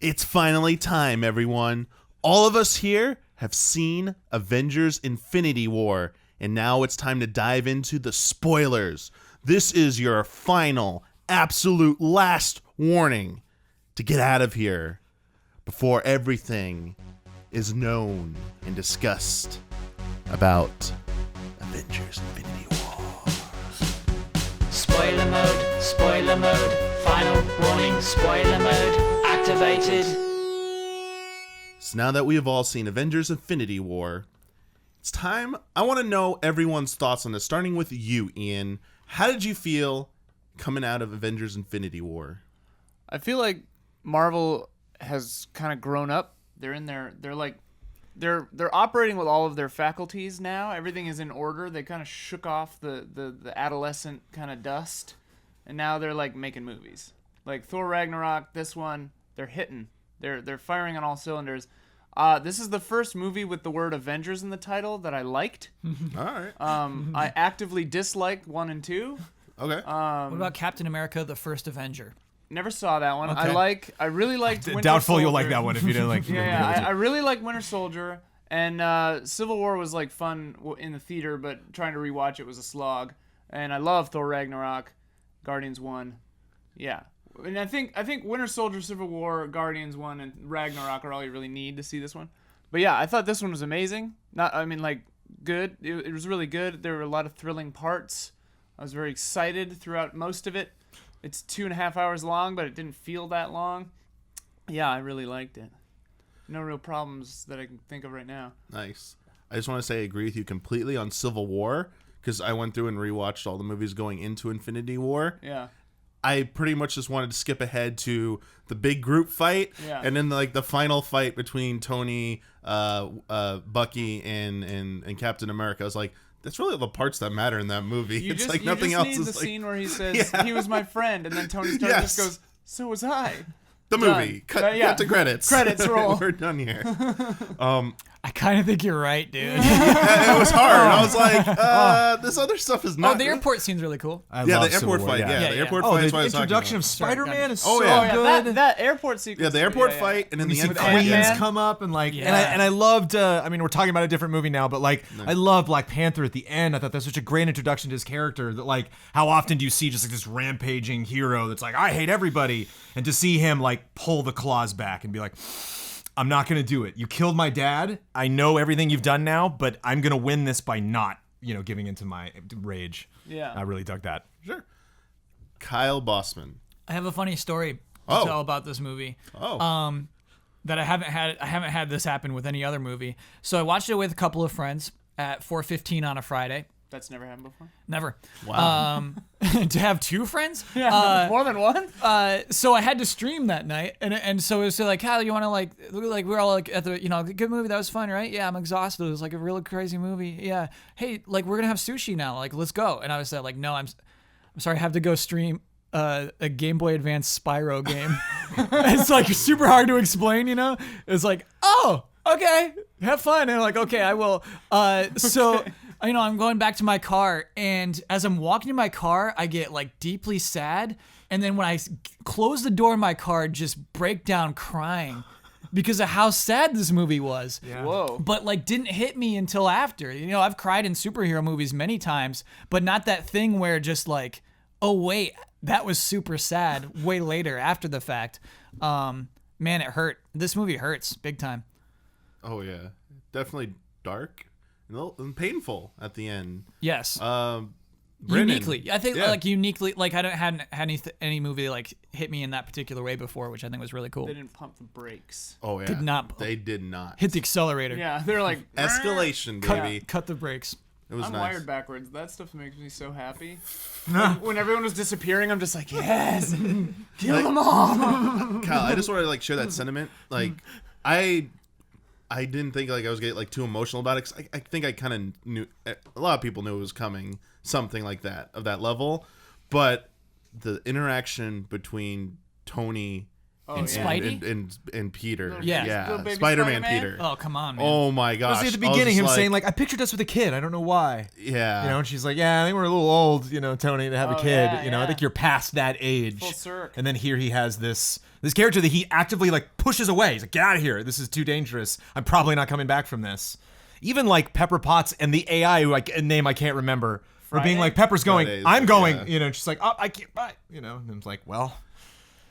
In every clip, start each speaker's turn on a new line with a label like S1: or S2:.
S1: It's finally time, everyone. All of us here have seen Avengers Infinity War, and now it's time to dive into the spoilers. This is your final, absolute last warning to get out of here before everything is known and discussed about Avengers Infinity War.
S2: Spoiler mode, final warning, spoiler mode, activated.
S1: So now that we have all seen Avengers Infinity War, it's time. I want to know everyone's thoughts on this, starting with you, Ian. How did you feel coming out of Avengers Infinity War?
S3: I feel like Marvel has kind of grown up. They're operating with all of their faculties now. Everything is in order. They kind of shook off the adolescent kind of dust, and now they're like making movies. Like Thor Ragnarok, this one, they're hitting. They're firing on all cylinders. This is the first movie with the word Avengers in the title that I liked.
S1: All right.
S3: I actively disliked 1 and 2.
S1: Okay.
S4: What about Captain America: The First Avenger?
S3: Never saw that one.
S4: Okay.
S3: I really liked Winter
S5: Doubtful
S3: Soldier.
S5: you'll like that one if you didn't like.
S3: Yeah, I really like Winter Soldier, and Civil War was like fun in the theater, but trying to rewatch it was a slog. And I love Thor Ragnarok, Guardians 1. Yeah. And I think Winter Soldier, Civil War, Guardians 1, and Ragnarok are all you really need to see this one. But yeah, I thought this one was amazing. Good. It was really good. There were a lot of thrilling parts. I was very excited throughout most of it. It's 2.5 hours long, but it didn't feel that long. Yeah, I really liked it. No real problems that I can think of right now.
S1: Nice. I just want to say I agree with you completely on Civil War, because I went through and rewatched all the movies going into Infinity War.
S3: Yeah.
S1: I pretty much just wanted to skip ahead to the big group fight, and then like the final fight between Tony, Bucky, and Captain America. I was like, that's really the parts that matter in that movie. It's like nothing else.
S3: You just need the scene where he says,
S1: Yeah.
S3: he was my friend, and then Tony Stark just goes, so was I.
S1: The movie. Cut to credits.
S3: Credits roll.
S1: We're done here.
S4: I kind of think you're right, dude.
S1: It was hard. I was like, this other stuff is not.
S4: The airport scene's really cool.
S1: The airport fight. The airport fight.
S5: The introduction of Spider-Man is so
S1: good.
S3: That airport sequence.
S1: Yeah, the airport fight, and then the end
S5: Queens come up and like, and I loved. I mean, we're talking about a different movie now, but like, I love Black Panther at the end. I thought that's such a great introduction to his character. That like, how often do you see just like this rampaging hero that's like, I hate everybody, and to see him like pull the claws back and be like, I'm not going to do it. You killed my dad. I know everything you've done now, but I'm going to win this by not, giving into my rage. Yeah. I really dug that.
S1: Sure. Kyle Bosman.
S4: I have a funny story to tell about this movie. That I haven't had this happen with any other movie. So I watched it with a couple of friends at 4:15 on a Friday.
S3: That's never happened before?
S4: Never.
S1: Wow.
S4: To have two friends?
S3: Yeah, more than one?
S4: So I had to stream that night, and so it was like, Kyle, you want to like we're all like at the good movie, that was fun, right? Yeah, I'm exhausted. It was like a really crazy movie. Yeah. Hey, like we're gonna have sushi now. Like let's go. And I was like, no, I'm sorry, I have to go stream a Game Boy Advance Spyro game. It's like super hard to explain, It's like, oh, okay, have fun. And I'm like, okay, I will. So. I'm going back to my car, and as I'm walking to my car, I get like deeply sad, and then when I close the door of my car, just break down crying because of how sad this movie was.
S3: Yeah. Whoa.
S4: But like didn't hit me until after. I've cried in superhero movies many times, but not that thing where just like, oh wait, that was super sad way later after the fact. Man, it hurt. This movie hurts big time.
S1: Oh yeah, definitely dark. And painful at the end.
S4: Yes.
S1: Brennan.
S4: Uniquely, I think uniquely, like I hadn't had any movie like hit me in that particular way before, which I think was really cool.
S3: They didn't pump the brakes.
S1: Oh yeah, they did not
S4: hit the accelerator.
S3: Yeah, they're like
S1: escalation, baby.
S4: Cut the brakes.
S1: It was
S3: I'm
S1: nice.
S3: wired backwards. That stuff makes me so happy. When everyone was disappearing, I'm just like, yes, kill them all.
S1: Kyle, I just want to like share that sentiment. Like, I didn't think like I was getting like too emotional about it. 'Cause I think I kind of knew. A lot of people knew it was coming, something like that of that level. But the interaction between Tony
S4: And Spidey?
S1: and Peter.
S4: Yeah.
S3: Little baby
S1: Spider-Man
S3: Spider-Man?
S1: Peter.
S4: Oh, come on, man.
S1: Oh my gosh.
S5: See, at the
S1: I was
S5: beginning,
S1: just
S5: him
S1: like,
S5: saying like, "I pictured us with a kid. I don't know why."
S1: Yeah.
S5: You know, and she's like, "Yeah, I think we're a little old, Tony, to have a
S3: Oh,
S5: kid.
S3: yeah,
S5: You know, I
S3: yeah.
S5: think you're past that age."
S3: Full circ.
S5: And then here he has this character that he actively like pushes away. He's like, "Get out of here. This is too dangerous. I'm probably not coming back from this." Even like Pepper Potts and the AI, who a name I can't remember, were being like, Pepper's going,
S1: Friday,
S5: "I'm going,"
S1: yeah.
S5: And she's like, "Oh, I can't, bye," and it's like, well.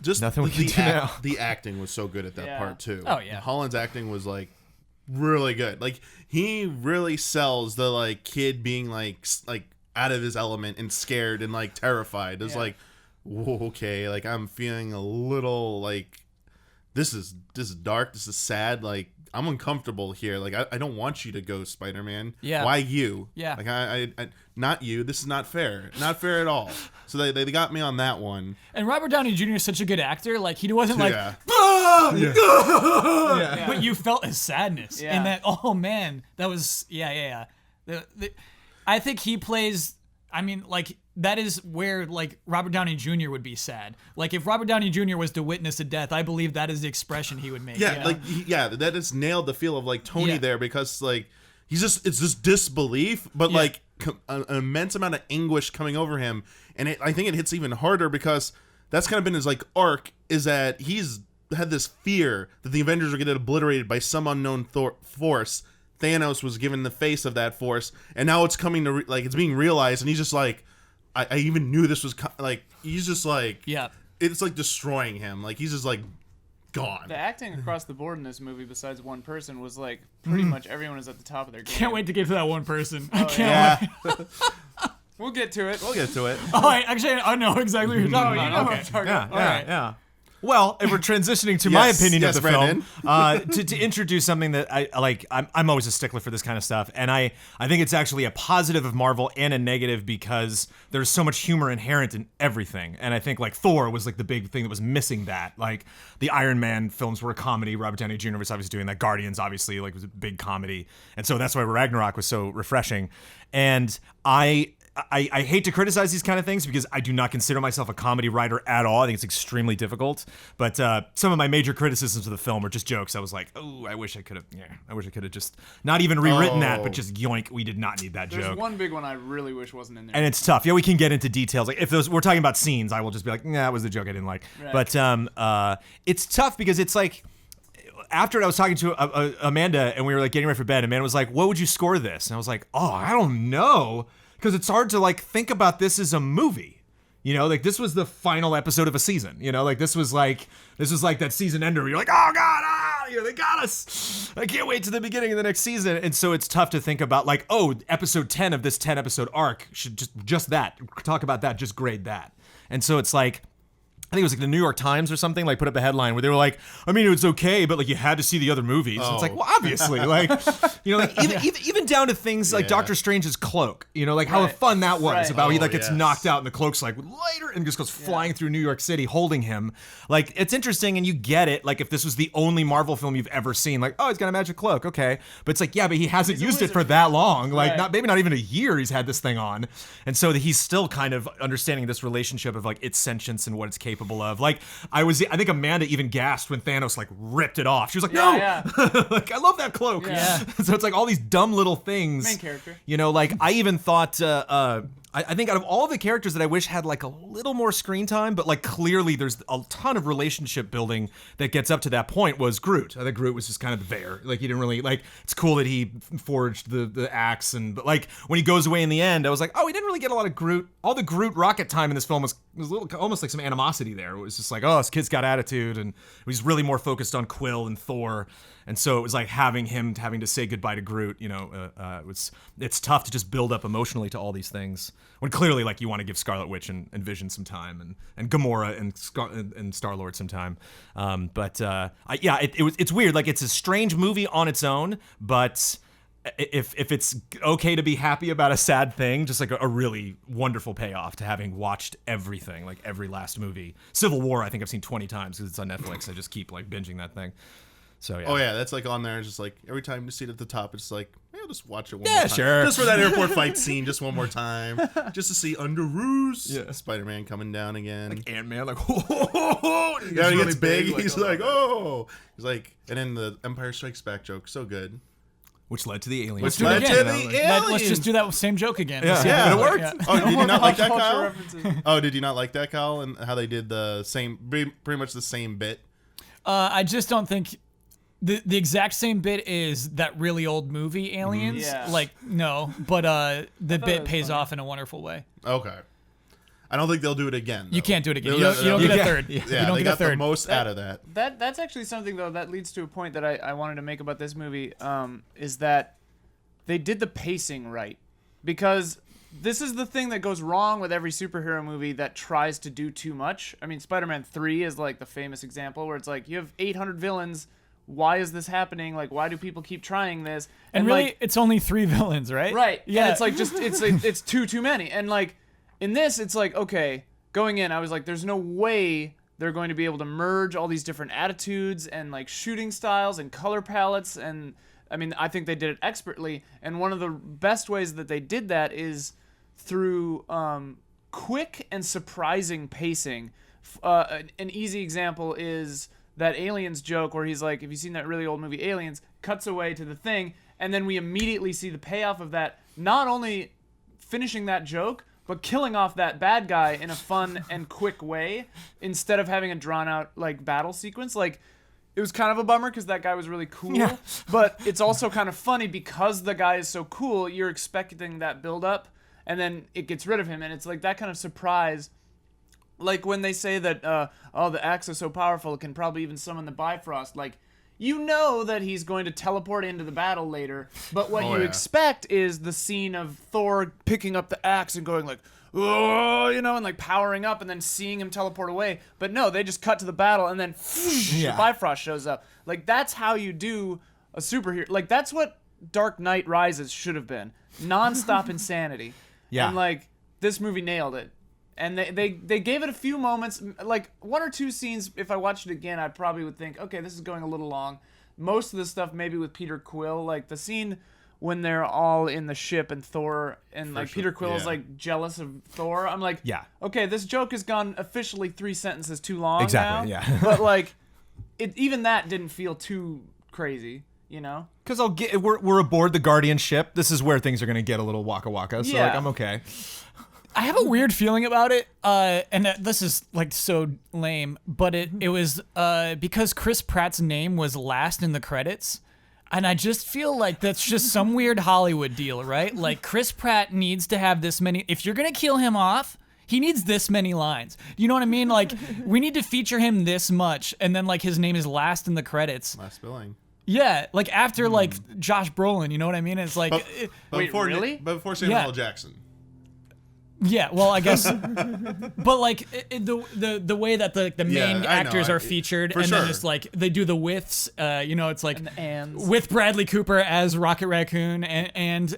S1: Just
S5: Nothing we can do now.
S1: The acting was so good at that
S3: Yeah.
S1: part too.
S4: Oh, yeah.
S1: Holland's acting was like really good. Like he really sells the like kid being like out of his element and scared and like terrified. It's
S3: Yeah.
S1: like, whoa, okay, like I'm feeling a little like this is dark. This is sad. Like I'm uncomfortable here. Like I don't want you to go, Spider-Man.
S4: Yeah.
S1: Why you?
S4: Yeah.
S1: Like I not you. This is not fair. Not fair at all. So they got me on that one.
S4: And Robert Downey Jr. is such a good actor. Like, he wasn't like,
S1: Yeah.
S5: Yeah.
S4: but you felt his sadness.
S3: Yeah.
S4: And that, oh man, that was, I think he plays, I mean, like, that is where, like, Robert Downey Jr. would be sad. Like, if Robert Downey Jr. was to witness a death, I believe that is the expression he would make.
S1: Yeah, that just nailed the feel of like Tony
S4: Yeah.
S1: there, because like it's just disbelief, but like an immense amount of anguish coming over him, and I think it hits even harder because that's kind of been his like arc, is that he's had this fear that the Avengers are going to get obliterated by some unknown force. Thanos was given the face of that force, and now it's coming to like it's being realized, and he's just like, I even knew this was like he's just like it's like destroying him, like he's just like gone.
S3: The acting across the board in this movie, besides one person, was like pretty much everyone is at the top of their game.
S4: Can't wait to get to that one person. I can't wait.
S1: Yeah,
S3: We'll get to it.
S1: we'll get to it.
S4: Oh, I know exactly what you're talking
S3: You
S4: about.
S3: know what
S4: Okay.
S3: I'm talking
S5: Yeah,
S3: about.
S5: yeah. Well, if we're transitioning to my
S1: Yes,
S5: opinion
S1: yes,
S5: of the
S1: Brendan.
S5: film, to introduce something that I like, I'm always a stickler for this kind of stuff, and I think it's actually a positive of Marvel and a negative because there's so much humor inherent in everything, and I think like Thor was like the big thing that was missing that. Like the Iron Man films were a comedy, Robert Downey Jr. was obviously doing that, Guardians obviously like was a big comedy, and so that's why Ragnarok was so refreshing, and I hate to criticize these kind of things because I do not consider myself a comedy writer at all. I think it's extremely difficult. But some of my major criticisms of the film were just jokes. I was like, oh, I wish I could have just not even rewritten that, but just yoink, we did not need that
S3: There's
S5: joke.
S3: one big one I really wish wasn't in there.
S5: And it's tough. Yeah, we can get into details. Like if we're talking about scenes, I will just be like, nah, that was the joke I didn't like.
S3: Right.
S5: But it's tough because it's like, after I was talking to Amanda and we were like getting ready for bed, Amanda was like, what would you score this? And I was like, oh, I don't know. Because it's hard to like think about this as a movie, like this was the final episode of a season, like this was like that season ender where you're like, oh god, they got us, I can't wait to the beginning of the next season. And so it's tough to think about like, oh, episode 10 of this 10 episode arc should just that, talk about that, just grade that. And so it's like, I think it was like the New York Times or something, like put up a headline where they were like, I mean, it was okay, but like you had to see the other movies. And it's like, well, obviously, like, like even down to things like Doctor Strange's cloak, like how fun that was
S3: Right.
S5: about he like
S1: Oh,
S5: gets
S1: yes.
S5: knocked out and the cloak's like later and just goes flying through New York City holding him. Like it's interesting and you get it. Like if this was the only Marvel film you've ever seen, like, oh, he's got a magic cloak, okay, but it's like, yeah, but he hasn't
S3: He's a
S5: used it for
S3: wizard.
S5: that long, like
S3: Right.
S5: maybe not even a year he's had this thing on, and so he's still kind of understanding this relationship of like its sentience and what it's capable of. Like I think Amanda even gasped when Thanos like ripped it off. She was like, no,
S3: Yeah.
S5: like I love that cloak.
S3: Yeah.
S5: So it's like all these dumb little things.
S3: Main character.
S5: Like I even thought, I think out of all the characters that I wish had like a little more screen time, but like clearly there's a ton of relationship building that gets up to that point, was Groot. I think Groot was just kind of there. Like he didn't really like. It's cool that he forged the axe, but like when he goes away in the end, I was like, oh, he didn't really get a lot of Groot. All the Groot rocket time in this film was a little almost like some animosity there. It was just like, oh, this kid's got attitude, and he's really more focused on Quill and Thor. And so it was like having to say goodbye to Groot, it's tough to just build up emotionally to all these things when clearly like you want to give Scarlet Witch and Vision some time and Gamora and Star-Lord some time. It's weird. Like it's a strange movie on its own, but if it's okay to be happy about a sad thing, just like a really wonderful payoff to having watched everything, like every last movie. Civil War, I think I've seen 20 times because it's on Netflix. I just keep like binging that thing. So yeah.
S1: Oh yeah, that's like on there. It's just like every time you see it at the top, it's like, yeah, just watch it one
S5: Yeah,
S1: more time.
S5: sure.
S1: Just for that airport fight scene, just one more time. Just to see under Roos.
S5: Yeah.
S1: Spider-Man coming down again.
S5: Ant-Man, like,
S1: Yeah, he gets big. He's like, oh. He's like, and then the Empire Strikes Back joke, so good.
S5: which led to the aliens.
S1: Which
S4: do it
S1: led
S4: again.
S1: to the aliens.
S4: Let's just do that same joke again.
S5: Yeah,
S1: Yeah,
S5: it worked.
S4: Yeah.
S1: Oh, did you not like that,
S3: Culture
S1: Kyle?
S3: references.
S1: Oh, did you not like that, Kyle? And how they did the same, pretty much the same bit?
S4: I just don't think the exact same bit is that really old movie Aliens.
S3: Yeah.
S4: Like, no, but the
S3: it
S4: bit
S3: was
S4: pays
S3: funny.
S4: off in a wonderful way.
S1: Okay. I don't think they'll do it again.
S4: You
S1: though.
S4: can't do it again.
S1: They'll-
S4: You don't get a
S1: they'll-
S4: third.
S1: Yeah,
S4: You don't
S1: they
S4: get a
S1: got the
S4: third.
S1: most out of that.
S3: That's actually something though that leads to a point that I wanted to make about this movie. Is that they did the pacing right, because this is the thing that goes wrong with every superhero movie that tries to do too much. I mean, Spider-Man 3 is like the famous example where it's like you have 800 villains. Why is this happening? Like, why do people keep trying this?
S4: And really,
S3: like,
S4: it's only 3 villains, right?
S3: right?
S4: Yeah.
S3: And it's like just it's too many. And like in this, it's like okay, going in, I was like, there's no way they're going to be able to merge all these different attitudes and like shooting styles and color palettes. And I mean, I think they did it expertly. And one of the best ways that they did that is through quick and surprising pacing. An easy example is that Aliens joke where he's like, if you've seen that really old movie Aliens, cuts away to the thing, and then we immediately see the payoff of that, not only finishing that joke, but killing off that bad guy in a fun and quick way instead of having a drawn out like battle sequence. Like, it was kind of a bummer because that guy was really cool,
S5: Yeah.
S3: but it's also kind of funny because the guy is so cool, you're expecting that build up, and then it gets rid of him, and it's like that kind of surprise. Like when they say that, the axe is so powerful it can probably even summon the Bifrost. Like, you know that he's going to teleport into the battle later, but what
S1: Oh,
S3: you
S1: yeah.
S3: expect is the scene of Thor picking up the axe and going like, oh, you know, and like powering up and then seeing him teleport away. But no, they just cut to the battle and then
S5: Yeah.
S3: the Bifrost shows up. Like, that's how you do a superhero. Like, that's what Dark Knight Rises should have been. Non-stop insanity.
S5: Yeah.
S3: And like, this movie nailed it. And they gave it a few moments, like 1 or 2 scenes. If I watched it again, I probably would think, okay, this is going a little long. Most of the stuff maybe with Peter Quill, like the scene when they're all in the ship and Thor and like
S1: sure,
S3: Peter Quill is
S1: yeah.
S3: like jealous of Thor. I'm like,
S5: Yeah.
S3: okay, this joke has gone officially 3 sentences too long
S5: Exactly,
S3: now.
S5: yeah.
S3: But like, even that didn't feel too crazy, you know?
S5: Because we're aboard the Guardian ship. This is where things are gonna get a little waka waka. So
S3: Yeah.
S5: like I'm okay.
S4: I have a weird feeling about it, and this is like so lame, but it was because Chris Pratt's name was last in the credits, and I just feel like that's just some weird Hollywood deal, right? Like Chris Pratt needs to have this many. If you're gonna kill him off, he needs this many lines. You know what I mean? Like we need to feature him this much, and then like his name is last in the credits.
S1: Last billing.
S4: Yeah, like after like Josh Brolin. You know what I mean? It's like.
S1: But
S3: Wait,
S1: before,
S3: really?
S1: But before Samuel
S4: Yeah.
S1: L. Jackson.
S4: Yeah, well, I guess, but like the way that the
S1: Yeah,
S4: main
S1: I know.
S4: actors are featured,
S1: For
S4: and
S1: sure.
S4: then it's like they do the withs. You know, it's like
S3: And the ands.
S4: with Bradley Cooper as Rocket Raccoon, and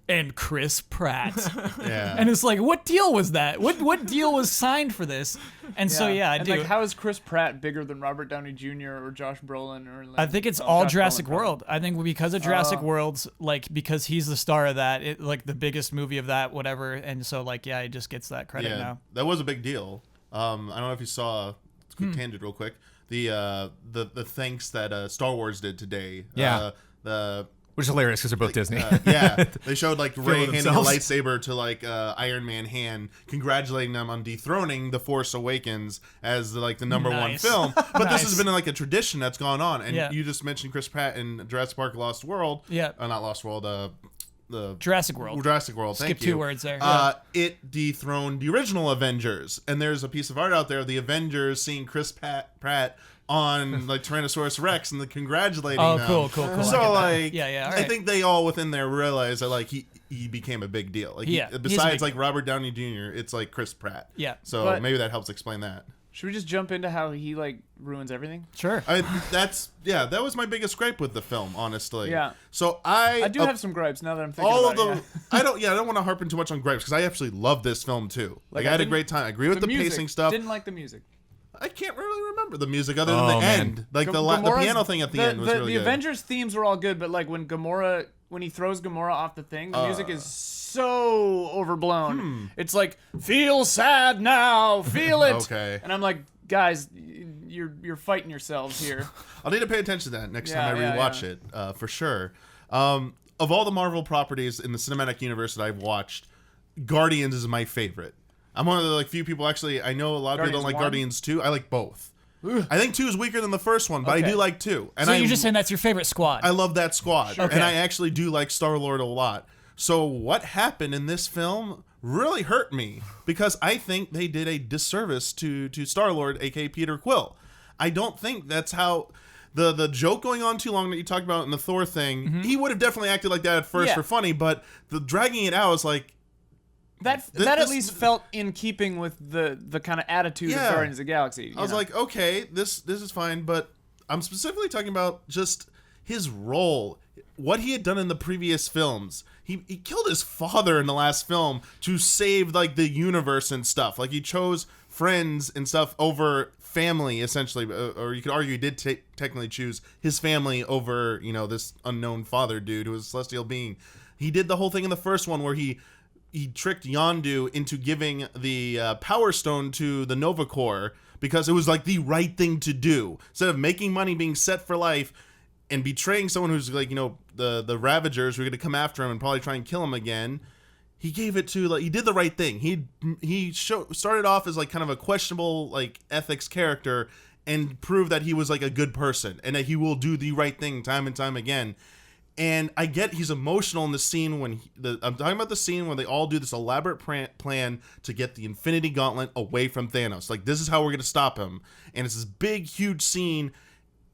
S4: then Chris Pratt,
S1: Yeah.
S4: and it's like, what deal was that? What deal was signed for this? And so yeah, I
S3: and
S4: do.
S3: like, how is Chris Pratt bigger than Robert Downey Jr. or Josh Brolin or? Like,
S4: I think it's
S3: oh,
S4: all
S3: Josh
S4: Jurassic
S3: Brolin, probably.
S4: World. I think because of Jurassic World's, like, because he's the star of that, it, like the biggest movie of that, whatever. And so, like, yeah, he just gets that credit
S1: Yeah,
S4: now.
S1: that was a big deal. I don't know if you saw. Quick tangent, real quick. The thanks that Star Wars did today.
S5: Yeah.
S1: The
S5: Which is hilarious because they're both Disney.
S1: yeah, they showed like Rey handing a
S5: themselves.
S1: lightsaber to like Iron Man hand, congratulating them on dethroning The Force Awakens as like the number
S4: Nice.
S1: one film. But this has
S4: Nice.
S1: been like a tradition that's gone on. And
S4: Yeah.
S1: you just mentioned Chris Pratt in Jurassic Park: Lost World.
S4: Yeah.
S1: Not Lost World. The
S4: Jurassic World.
S1: Jurassic World. Thank
S4: Skip
S1: you.
S4: 2 words there.
S1: It dethroned the original Avengers, and there's a piece of art out there of the Avengers seeing Chris Pratt on like Tyrannosaurus Rex and congratulating
S4: Oh,
S1: them.
S4: cool. I
S1: So
S4: get that.
S1: like,
S4: Yeah, all
S1: I
S4: right.
S1: think they all within there realize that like he became a big deal. Like
S4: Yeah, he's a
S1: besides
S4: big
S1: like
S4: deal.
S1: Robert Downey Jr., it's like Chris Pratt.
S4: Yeah.
S1: So
S3: But-
S1: maybe that helps explain that.
S3: Should we just jump into how he like ruins everything?
S4: Sure.
S1: That was my biggest gripe with the film, honestly.
S3: Yeah.
S1: So
S3: I do have some gripes now that I'm thinking
S1: all of
S3: about
S1: the
S3: it.
S1: I don't want to harp in too much on gripes because I actually love this film too. Like I had a
S3: didn't-
S1: great time. I agree with the
S3: music.
S1: pacing stuff.
S3: Didn't like the music.
S1: I can't really remember the music other than
S5: Oh,
S1: the
S5: man.
S1: end. Like the
S3: Gamora's-
S1: piano thing at the end was really
S3: the
S1: good.
S3: Avengers themes were all good, but like when Gamora when he throws Gamora off the thing, the music is so overblown. It's like, feel sad now, feel it.
S1: Okay.
S3: And I'm like, guys, you're fighting yourselves here.
S1: I'll need to pay attention to that next time I rewatch it, for sure. Of all the Marvel properties in the cinematic universe that I've watched, Guardians is my favorite. I'm one of the like few people actually. I know a lot of people don't like Guardians 2. I like both. I think 2 is weaker than the first one, but I do like 2. And
S4: So you're just saying that's your favorite squad?
S1: I love that squad,
S4: Okay.
S1: and I actually do like Star-Lord a lot. So what happened in this film really hurt me because I think they did a disservice to Star-Lord, aka Peter Quill. I don't think that's how the joke going on too long that you talked about in the Thor thing. He would have definitely acted like that at first for funny, but the dragging it out was like.
S3: That at least felt in keeping with the kind of attitude of Guardians of the Galaxy.
S1: I was like, okay, this is fine, but I'm specifically talking about just his role, what he had done in the previous films. He killed his father in the last film to save like the universe and stuff. Like he chose friends and stuff over family, essentially, or you could argue he did technically choose his family over this unknown father dude who was a celestial being. He did the whole thing in the first one where he tricked Yondu into giving the Power Stone to the Nova Corps because it was like the right thing to do. Instead of making money, being set for life, and betraying someone who's like, the Ravagers who are going to come after him and probably try and kill him again, he gave it to, like, he did the right thing. He started off as like kind of a questionable like ethics character and proved that he was like a good person and that he will do the right thing time and time again. And I get he's emotional in the scene when I'm talking about the scene when they all do this elaborate plan to get the Infinity Gauntlet away from Thanos. Like, this is how we're going to stop him. And it's this big, huge scene.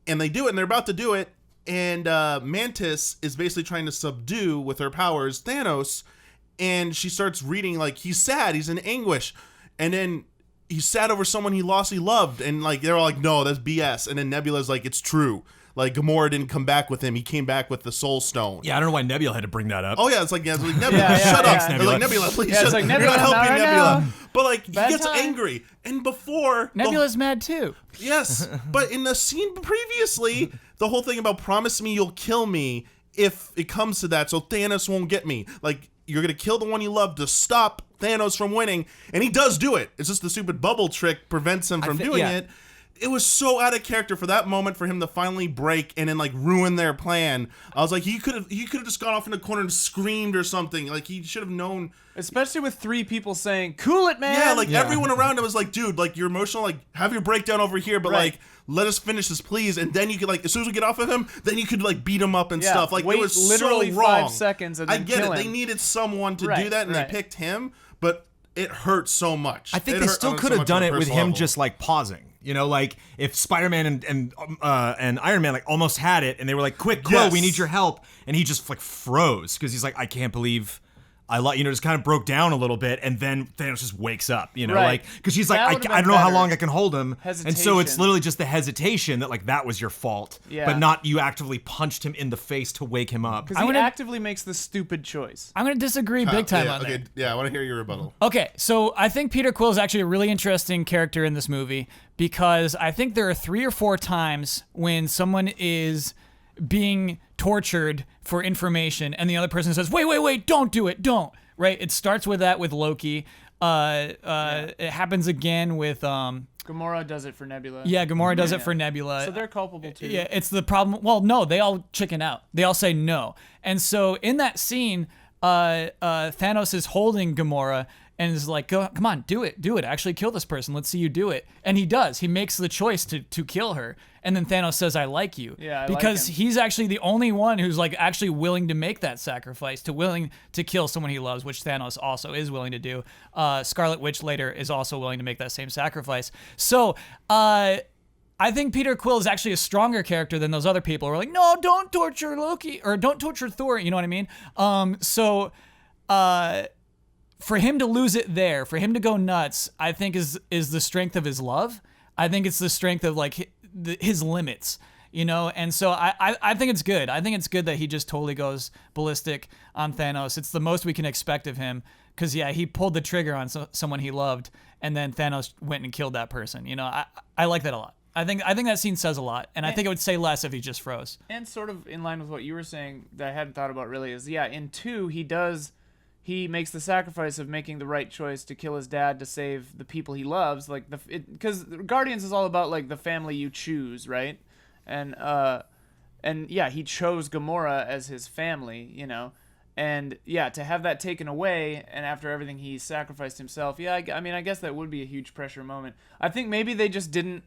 S1: And they do it, and they're about to do it. And Mantis is basically trying to subdue, with her powers, Thanos. And she starts reading, like, he's sad. He's in anguish. And then he's sad over someone he loved. And, like, they're all like, no, that's BS. And then Nebula's like, it's true. Like, Gamora didn't come back with him. He came back with the Soul Stone.
S5: Yeah, I don't know why Nebula had to bring that up.
S1: Oh, yeah, it's like Nebula, shut up.
S5: Nebula.
S1: It's like, Nebula, please
S3: Yeah,
S1: shut
S3: it's
S1: up.
S3: like,
S1: You're
S3: Nebula,
S1: not helping
S3: not right
S1: Nebula.
S3: now.
S1: But, like, he
S3: Bad
S1: gets
S3: time.
S1: angry. And before...
S4: Nebula's mad too.
S1: Yes, but in the scene previously, the whole thing about promise me you'll kill me if it comes to that, so Thanos won't get me. Like, you're going to kill the one you love to stop Thanos from winning, and he does do it. It's just the stupid bubble trick prevents him from doing it. It was so out of character for that moment for him to finally break and then like ruin their plan. I was like, he could have just gone off in the corner and screamed or something. Like, he should have known.
S3: Especially with 3 people saying, cool it, man.
S1: Yeah, like everyone around him was like, dude, like, you're emotional, like, have your breakdown over here, but like, let us finish this, please. And then you could, like, as soon as we get off of him, then you could like beat him up and stuff. Like,
S3: wait
S1: it was
S3: literally
S1: so wrong.
S3: 5 seconds and then
S1: I get
S3: kill
S1: it.
S3: him.
S1: They needed someone to do that, and they picked him, but it hurt so much.
S5: I think
S1: It
S5: they
S1: hurt
S5: still
S1: on
S5: could
S1: so
S5: have
S1: much
S5: done
S1: on a
S5: it with
S1: personal
S5: him
S1: level.
S5: just like pausing. Like if Spider-Man and Iron Man like almost had it, and they were like, "Quick, Quill, we need your help," and he just like froze because he's like, "I can't believe." Just kind of broke down a little bit, and then Thanos just wakes up, like, because she's like, I don't know how long I can hold him, and so it's literally just the hesitation that like that was your fault, but not you actively punched him in the face to wake him up.
S3: Because he actively makes the stupid choice.
S4: I'm going to disagree big time on that.
S1: Yeah, I want to hear your rebuttal.
S4: Okay, so I think Peter Quill is actually a really interesting character in this movie because I think there are 3 or 4 times when someone is being tortured for information and the other person says, wait, don't do it, don't. Right? It starts with that with Loki. It happens again with...
S3: Gamora does it for Nebula.
S4: Yeah, Gamora does it for Nebula.
S3: So they're culpable too.
S4: Yeah, it's the problem. Well, no, they all chicken out. They all say no. And so in that scene, Thanos is holding Gamora and is like, come on, do it. Actually kill this person. Let's see you do it. And he does. He makes the choice to kill her. And then Thanos says, I like you.
S3: Yeah,
S4: because
S3: like him.
S4: he's actually the only one who's like actually willing to make that sacrifice, willing to kill someone he loves, which Thanos also is willing to do. Scarlet Witch later is also willing to make that same sacrifice. So, I think Peter Quill is actually a stronger character than those other people who are like, no, don't torture Loki, or don't torture Thor, you know what I mean? For him to lose it there, for him to go nuts, I think is the strength of his love. I think it's the strength of like his limits, and so I think it's good. I think it's good that he just totally goes ballistic on Thanos. It's the most we can expect of him because, he pulled the trigger on someone he loved, and then Thanos went and killed that person. I like that a lot. I think that scene says a lot, and I think it would say less if he just froze.
S3: And sort of in line with what you were saying that I hadn't thought about really is, yeah, in 2, he makes the sacrifice of making the right choice to kill his dad to save the people he loves, like because Guardians is all about like the family you choose, right? And yeah, he chose Gamora as his family, you know, and yeah, to have that taken away, and after everything he sacrificed himself, yeah, I mean, I guess that would be a huge pressure moment. I think maybe they just didn't.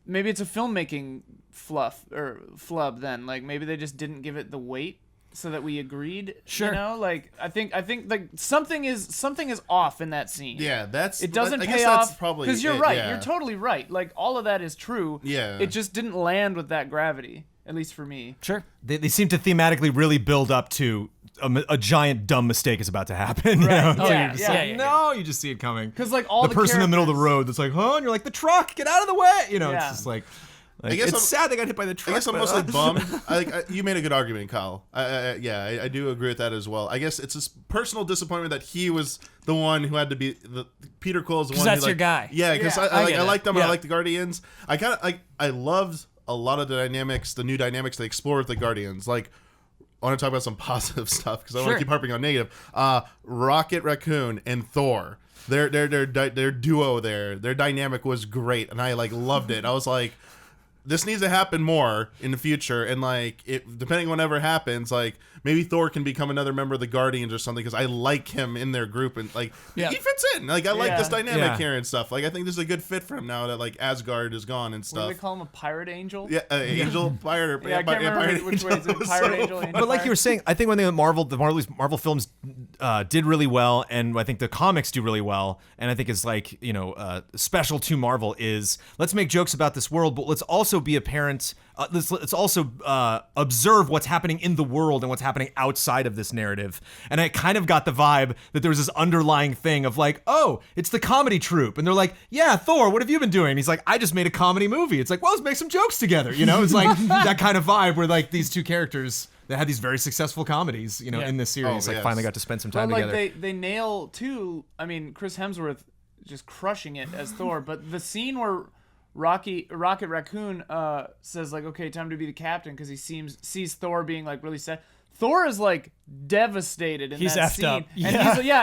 S3: Maybe it's a filmmaking flub then. Like maybe they just didn't give it the weight so that we agreed.
S4: Sure.
S3: You know, like I think like something is off in that scene.
S1: Yeah,
S3: it doesn't
S1: I
S3: pay
S1: guess
S3: off
S1: that's probably
S3: because you're
S1: it,
S3: right.
S1: yeah.
S3: You're totally right. Like all of that is true.
S1: Yeah.
S3: It just didn't land with that gravity, at least for me.
S4: Sure.
S5: They seem to thematically really build up to a giant dumb mistake is about to happen. You know?
S4: Oh,
S3: Yeah,
S4: you're just,
S3: yeah.
S4: yeah.
S5: No, you just see it coming.
S3: Because like all
S5: The person in the middle of the
S3: characters-
S5: road that's like, huh? And you're like, the truck, get out of the way. You know,
S3: Yeah.
S5: it's just like
S1: I guess
S5: it's
S1: I'm-
S5: sad they got hit by the truck.
S1: I guess I'm
S5: but,
S1: mostly bummed. You made a good argument, Kyle. I do agree with that as well. I guess it's his personal disappointment that he was the one who had to be Peter Quill's the one.
S4: that's
S1: who,
S4: your guy.
S1: Yeah, because
S3: Yeah,
S1: I
S4: get it.
S1: like them.
S4: Yeah.
S1: I like the Guardians. I kind of I loved a lot of the dynamics, the new dynamics they explore with the Guardians. Like, I want to talk about some positive stuff because I don't want
S4: Sure.
S1: to keep harping on negative. Rocket Raccoon and Thor. Their duo there, their dynamic was great, and I like loved it. I was like, this needs to happen more in the future, and like depending on whatever happens, like maybe Thor can become another member of the Guardians or something, because I like him in their group, and like
S4: Yeah.
S1: he fits in. Like I like
S3: Yeah.
S1: this dynamic
S5: Yeah.
S1: here and stuff. Like I think this is a good fit for him now that like Asgard is gone and
S3: What do
S1: stuff.
S3: they call him, a pirate angel?
S1: Yeah, Angel, Pirate.
S3: Yeah, I can't remember
S1: Pirate
S3: which way it's
S1: Angel was
S3: pirate
S1: so
S3: angel.
S1: fun.
S3: Angel
S5: But like
S3: pirate.
S5: you were saying, I think when the Marvel films did really well, and I think the comics do really well, and I think is like, you know, special to Marvel is, let's make jokes about this world, but let's also be a parent. Let's also observe what's happening in the world and what's happening outside of this narrative. And I kind of got the vibe that there was this underlying thing of like, oh, it's the comedy troupe, and they're like, yeah, Thor, what have you been doing? And he's like, I just made a comedy movie. It's like, well, let's make some jokes together. You know, it's like that kind of vibe where like these two characters that had these very successful comedies, you know,
S4: Yeah.
S5: in this series,
S1: Oh,
S5: like
S1: yes.
S5: finally got to spend some time
S3: Well, like
S5: together.
S3: they nail too. I mean, Chris Hemsworth just crushing it as Thor, but the scene where Rocket Raccoon says like, okay, time to be the captain, because he sees Thor being like really sad. Thor is like devastated in
S4: He's
S3: that
S4: effed
S3: scene,
S4: up.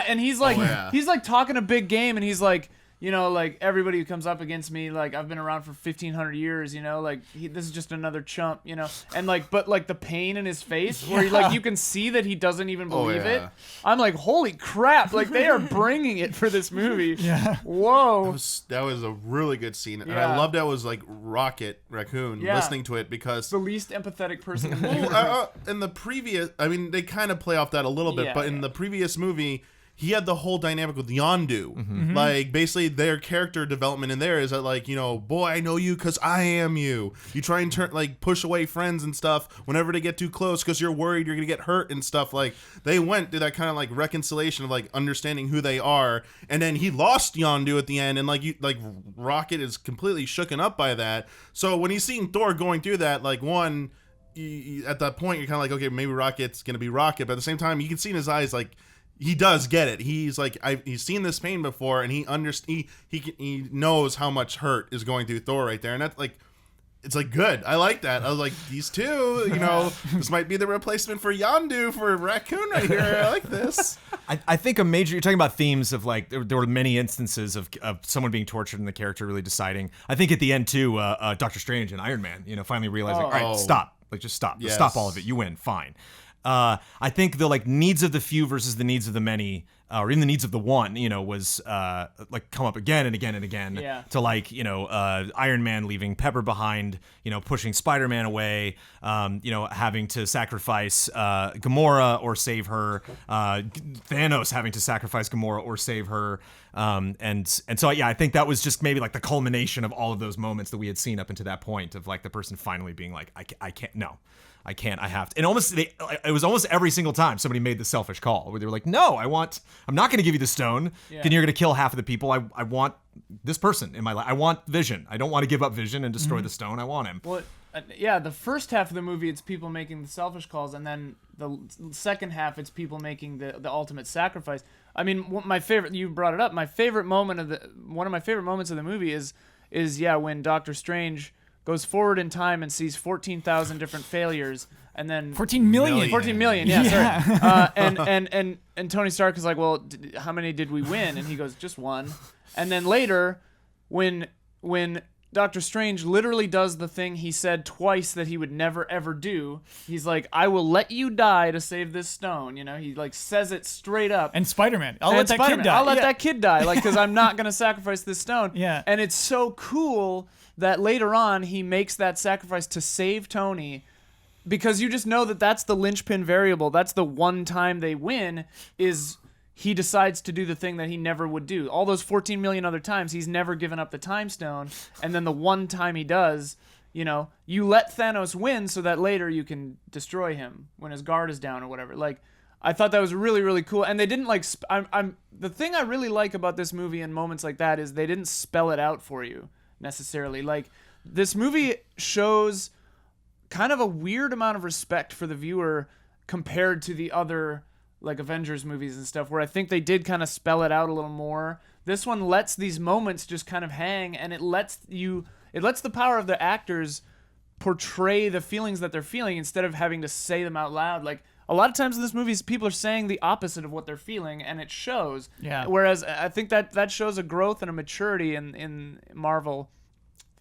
S3: and he's like,
S1: yeah.
S3: he's like talking a big game, and he's like, you know, like everybody who comes up against me, like I've been around for 1,500 years, you know, like this is just another chump, you know, and like, but like the pain in his face, where like you can see that he doesn't even believe
S1: yeah.
S3: it. I'm like, holy crap! Like they are bringing it for this movie.
S4: Yeah.
S3: Whoa.
S1: That was a really good scene, and
S3: Yeah.
S1: I loved that was like Rocket Raccoon
S3: Yeah.
S1: listening to it, because
S3: The least empathetic person in the
S1: well,
S3: universe.
S1: in the previous, I mean, they kind of play off that a little bit,
S3: Yeah,
S1: but in
S3: yeah.
S1: the previous movie, he had the whole dynamic with Yondu.
S3: Mm-hmm.
S1: Like, basically, their character development in there is that, like, you know, boy, I know you because I am you. You try and push away friends and stuff whenever they get too close because you're worried you're going to get hurt and stuff. Like, they went through that kind of, like, reconciliation of, like, understanding who they are. And then he lost Yondu at the end, and, like, Rocket is completely shooken up by that. So when he's seeing Thor going through that, like, one, at that point, you're kind of like, okay, maybe Rocket's going to be Rocket. But at the same time, you can see in his eyes, like, he does get it. He's like, he's seen this pain before, and he knows how much hurt is going through Thor right there, and that's like, it's like good. I like that. I was like, these two, you know, this might be the replacement for Yondu for Raccoon right here. I like this.
S5: I think a major, you're talking about themes of like, there were many instances of someone being tortured and the character really deciding. I think at the end too, Doctor Strange and Iron Man, you know, finally realizing, all right,
S1: Oh.
S5: stop. Like, just stop. Just
S1: Yes.
S5: stop all of it. You win. Fine. I think the like needs of the few versus the needs of the many, or even the needs of the one, you know, was like come up again and again and again.
S3: Yeah.
S5: To like, you know, Iron Man leaving Pepper behind, you know, pushing Spider-Man away, you know, having to sacrifice Gamora or save her, Thanos having to sacrifice Gamora or save her, and so yeah, I think that was just maybe like the culmination of all of those moments that we had seen up until that point of like the person finally being like, I can't, no. I can't. I have to. And it was almost every single time somebody made the selfish call where they were like, "No, I'm not going to give you the stone.
S3: Yeah.
S5: Then you're going to kill half of the people. I want this person in my life. I want Vision. I don't want to give up Vision and destroy the stone. I want him."
S3: Well, yeah, the first half of the movie, it's people making the selfish calls, and then the second half, it's people making the ultimate sacrifice. I mean, my favorite, you brought it up, one of my favorite moments of the movie is is when Doctor Strange goes forward in time and sees 14,000 different failures, and then
S4: 14 million.
S3: 14 million, sorry. And Tony Stark is like, well, how many did we win? And he goes, just one. And then later, when Doctor Strange literally does the thing he said twice that he would never ever do, he's like, I will let you die to save this stone. You know, he like says it straight up.
S4: And Spider-Man, I'll let that kid die.
S3: I'll let that kid die, like, because I'm not gonna sacrifice this stone.
S4: Yeah.
S3: And it's so cool that later on he makes that sacrifice to save Tony. Because you just know that that's the linchpin variable. That's the one time they win is he decides to do the thing that he never would do. All those 14 million other times, he's never given up the time stone. And then the one time he does, you know, you let Thanos win so that later you can destroy him when his guard is down or whatever. Like, I thought that was really, really cool. And they didn't like, the thing I really like about this movie in moments like that is they didn't spell it out for you necessarily. Like, this movie shows kind of a weird amount of respect for the viewer compared to the other like Avengers movies and stuff, where I think they did kind of spell it out a little more. This one lets these moments just kind of hang, and it lets the power of the actors portray the feelings that they're feeling instead of having to say them out loud. Like, a lot of times in this movie, people are saying the opposite of what they're feeling, and it shows.
S4: Yeah.
S3: Whereas I think that shows a growth and a maturity in Marvel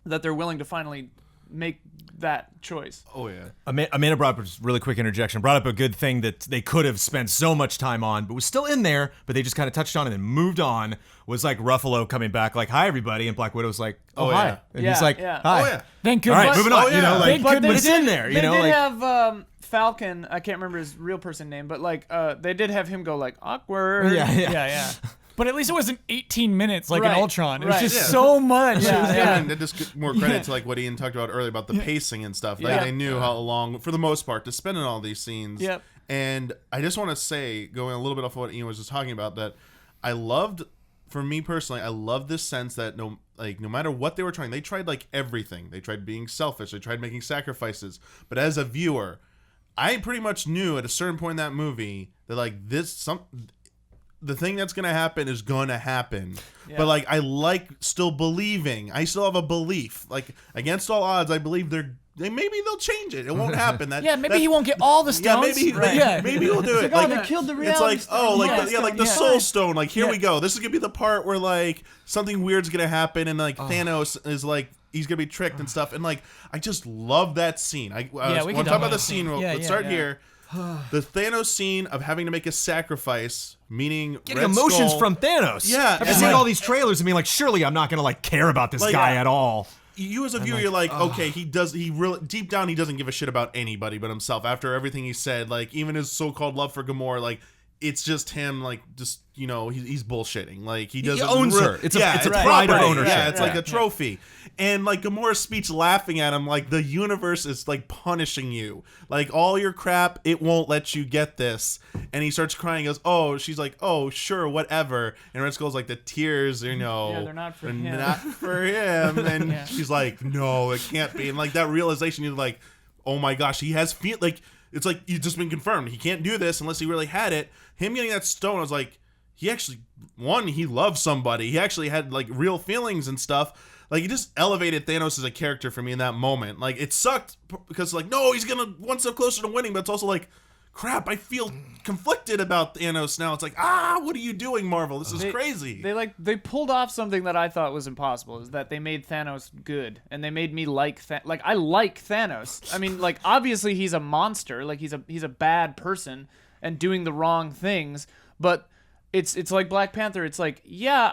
S3: that they're willing to finally make that choice.
S1: Oh yeah.
S5: Amanda brought up a really quick interjection. Brought up a good thing that they could have spent so much time on, but was still in there. But they just kind of touched on it and moved on. Was like Ruffalo coming back, like, "Hi everybody," and Black Widow's like, "Oh,
S1: Oh,
S5: hi,"
S1: yeah.
S5: and
S3: Yeah,
S5: he's like,
S3: yeah.
S5: "Hi."
S1: Oh yeah.
S4: Thank
S5: All right,
S4: goodness.
S5: moving on.
S1: Oh, yeah.
S5: You know, like,
S4: Thank
S5: but it's in there. You
S3: They
S5: know,
S3: did
S5: like,
S3: have Falcon. I can't remember his real person name, but like they did have him go like awkward.
S4: Yeah. But at least it wasn't 18 minutes like
S3: Right,
S4: an Ultron. It was
S3: right.
S4: just
S1: Yeah.
S4: so much.
S3: Yeah.
S1: And just get more credit to like what Ian talked about earlier about the pacing and stuff. Like
S3: Yeah.
S1: they knew how long, for the most part, to spend in all these scenes.
S3: Yep.
S1: And I just want to say, going a little bit off of what Ian was just talking about, that I loved, for me personally, I love this sense that no matter what they were trying, they tried like everything. They tried being selfish. They tried making sacrifices. But as a viewer, I pretty much knew at a certain point in that movie that like the thing that's gonna happen is gonna happen.
S3: Yeah.
S1: But like I like still believing. I still have a belief. Like against all odds, I believe maybe they'll change it. It won't happen.
S4: Maybe he won't get all the
S1: Yeah,
S4: stones.
S1: maybe he'll do it.
S3: like, oh, they killed the
S1: It's like,
S3: reality
S1: oh, like
S3: stone.
S1: the,
S3: Yeah,
S1: like the
S3: yeah.
S1: soul stone. Like here
S4: Yeah.
S1: we go. This is gonna be the part where like something weird's gonna happen, and like Thanos is like he's gonna be tricked and stuff. And like I just love that scene. I
S4: we
S1: want
S4: can
S1: to
S4: talk
S1: talk about
S4: about
S1: the
S4: that
S1: scene.
S4: scene.
S1: Let's start here. The Thanos scene of having to make a sacrifice, meaning
S5: getting
S1: Red
S5: emotions
S1: Skull-
S5: from Thanos.
S1: Yeah,
S5: I've
S1: and
S5: seen
S1: like-
S5: all these trailers and being like, surely I'm not gonna like care about this
S1: Like,
S5: guy
S1: yeah.
S5: at all.
S1: You as a viewer, you're like, okay, he really deep down he doesn't give a shit about anybody but himself. After everything he said, like even his so-called love for Gamora, like it's just him, like just he's bullshitting. Like he doesn't
S5: owns her. It's a pride of ownership.
S1: Yeah, it's like a trophy. And like Gamora's speech, laughing at him, like the universe is like punishing you. Like all your crap, it won't let you get this. And he starts crying. He goes, oh, she's like, oh, sure, whatever. And Red Skull's like, the tears,
S3: Yeah, they're not for him.
S1: not for him. And she's like, no, it can't be. And like that realization, you're like, oh my gosh, he has like it's like you've just been confirmed. He can't do this unless he really had it. Him getting that stone, I was like, he actually he loved somebody. He actually had like real feelings and stuff. Like, he just elevated Thanos as a character for me in that moment. Like, it sucked because, like, no, he's gonna one step closer to winning, but it's also like, crap, I feel conflicted about Thanos now. It's like, what are you doing, Marvel? This is crazy.
S3: They pulled off something that I thought was impossible, is that they made Thanos good, and they made me like I like Thanos. I mean, like, obviously he's a monster, like he's a bad person and doing the wrong things, but it's like Black Panther. It's like, yeah,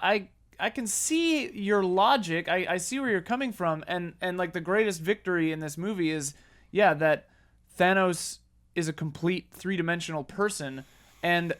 S3: I can see your logic. I see where you're coming from, and like the greatest victory in this movie is, that Thanos is a complete three-dimensional person, and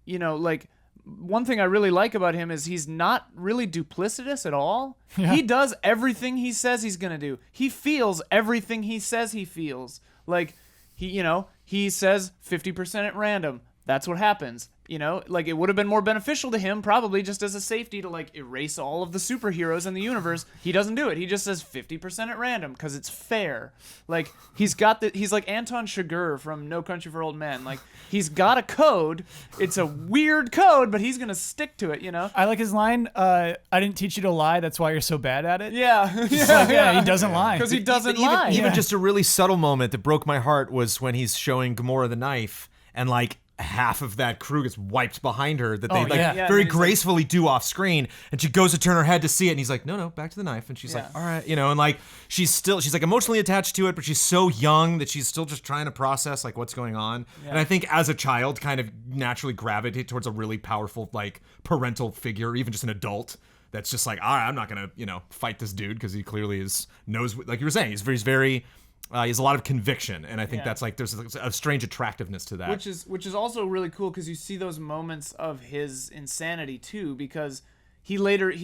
S3: like one thing I really like about him is he's not really duplicitous at all.
S4: Yeah.
S3: He does everything he says he's gonna do. He feels everything he says he feels. Like he says 50% at random. That's what happens. You know, like, it would have been more beneficial to him, probably just as a safety, to like erase all of the superheroes in the universe. He doesn't do it. He just says 50% at random because it's fair. Like, he's like Anton Chigurh from No Country for Old Men. Like, he's got a code. It's a weird code, but he's gonna stick to it. You know.
S4: I like his line. I didn't teach you to lie. That's why you're so bad at it.
S3: Yeah.
S4: Yeah, he doesn't lie.
S3: Because he doesn't
S5: even,
S3: lie.
S5: Even just a really subtle moment that broke my heart was when he's showing Gamora the knife, and like half of that crew gets wiped behind her that they very gracefully do off screen, and she goes to turn her head to see it, and he's like, no, back to the knife, and she's like, all right, you know, and like she's like emotionally attached to it, but she's so young that she's still just trying to process like what's going on. And I think as a child kind of naturally gravitate towards a really powerful like parental figure, even just an adult that's just like, all right, I'm not gonna, you know, fight this dude because he clearly knows, like you were saying, he's very he has a lot of conviction, and I think that's like there's a strange attractiveness to that.
S3: Which is also really cool because you see those moments of his insanity too, because he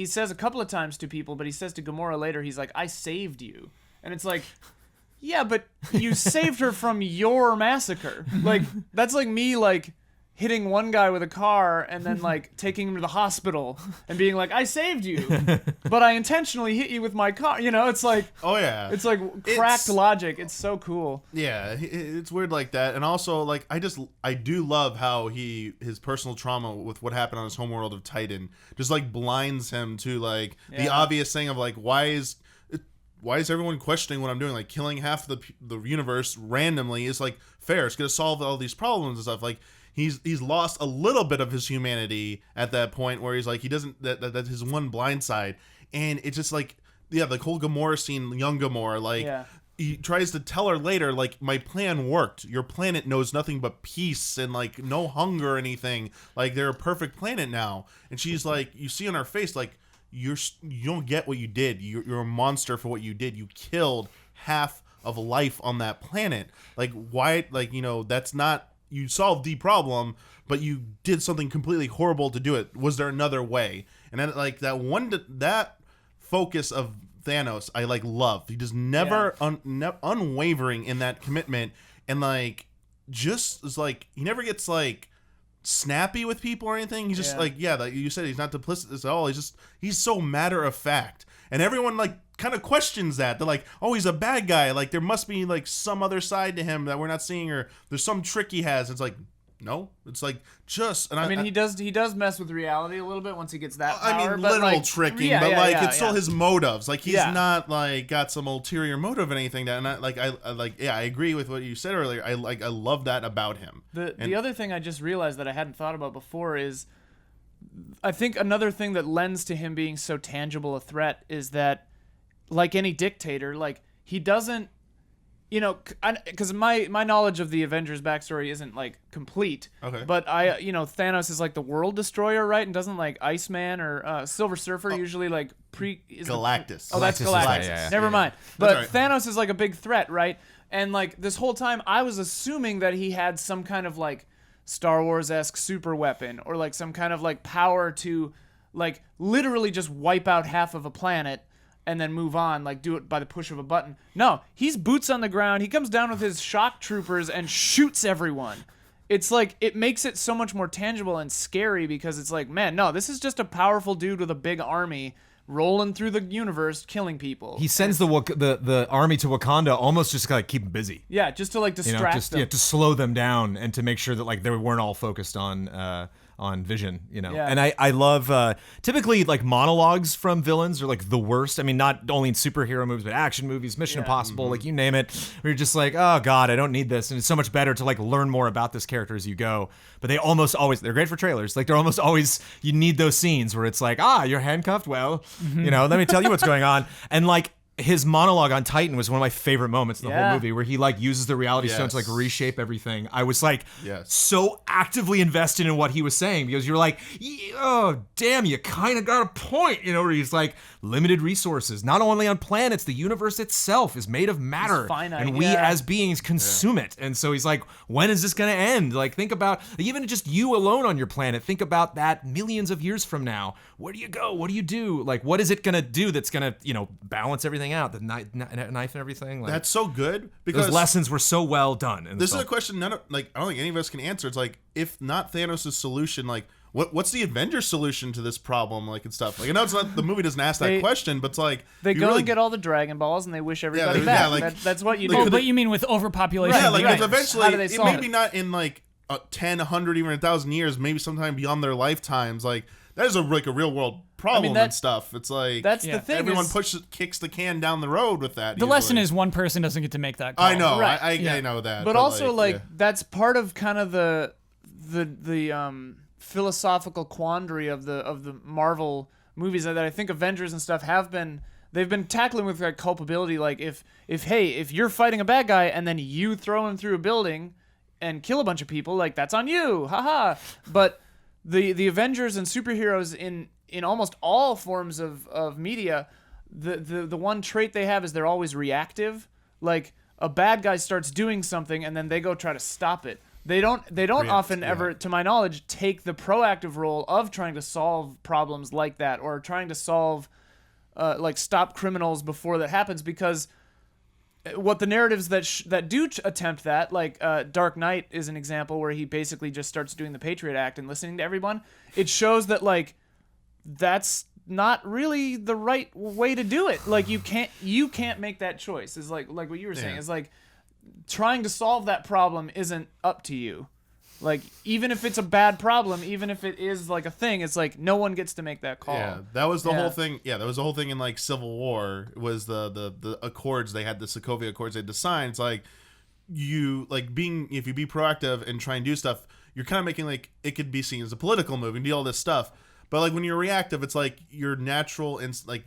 S3: says a couple of times to people, but he says to Gamora later, he's like, I saved you. And it's like, yeah, but you saved her from your massacre. Like, that's like me like hitting one guy with a car and then like taking him to the hospital and being like, I saved you, but I intentionally hit you with my car. You know, it's like,
S1: oh yeah,
S3: it's like cracked logic. It's so cool.
S1: Yeah, it's weird like that. And also, like, I do love how his personal trauma with what happened on his homeworld of Titan just like blinds him to like the obvious thing of like, why is everyone questioning what I'm doing? Like, killing half of the universe randomly is like fair. It's gonna solve all these problems and stuff. Like, he's lost a little bit of his humanity at that point where he's like, he doesn't, that's his one blind side. And it's just like, yeah, the whole Gamora scene, young Gamora, like, he tries to tell her later, like, my plan worked. Your planet knows nothing but peace and like no hunger or anything. Like, they're a perfect planet now. And she's like, you see on her face, like, you don't get what you did. You're a monster for what you did. You killed half of life on that planet. Like, why, like, you know, that's not, you solved the problem, but you did something completely horrible to do it. Was there another way? And then, like, that focus of Thanos, I like love. He just never unwavering in that commitment, and like just is like he never gets like snappy with people or anything. He's just like like you said, he's not duplicitous at all. He's so matter of fact, and everyone like kind of questions that. They're like, oh, he's a bad guy. Like, there must be like some other side to him that we're not seeing, or there's some trick he has. It's like, no, it's like just. And
S3: I mean, he does mess with reality a little bit once he gets that power.
S1: I mean,
S3: but
S1: literal
S3: like,
S1: tricking, but like it's still his motives. Like, he's not like got some ulterior motive or anything. That, and I agree with what you said earlier. I love that about him.
S3: The other thing I just realized that I hadn't thought about before is, I think another thing that lends to him being so tangible a threat is that, like any dictator, like, he doesn't, you know, because my knowledge of the Avengers backstory isn't like complete. Okay. But Thanos is like the world destroyer, right? And doesn't like Iceman or Silver Surfer usually like
S1: Galactus.
S3: That's Galactus. Never mind. But Thanos is like a big threat, right? And like this whole time, I was assuming that he had some kind of like Star Wars-esque super weapon, or like some kind of like power to like literally just wipe out half of a planet and then move on, like do it by the push of a button. No, he's boots on the ground. He comes down with his shock troopers and shoots everyone. It's like, it makes it so much more tangible and scary, because it's like, man, no, this is just a powerful dude with a big army rolling through the universe, killing people.
S5: He sends the army to Wakanda almost just to like keep them busy.
S3: Yeah, just to like distract them.
S5: Yeah, to slow them down and to make sure that like they weren't all focused on Vision, you know. And I love typically like monologues from villains are like the worst. I mean, not only in superhero movies, but action movies, Mission Impossible, like you name it, where you're just like, oh god, I don't need this. And it's so much better to like learn more about this character as you go. But they almost always, they're great for trailers. Like, they're almost always, you need those scenes where it's like, you're handcuffed, well, you know, let me tell you what's going on. And like, his monologue on Titan was one of my favorite moments in the whole movie, where he like uses the reality stone to like reshape everything. I was like so actively invested in what he was saying, because you're like, oh damn, you kind of got a point, you know, where he's like, limited resources, not only on planets, the universe itself is made of matter, and we as beings consume it. And so he's like, when is this gonna end? Like, think about even just you alone on your planet. Think about that millions of years from now. Where do you go? What do you do? Like, what is it gonna do that's gonna, you know, balance everything everything out, the knife and everything. Like,
S1: That's so good because
S5: those lessons were so well done. In
S1: this
S5: film.
S1: is a question I don't think any of us can answer. It's like, if not Thanos' solution, like what's the Avengers solution to this problem, like, and stuff. Like, I know it's not, the movie doesn't ask that question, but it's like
S3: They go
S1: really,
S3: and get all the Dragon Balls and they wish everybody
S1: yeah,
S3: back.
S1: like-
S3: That's what you
S1: like,
S3: do.
S4: Oh, but you mean with overpopulation?
S1: yeah,
S4: of the
S1: like,
S4: universe.
S1: eventually,
S3: How do they
S1: it
S3: solve
S1: may
S3: it?
S1: be not in like 10, 100, even 1,000 years, maybe sometime beyond their lifetimes. Like, that is a real world problem and stuff. It's like
S3: That's
S4: Yeah.
S3: the thing.
S1: everyone
S3: is,
S1: kicks the can down the road with that.
S4: The lesson
S1: usually.
S4: is one person doesn't get to make that call.
S1: I know,
S3: Right.
S1: I know that,
S3: but also
S1: yeah.
S3: that's part of kind of the philosophical quandary of the Marvel movies that I think Avengers and stuff they've been tackling with like culpability. Like if you're fighting a bad guy and then you throw him through a building and kill a bunch of people, like, that's on you, haha. But the Avengers and superheroes in almost all forms of media, the one trait they have is they're always reactive. Like, a bad guy starts doing something and then they go try to stop it. They don't often ever, to my knowledge, take the proactive role of trying to solve problems like that, or trying to solve like stop criminals before that happens, because what the narratives that do attempt that, like Dark Knight is an example where he basically just starts doing the Patriot Act and listening to everyone. It shows that, like, that's not really the right way to do it. Like, you can't make that choice. Is like what you were saying. Is like, trying to solve that problem isn't up to you. Like, even if it's a bad problem, even if it is like a thing, it's like no one gets to make that call.
S1: Yeah, that was the whole thing. Yeah, that was the whole thing in like Civil War. Was the accords they had, the Sokovia Accords they had to sign. It's like, you like if you be proactive and try and do stuff, you're kind of making, like, it could be seen as a political move and do all this stuff. But like when you're reactive, it's like your natural and like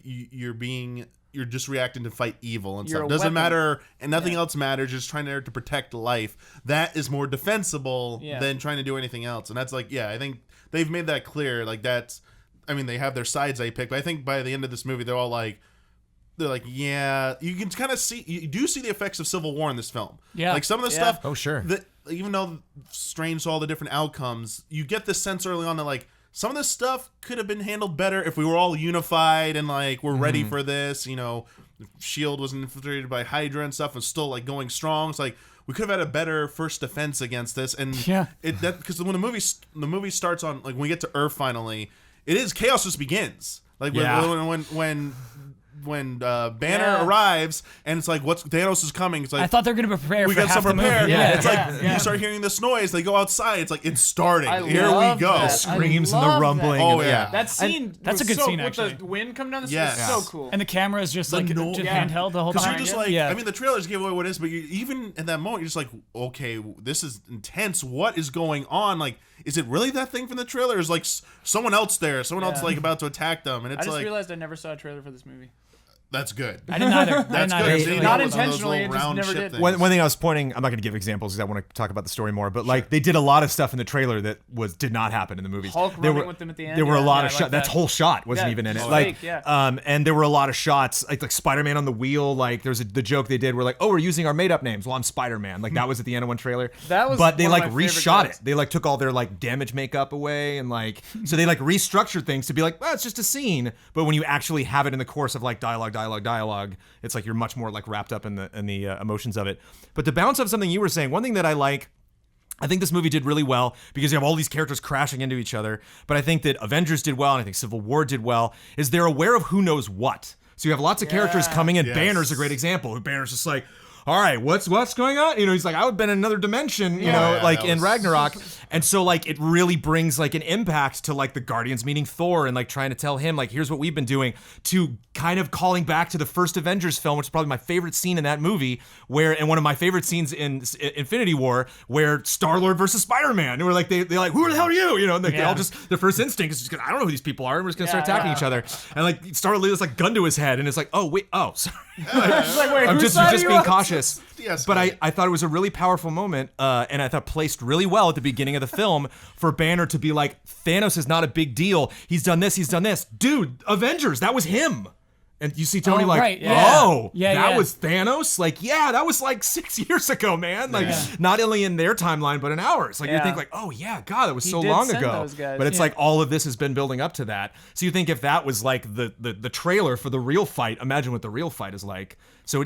S1: you're just reacting to fight evil and
S3: You're
S1: stuff.
S3: a
S1: Doesn't
S3: weapon.
S1: matter, and nothing else matters. Just trying to protect life. That is more defensible than trying to do anything else. And that's like, yeah, I think they've made that clear. Like, that's, I mean, they have their sides they pick, but I think by the end of this movie, they're like, yeah, you can kind of see, you do see the effects of Civil War in this film.
S4: Yeah.
S1: Like, some of the
S3: Yeah.
S1: stuff.
S5: Oh, sure.
S1: That, even though strange to all the different outcomes, you get this sense early on that, like, some of this stuff could have been handled better if we were all unified and, like, we're ready for this. You know, S.H.I.E.L.D. was infiltrated by Hydra and stuff and still, like, going strong. It's like, we could have had a better first defense against this. And because when the movie starts on, like, when we get to Earth finally, it is chaos just begins. Like, when Banner arrives and it's like, Thanos is coming. It's like,
S4: I thought they were gonna prepare.
S1: we
S4: for
S1: got
S4: half
S1: some
S4: the movie.
S1: prepared.
S4: Yeah,
S1: It's like you start hearing this noise. They go outside. It's like, it's starting. Here we
S3: love
S1: go.
S3: that.
S5: Screams
S3: I
S5: and the
S3: love
S5: rumbling.
S1: Oh,
S5: and,
S1: yeah.
S3: That scene.
S4: That's
S3: was
S4: a good scene,
S3: with
S4: actually.
S3: the wind coming down the street.
S1: Yes.
S3: It's so cool.
S4: And the camera is just like
S1: no-
S4: just
S3: Yeah.
S4: handheld the whole
S1: Because
S4: time.
S1: you're just like,
S4: yeah.
S1: I mean, the trailers give away what it is, but even in that moment, you're just like, okay, this is intense. What is going on? Like, is it really that thing from the trailer? Or is like someone else there? Someone else like about to attack them, and
S3: I
S1: it's
S3: just
S1: like,
S3: realized I never saw a trailer for this movie.
S1: that's good.
S4: I didn't either.
S1: That's
S4: I didn't
S1: good.
S4: either.
S3: Not
S1: Those little
S3: intentionally, it just
S1: round
S3: never
S1: ship
S3: did.
S1: things.
S5: One thing I was pointing, I'm not going to give examples because I want to talk about the story more, but like they did a lot of stuff in the trailer that did not happen in the movies.
S3: Hulk
S5: there
S3: running
S5: were,
S3: with them at the end.
S5: There were a
S3: Yeah,
S5: lot
S3: yeah,
S5: of
S3: I like
S5: shots. That
S3: that.
S5: whole shot wasn't
S3: Yeah,
S5: even in it.
S3: it's
S5: Like,
S3: fake, yeah.
S5: and there were a lot of shots, like Spider-Man on the wheel. Like there's the joke they did where like, oh, we're using our made-up names. Well, I'm Spider-Man. Like that was at the end of one trailer.
S3: That was
S5: but they
S3: one of
S5: like
S3: my favorite
S5: reshot
S3: jokes.
S5: it. They like took all their like damage makeup away and like so they like restructured things to be like, well, it's just a scene. But when you actually have it in the course of like dialogue, it's like you're much more like wrapped up in the emotions of it. But to bounce off something you were saying, one thing that I think this movie did really well because you have all these characters crashing into each other. But I think that Avengers did well, and I think Civil War did well, is they're aware of who knows what. So you have lots of characters coming in.
S1: Yes.
S5: Banner's a great example. Banner's just like, all right, what's going on? You know, he's like, I would have been in another dimension, you know,
S1: yeah,
S5: like
S1: that
S5: in
S1: was-
S5: Ragnarok. And so like it really brings like an impact to like the Guardians meeting Thor and like trying to tell him like, here's what we've been doing, to kind of calling back to the first Avengers film, which is probably my favorite scene in that movie, and one of my favorite scenes in Infinity War, where Star-Lord versus Spider-Man, and we're like, they're like, who the hell are you? You know, and they all just, their first instinct is just, I don't know who these people are, and we're just gonna start attacking each other. And like Star-Lord is like gun to his head, and it's like, oh wait, oh sorry.
S3: It's like, wait,
S5: I'm
S3: whose
S5: just
S3: side are you
S5: being
S3: on?
S5: cautious.
S1: Yes,
S5: but
S1: good.
S5: I thought it was a really powerful moment, and I thought placed really well at the beginning of the film for Banner to be like, Thanos is not a big deal. He's done this. Dude, Avengers, that was him. And you see Tony
S4: right, yeah.
S5: that
S4: Yeah.
S5: was Thanos? Like, yeah, that was like 6 years ago, man. Like, not only in their timeline, but in ours. Like, you think like, oh yeah, God, that was so
S3: did
S5: long
S3: send
S5: ago.
S3: those guys,
S5: But it's like all of this has been building up to that. So you think if that was like the trailer for the real fight, imagine what the real fight is like. So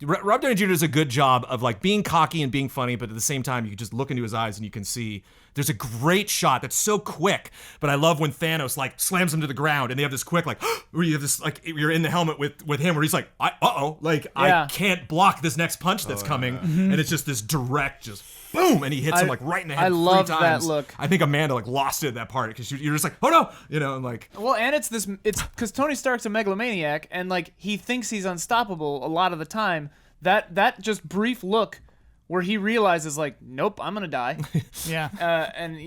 S5: Rob Downey Jr. does a good job of like being cocky and being funny, but at the same time, you can just look into his eyes and you can see there's a great shot that's so quick. But I love when Thanos like slams him to the ground and they have this quick like where you have this like you're in the helmet with him where he's like I can't block this next punch that's coming, and it's just this direct just boom, and he hits him like right in the head.
S3: I love
S5: 3
S3: that
S5: times.
S3: look.
S5: I think Amanda like lost it at that part because you're just like, oh no, and like.
S3: Well, and it's because Tony Stark's a megalomaniac, and like he thinks he's unstoppable a lot of the time. That just brief look where he realizes like, nope, I'm gonna die.
S4: Yeah.
S3: And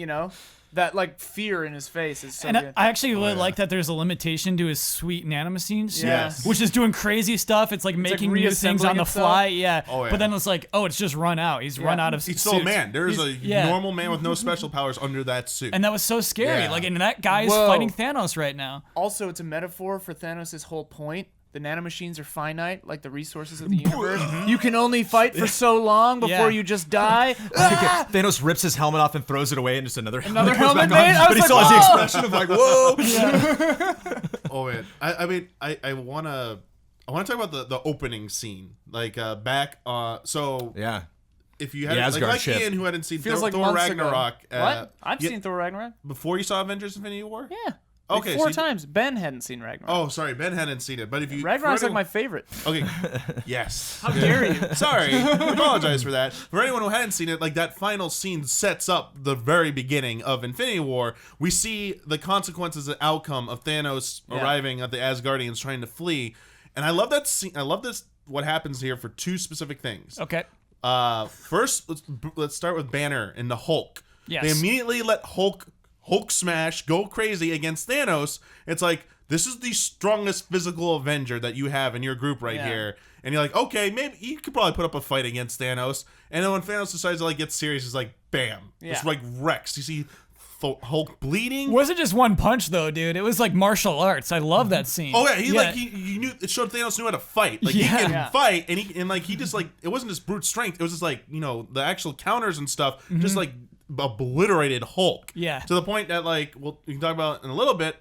S3: that like fear in his face is so
S4: And
S3: good.
S4: I actually really like that there's a limitation to his sweet nanomachine suit,
S3: Yes.
S4: which is doing crazy stuff. It's like making new things
S3: reassembling
S4: on the
S3: itself.
S4: fly. Yeah.
S1: Oh, yeah.
S4: But then it's like, it's just run out. He's run out of
S1: He's still a
S4: suits.
S1: man. There's a
S4: yeah.
S1: normal man with no special powers under that suit.
S4: And that was so scary.
S1: Yeah.
S4: Like, and that guy is
S3: Whoa.
S4: fighting Thanos right now.
S3: Also, it's a metaphor for Thanos' whole point. The nanomachines are finite, like the resources of the universe. You can only fight for so long before
S4: Yeah.
S3: you just die.
S5: Thanos rips his helmet off and throws it away, and just another goes
S3: helmet
S5: back on.
S3: made? I
S5: But he
S3: was
S5: still
S3: like,
S5: has the
S3: "Whoa!"
S5: expression of like, whoa.
S1: Oh man, I mean, I wanna talk about the opening scene, like back. So
S5: Yeah.
S1: if you had
S5: The Asgard
S1: like
S5: ship.
S1: Ian who hadn't seen
S3: Feels
S1: Thor,
S3: like
S1: Thor
S3: months ago.
S1: Ragnarok,
S3: What? I've
S1: yeah,
S3: seen Thor Ragnarok.
S1: before you saw Avengers: Infinity War.
S3: Yeah.
S1: Okay,
S3: Like 4
S1: so you-
S3: times. Ben hadn't seen Ragnarok.
S1: Oh, sorry, Ben hadn't seen it, but if you
S3: Ragnarok's
S1: for
S3: like my
S1: anyone-
S3: favorite.
S1: Okay, yes.
S3: How dare you?
S1: Sorry, I apologize for that. For anyone who hadn't seen it, like that final scene sets up the very beginning of Infinity War. We see the consequences and outcome of Thanos arriving at the Asgardians trying to flee, and I love that scene. I love this. What happens here for 2 specific things.
S4: Okay.
S1: First, let's start with Banner and the Hulk.
S4: Yes.
S1: They immediately let Hulk smash, go crazy against Thanos. It's like, this is the strongest physical Avenger that you have in your group right here. And you're like, okay, maybe you could probably put up a fight against Thanos. And then when Thanos decides to like get serious, it's like, bam. It's like Rex. You see Hulk bleeding.
S4: Wasn't just one punch though, dude. It was like martial arts. I love that scene.
S1: Oh yeah, he knew it showed Thanos knew how to fight. Like he can fight, and he just like it wasn't just brute strength. It was just like the actual counters and stuff, just like obliterated Hulk.
S4: Yeah.
S1: To the point that like we can talk about in a little bit,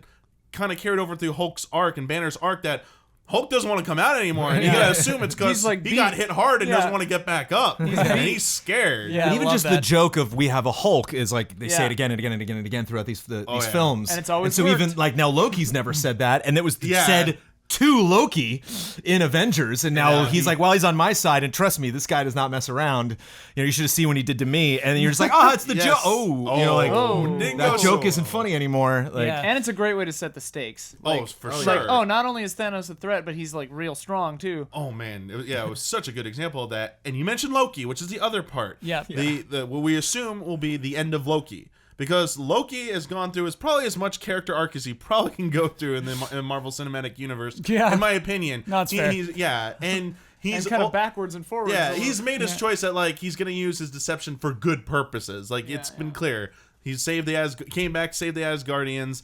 S1: kind of carried over through Hulk's arc and Banner's arc that Hulk doesn't want to come out anymore, and you gotta assume it's because
S3: He's, like,
S1: he got hit hard and doesn't want to get back up, and he's scared.
S4: Yeah.
S5: And
S4: I
S5: even
S4: love
S5: just the
S4: that.
S5: joke of we have a Hulk is like they say
S3: Yeah.
S5: it again and again and again and again throughout these
S1: yeah.
S5: films,
S3: And it's always
S5: so
S3: worked.
S5: even like now Loki's never said that, and it was
S1: Yeah.
S5: said to Loki in Avengers, and now
S1: Yeah,
S5: he's like, well, he's on my side, and trust me, this guy does not mess around. You should have seen what he did to me, and then you're just like, oh, it's the
S1: Yes.
S5: joke. Oh,
S1: dingo.
S5: that joke isn't funny anymore. Like,
S4: Yeah.
S3: And it's a great way to set the stakes.
S1: Oh, for sure.
S3: Like, oh, not only is Thanos a threat, but he's like real strong too.
S1: Oh man, it was such a good example of that. And you mentioned Loki, which is the other part.
S4: Yeah.
S1: The what we assume will be the end of Loki, because Loki has gone through probably as much character arc as he probably can go through in the Marvel Cinematic Universe.
S4: Yeah.
S1: In my opinion.
S4: No, it's fair.
S1: And he's
S3: And kind of backwards and forwards.
S1: Yeah,
S3: a little.
S1: he's made his choice that like he's gonna use his deception for good purposes. Like it's been clear. He came back, saved the Asgardians.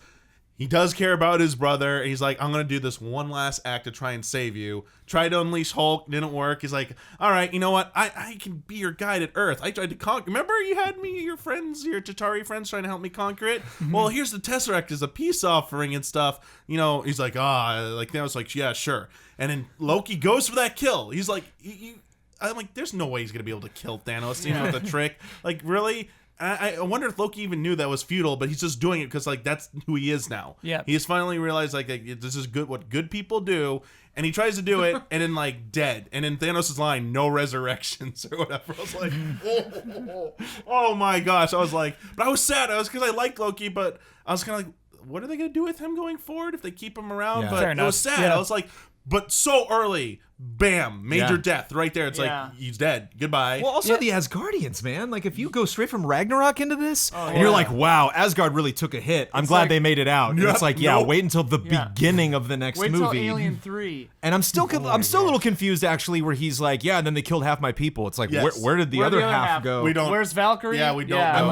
S1: He does care about his brother, and he's like, I'm gonna do this one last act to try and save you. Tried to unleash Hulk, didn't work. He's like, all right, you know what? I can be your guide at Earth. I tried to conquer. Remember, you had me, your Chitauri friends, trying to help me conquer it. Well, here's the Tesseract as a peace offering and stuff. He's like, like Thanos, like, yeah, sure. And then Loki goes for that kill. He's like, I'm like, there's no way he's gonna be able to kill Thanos even with a trick. Like, really? I wonder if Loki even knew that was futile, but he's just doing it because like that's who he is now.
S4: Yeah.
S1: He has finally realized like this is good, what good people do, and he tries to do it, and then like dead, and in Thanos' line, no resurrections or whatever. I was like, oh my gosh! I was like, but I was sad. I was because I like Loki, but I was kind of like, what are they gonna do with him going forward if they keep him around?
S5: Yeah.
S1: But
S4: Fair
S1: it
S4: enough.
S1: was sad.
S4: Yeah.
S1: I was like, but so early, bam, major
S5: Yeah.
S1: death right there. It's
S3: Yeah.
S1: like he's dead. Goodbye.
S5: well, also the Asgardians, man. Like, if you go straight from Ragnarok into this, and you're like, wow, Asgard really took a hit. I'm glad
S3: like-
S5: they made it out. And it's like, yeah,
S1: Nope.
S5: wait until the beginning of the next
S3: Wait till
S5: movie.
S3: Alien 3.
S5: And I'm still a little confused actually, where he's like, yeah, and then they killed half my people. It's like,
S1: Yes.
S5: where did the
S3: Where'd
S5: other
S3: the other
S5: half
S3: half-
S5: go?
S1: We don't.
S3: Where's Valkyrie?
S1: Yeah, we don't know.
S5: I'm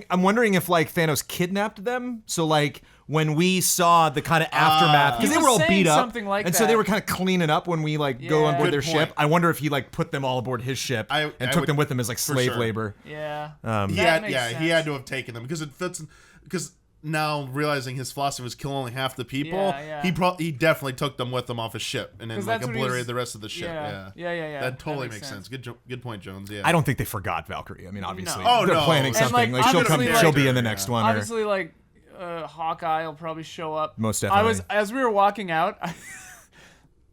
S1: like-
S5: wondering if like Thanos kidnapped them. So like when we saw the kind of aftermath, because
S3: He
S5: they were
S3: was
S5: all
S3: saying
S5: beat up,
S3: something like
S5: and so they
S3: that.
S5: were kind of cleaning up when we like go on board
S3: Good
S5: their
S1: point.
S5: ship. I wonder if he like put them all aboard his ship
S1: I
S5: took
S1: would-
S5: them with him as like slave
S1: sure.
S5: labor.
S3: Yeah.
S1: He
S3: That
S1: had,
S3: makes
S1: yeah, he
S3: sense.
S1: had to have taken them because it fits. Because now realizing his philosophy was kill only half the people,
S3: Yeah, yeah.
S1: he definitely took them with him off his ship and then
S3: 'Cause
S1: like
S3: that's what he
S1: obliterated
S3: was-
S1: the rest of the ship.
S3: Yeah.
S1: That totally
S3: makes
S1: makes sense.
S3: sense.
S1: Good point, Jones. Yeah.
S5: I don't think they forgot Valkyrie. I mean, obviously,
S1: Oh,
S5: they're
S1: no.
S5: planning
S1: And,
S5: something.
S3: like,
S5: Like, she'll come,
S3: obviously,
S5: she'll
S3: like-
S5: be in the next one. Or,
S3: Obviously, like Hawkeye will probably show up.
S5: Most
S3: I was
S5: definitely.
S3: as we were walking out.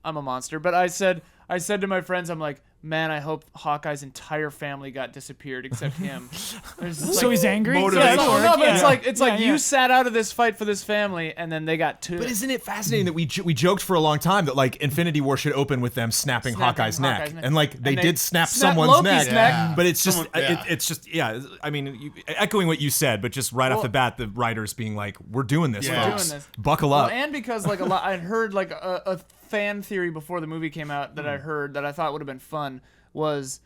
S3: I'm a monster, but I said to my friends, I'm like, man, I hope Hawkeye's entire family got disappeared except him. There's just,
S4: So
S3: like,
S4: he's angry.
S1: motivation.
S3: yeah, no, but it's like
S4: Yeah,
S3: you
S4: yeah.
S3: sat out of this fight for this family, and then they got two.
S5: But isn't it fascinating that we joked for a long time that like Infinity War should open with them snapping Hawkeye's neck, and like they did snap someone's
S3: Loki's
S5: neck,
S3: neck.
S5: but it's just
S1: Someone- yeah.
S5: it's just I mean, echoing what you said, but just right off
S3: Well-
S5: the bat, the writers being like, "We're doing this,
S1: Yeah.
S5: folks.
S3: Doing this.
S5: Buckle
S3: Well,
S5: up."
S3: and because like a lot, I'd heard like a fan theory before the movie came out that I heard that I thought would have been fun was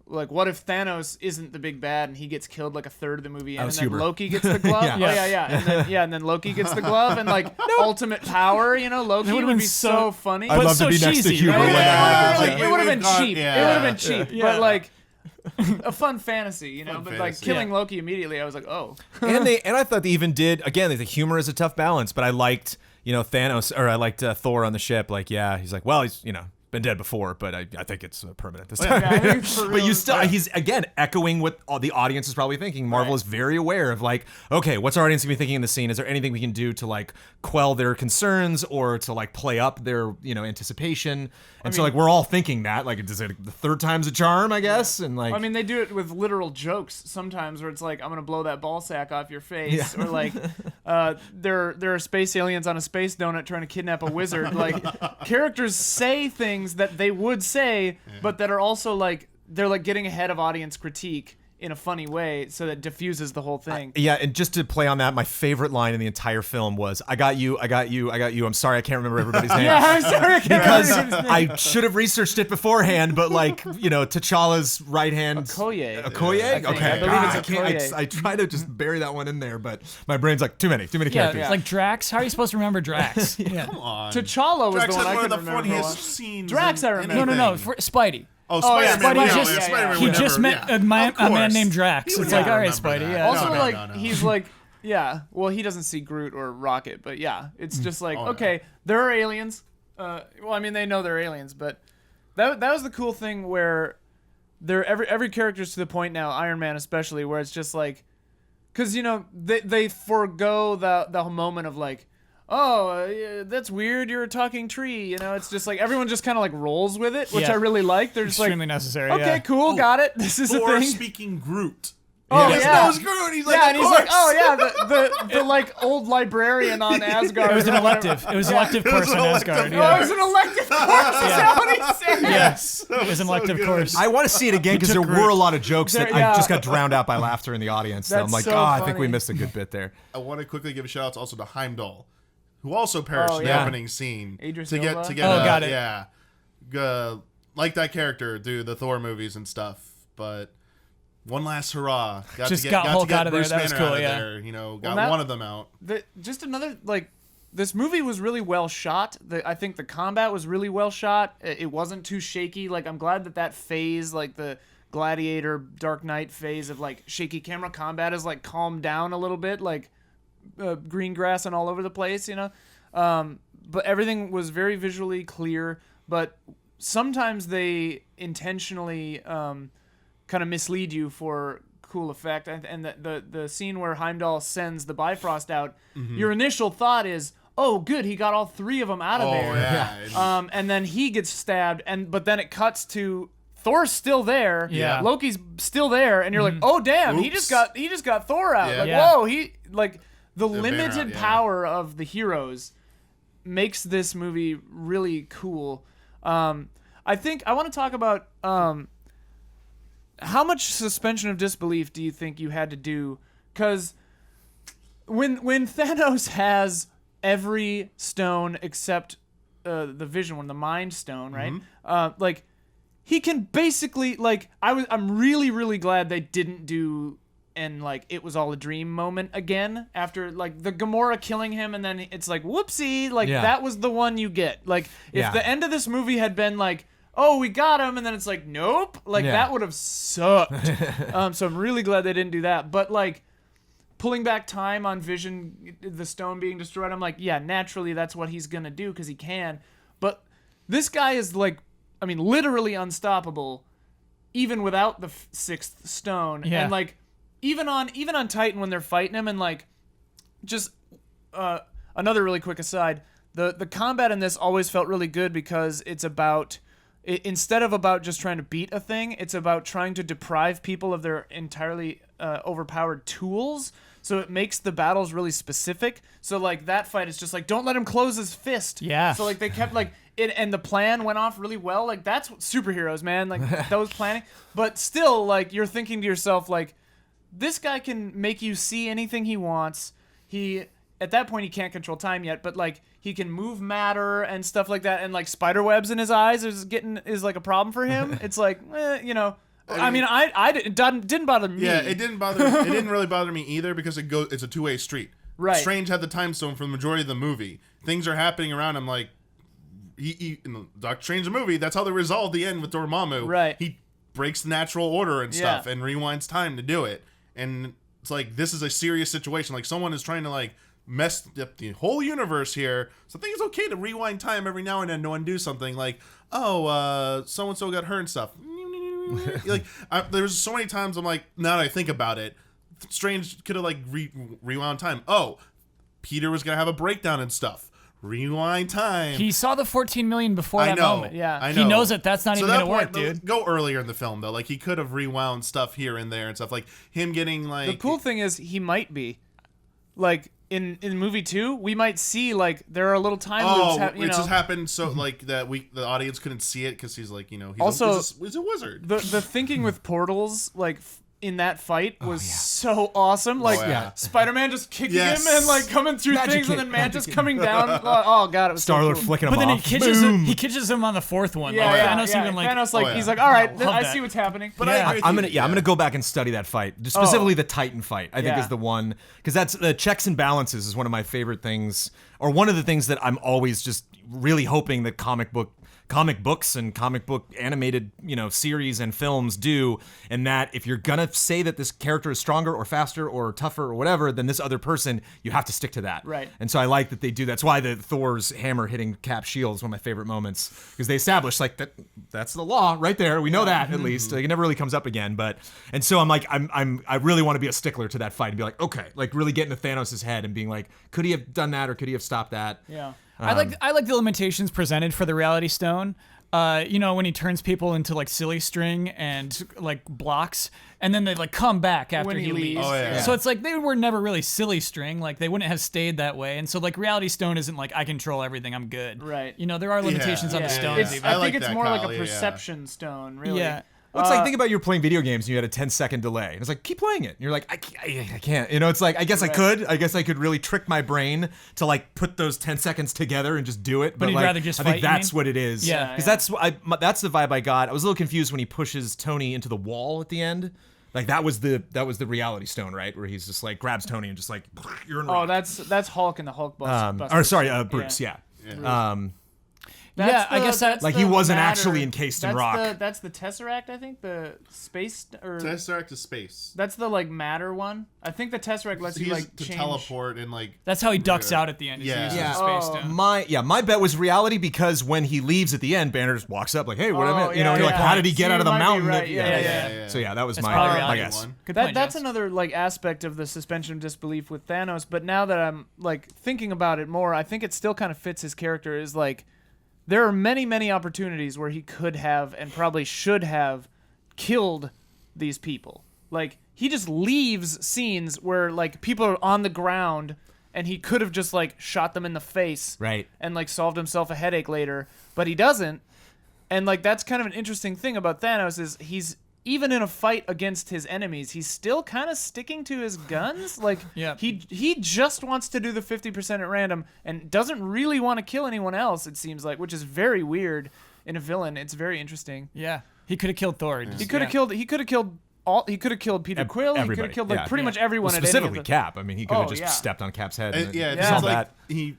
S3: like, what if Thanos isn't the big bad and he gets killed like a third of the movie, and
S5: was
S3: then
S5: Huber.
S3: Loki gets the glove?
S5: Yeah.
S3: And then Loki gets the glove and like ultimate power. You know, Loki
S4: would've
S3: would
S4: been
S3: be so funny.
S5: I'd
S4: But
S5: love
S4: so
S5: to be next to
S4: cheesy,
S5: Huber
S4: right?
S5: when that happens.
S3: Like,
S5: yeah.
S3: it would have been
S1: God,
S3: cheap.
S1: yeah.
S3: It would have been cheap,
S4: Yeah.
S3: but like a fun fantasy, you know.
S1: Fun
S3: but
S1: fantasy.
S3: like killing
S4: Yeah.
S3: Loki immediately, I was like, oh.
S5: and I thought they even did again. The humor is a tough balance, but I liked Thanos, or I liked Thor on the ship. Like, yeah, he's like, well, he's been dead before, but I think it's permanent this time.
S3: Yeah, I think it's for
S5: But
S3: real.
S5: you still, he's again echoing what all the audience is probably thinking. Marvel
S3: Right.
S5: is very aware of like, okay, what's our audience gonna be thinking in the scene? Is there anything we can do to like quell their concerns or to like play up their anticipation? And so like we're all thinking that like, is it the third time's a charm, I guess? And like,
S3: I mean, they do it with literal jokes sometimes, where it's like, "I'm gonna blow that ball sack off your face," or like, "There are space aliens on a space donut trying to kidnap a wizard." Like, characters say things that they would say, but that are also like they're like getting ahead of audience critique in a funny way, so that diffuses the whole thing.
S5: yeah, and just to play on that, my favorite line in the entire film was, I got you. I'm sorry, I can't remember everybody's name.
S3: Yeah, I'm sorry, I can't
S5: Because
S3: remember his name.
S5: I should have researched it beforehand, but like, T'Challa's right hand.
S3: Okoye.
S5: Okoye?
S3: I think.
S5: Okay.
S3: I believe
S5: God,
S3: it's
S5: I can't-
S3: Okoye.
S5: I try to just bury that one in there, but my brain's like, too many
S4: Yeah,
S5: characters.
S4: it's like Drax. How are you supposed to remember Drax? Yeah.
S1: Come on.
S3: T'Challa was
S1: Drax
S3: the one
S1: had
S3: I
S1: one of
S3: couldn't
S1: the
S3: remember. for a
S1: funniest
S3: while.
S1: scenes.
S3: Drax,
S1: in
S3: I remember.
S4: No,
S1: anything.
S4: for Spidey.
S1: Oh,
S3: yeah,
S1: Spider-Man.
S3: Spidey
S1: yeah,
S3: just-
S1: yeah, Spider-Man,
S4: He just
S1: whatever,
S4: met
S1: yeah.
S4: a man
S1: Of course.
S4: named Drax.
S1: He
S4: It's
S1: would
S4: like,
S1: not
S4: all right,
S1: remember
S4: Spidey.
S1: that.
S4: Yeah.
S3: Also,
S1: No,
S3: like
S1: no.
S3: he's like, yeah. Well, he doesn't see Groot or Rocket, but yeah, it's just like,
S1: yeah.
S3: okay, there are aliens. Well, I mean, they know they're aliens, but that was the cool thing where every character's to the point now, Iron Man especially, where it's just like, because they forego the moment of like, oh, yeah, that's weird, you're a talking tree. It's just like everyone just kind of like rolls with it, which
S4: Yeah.
S3: I really like. They're just
S4: Extremely
S3: like,
S4: necessary.
S3: okay,
S4: yeah.
S3: cool, got it. This is a
S1: Or
S3: thing.
S1: speaking Groot.
S3: Oh
S1: Yes,
S3: yeah,
S1: that was Groot. He's like,
S3: yeah, and
S1: of
S3: he's like,
S1: course.
S3: oh yeah, the like old librarian on Asgard.
S4: It was an
S3: or whatever.
S4: elective. It was an elective
S1: It was
S4: course
S1: an
S4: in
S1: elective
S4: Asgard.
S3: Oh, it
S4: Yeah.
S3: was an elective course. Is that what he said?
S4: Yes. It was an
S1: so
S4: elective
S1: good.
S4: course.
S5: I want to see it again because there
S4: took
S5: were a lot of jokes that
S3: There- yeah.
S5: I just got drowned out by laughter in the audience. So I'm
S3: That's
S5: like,
S3: so
S5: I think we
S3: funny.
S5: missed a good bit there.
S1: I want to quickly give a shout out also to Heimdall, who also perished
S3: Oh,
S1: in the
S3: yeah.
S1: opening scene.
S3: Idris
S1: to get
S3: Elba?
S4: Oh, got it.
S1: Yeah, like that character through the Thor movies and stuff. But one last hurrah!
S4: Just
S1: to
S4: got
S1: get,
S4: Hulk
S1: to get
S4: out of there.
S1: Bruce
S4: That was
S1: Banner
S4: cool,
S1: out of
S4: yeah.
S1: there, got
S3: now-
S1: one of them out.
S3: Just another like. This movie was really well shot. I think the combat was really well shot. It wasn't too shaky. Like, I'm glad that phase, like the Gladiator, Dark Knight phase of like shaky camera combat is like calmed down a little bit, like green grass and all over the place, But everything was very visually clear. But sometimes they intentionally kind of mislead you for cool effect. And the scene where Heimdall sends the Bifrost out, your initial thought is, oh, good, he got all three of them out of
S1: Oh
S3: there.
S1: yeah.
S3: And then he gets stabbed, but then it cuts to Thor's still there.
S4: Yeah.
S3: Loki's still there, and you're like, oh damn, he
S1: Oops.
S3: just got Thor out.
S1: Yeah.
S3: Like,
S4: Yeah.
S3: whoa, he like the
S1: Banner
S3: limited
S1: out, yeah.
S3: power of the heroes makes this movie really cool. I think I want to talk about how much suspension of disbelief do you think you had to do? Because when Thanos has every stone except the Vision one, the Mind Stone, right? Like he can basically like I'm really glad they didn't do and like it was all a dream moment again after like the Gamora killing him, and then it's like whoopsie, like that was the one you get. Like if the end of this movie had been like, oh, we got him, and then it's like, nope, like that would have sucked. So I'm really glad they didn't do that. But like pulling back time on Vision, the stone being destroyed, I'm like, yeah, naturally that's what he's gonna do because he can. But this guy is like, I mean, literally unstoppable, even without the sixth stone.
S4: Yeah.
S3: And like even on Titan when they're fighting him, and like just another really quick aside, the combat in this always felt really good because it's about. Instead of about just trying to beat a thing, it's about trying to deprive people of their entirely overpowered tools. So it makes the battles really specific. So like that fight is just like, don't let him close his fist.
S4: Yeah.
S3: So like they kept like it, and the plan went off really well. Like that's what superheroes, man. Like that was planning. But still, like you're thinking to yourself, like this guy can make you see anything he wants. At that point he can't control time yet, but like he can move matter and stuff like that, and like spider webs in his eyes is like a problem for him. It's like, you know, it didn't bother me.
S1: Yeah, it didn't bother. It didn't really bother me either because it's a two-way street.
S3: Right.
S1: Strange had the time stone for the majority of the movie. Things are happening around him like in Doctor Strange the movie. That's how they resolve the end with Dormammu.
S3: Right.
S1: He breaks the natural order and stuff and rewinds time to do it. And it's like this is a serious situation. Like someone is trying to like mess up the whole universe here. So I think it's okay to rewind time every now and then to undo something. Like, oh, so and so got hurt and stuff. Like, there's so many times I'm like, now that I think about it, Strange could have like rewound time. Oh, Peter was gonna have a breakdown and stuff. Rewind time.
S4: He saw the 14 million before that moment.
S3: Yeah.
S1: I know.
S4: He knows that that's not even
S1: that
S4: gonna work,
S1: point,
S4: dude.
S1: Go earlier in the film though. Like he could have rewound stuff here and there and stuff. Like him getting like.
S3: The cool thing is he might be, like in movie 2, we might see like there are little time loops.
S1: It just happened so like that the audience couldn't see it because he's like he's
S3: also
S1: he's a wizard.
S3: The thinking with portals like. In that fight was so awesome. Like Spider-Man just kicking him and like coming through things, and then Mantis coming down. Oh god, it was
S5: Star-Lord
S3: so cool.
S5: flicking him
S4: But then
S5: off.
S4: he catches him on the fourth one.
S3: Thanos like he's like, all right, I see what's happening.
S1: But
S5: I'm gonna go back and study that fight, specifically the Titan fight. I think is the one because that's the checks and balances is one of my favorite things, or one of the things that I'm always just really hoping that comic books and comic book animated, series and films do, and that if you're gonna say that this character is stronger or faster or tougher or whatever than this other person, you have to stick to that.
S3: Right.
S5: And so I like that they do. That's why the Thor's hammer hitting Cap's shield is one of my favorite moments because they establish like that's the law right there. We know that at least. Like, it never really comes up again. And so I'm like I really want to be a stickler to that fight and be like, okay, like really get into Thanos' head and being like, could he have done that or could he have stopped that?
S3: Yeah.
S4: I like the limitations presented for the Reality Stone. When he turns people into like silly string and like blocks, and then they like come back after
S3: When he leaves.
S1: Oh, yeah.
S4: So it's like they were never really silly string. Like they wouldn't have stayed that way. And so like Reality Stone isn't like I control everything, I'm good.
S3: Right.
S4: There are limitations on the stones.
S3: It's,
S4: even.
S3: I
S1: like
S3: think it's
S1: that,
S3: more
S1: Kyle,
S3: like a
S1: yeah.
S3: perception stone, really.
S4: Yeah.
S5: Well, it's like, think about you're playing video games and you had a 10-second delay. And it's like, keep playing it. And you're like, I can't. It's like, I guess I could. I guess I could really trick my brain to like put those 10 seconds together and just do it.
S4: But you'd
S5: like,
S4: rather just
S5: I
S4: fight,
S5: think
S4: you
S5: that's
S4: mean?
S5: what it is.
S4: Yeah.
S5: Because that's the vibe I got. I was a little confused when he pushes Tony into the wall at the end. Like that was the Reality Stone, right? Where he's just like grabs Tony and just like, you're in.
S3: Oh, that's Hulk and the Hulk Buster.
S5: or sorry, Bruce. Yeah.
S4: I guess that's
S5: like
S3: the
S5: he wasn't
S3: matter.
S5: actually encased in rock.
S3: That's the Tesseract, I think. The space or
S1: Tesseract to space.
S3: that's the like matter one. I think the Tesseract lets you like
S1: to
S3: change.
S1: teleport and like.
S4: That's how he ducks out at the end.
S1: Yeah.
S4: Yeah.
S5: Yeah.
S4: Space Stone.
S5: My bet was Reality because when he leaves at the end, Banner just walks up like, hey, what am I?
S3: yeah,
S5: you're like,
S3: yeah.
S5: how did he get
S3: So
S5: out of the
S3: you might be
S5: mountain?
S3: right. Yeah.
S5: So that was
S4: probably
S5: my
S4: Reality
S5: guess.
S1: One.
S4: Good point,
S3: That's
S4: Jess.
S3: another like aspect of the suspension of disbelief with Thanos. But now that I'm like thinking about it more, I think it still kind of fits his character. Is like there are many opportunities where he could have and probably should have killed these people. Like he just leaves scenes where like people are on the ground and he could have just like shot them in the face,
S5: Right.
S3: and like solved himself a headache later, but he doesn't. And like that's kind of an interesting thing about Thanos is he's even in a fight against his enemies, he's still kind of sticking to his guns. Like
S4: Yeah.
S3: he just wants to do the 50% at random and doesn't really want to kill anyone else, it seems like, which is very weird in a villain. It's very interesting.
S4: Yeah. He could have killed Thor.
S3: He could have killed he could have killed Peter Quill. He could
S5: Everybody.
S3: have killed like
S5: Yeah.
S3: pretty much everyone.
S5: Well,
S3: at any of
S5: specifically
S3: the-
S5: Cap. I mean, he could have
S3: Oh,
S5: just
S3: yeah.
S5: stepped on Cap's head.
S1: And,
S5: And
S1: yeah,
S5: it's
S1: it's
S5: all
S1: like
S5: that.
S1: he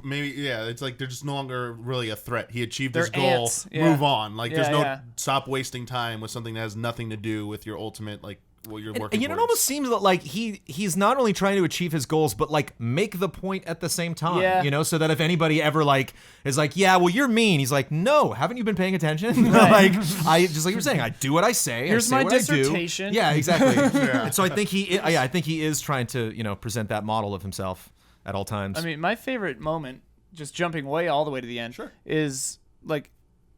S1: maybe it's like they're just no longer really a threat. He achieved
S3: They're
S1: his goal.
S3: ants, yeah.
S1: Move on. Like there's
S3: Yeah,
S1: no
S3: yeah.
S1: stop wasting time with something that has nothing to do with your ultimate like what you're working.
S5: And you know, it
S1: towards.
S5: almost seems that like he's not only trying to achieve his goals, but like make the point at the same time.
S3: Yeah.
S5: You know, so that if anybody ever like is like, yeah, well, you're mean. He's like, no, haven't you been paying attention? Like I just like you were saying, I do what I say.
S3: Here's
S5: I say
S3: my
S5: what I do.
S3: dissertation.
S5: Yeah, exactly. And so I think I think he is trying to present that model of himself at all times.
S3: I mean, my favorite moment, just jumping way all the way to the end, is like,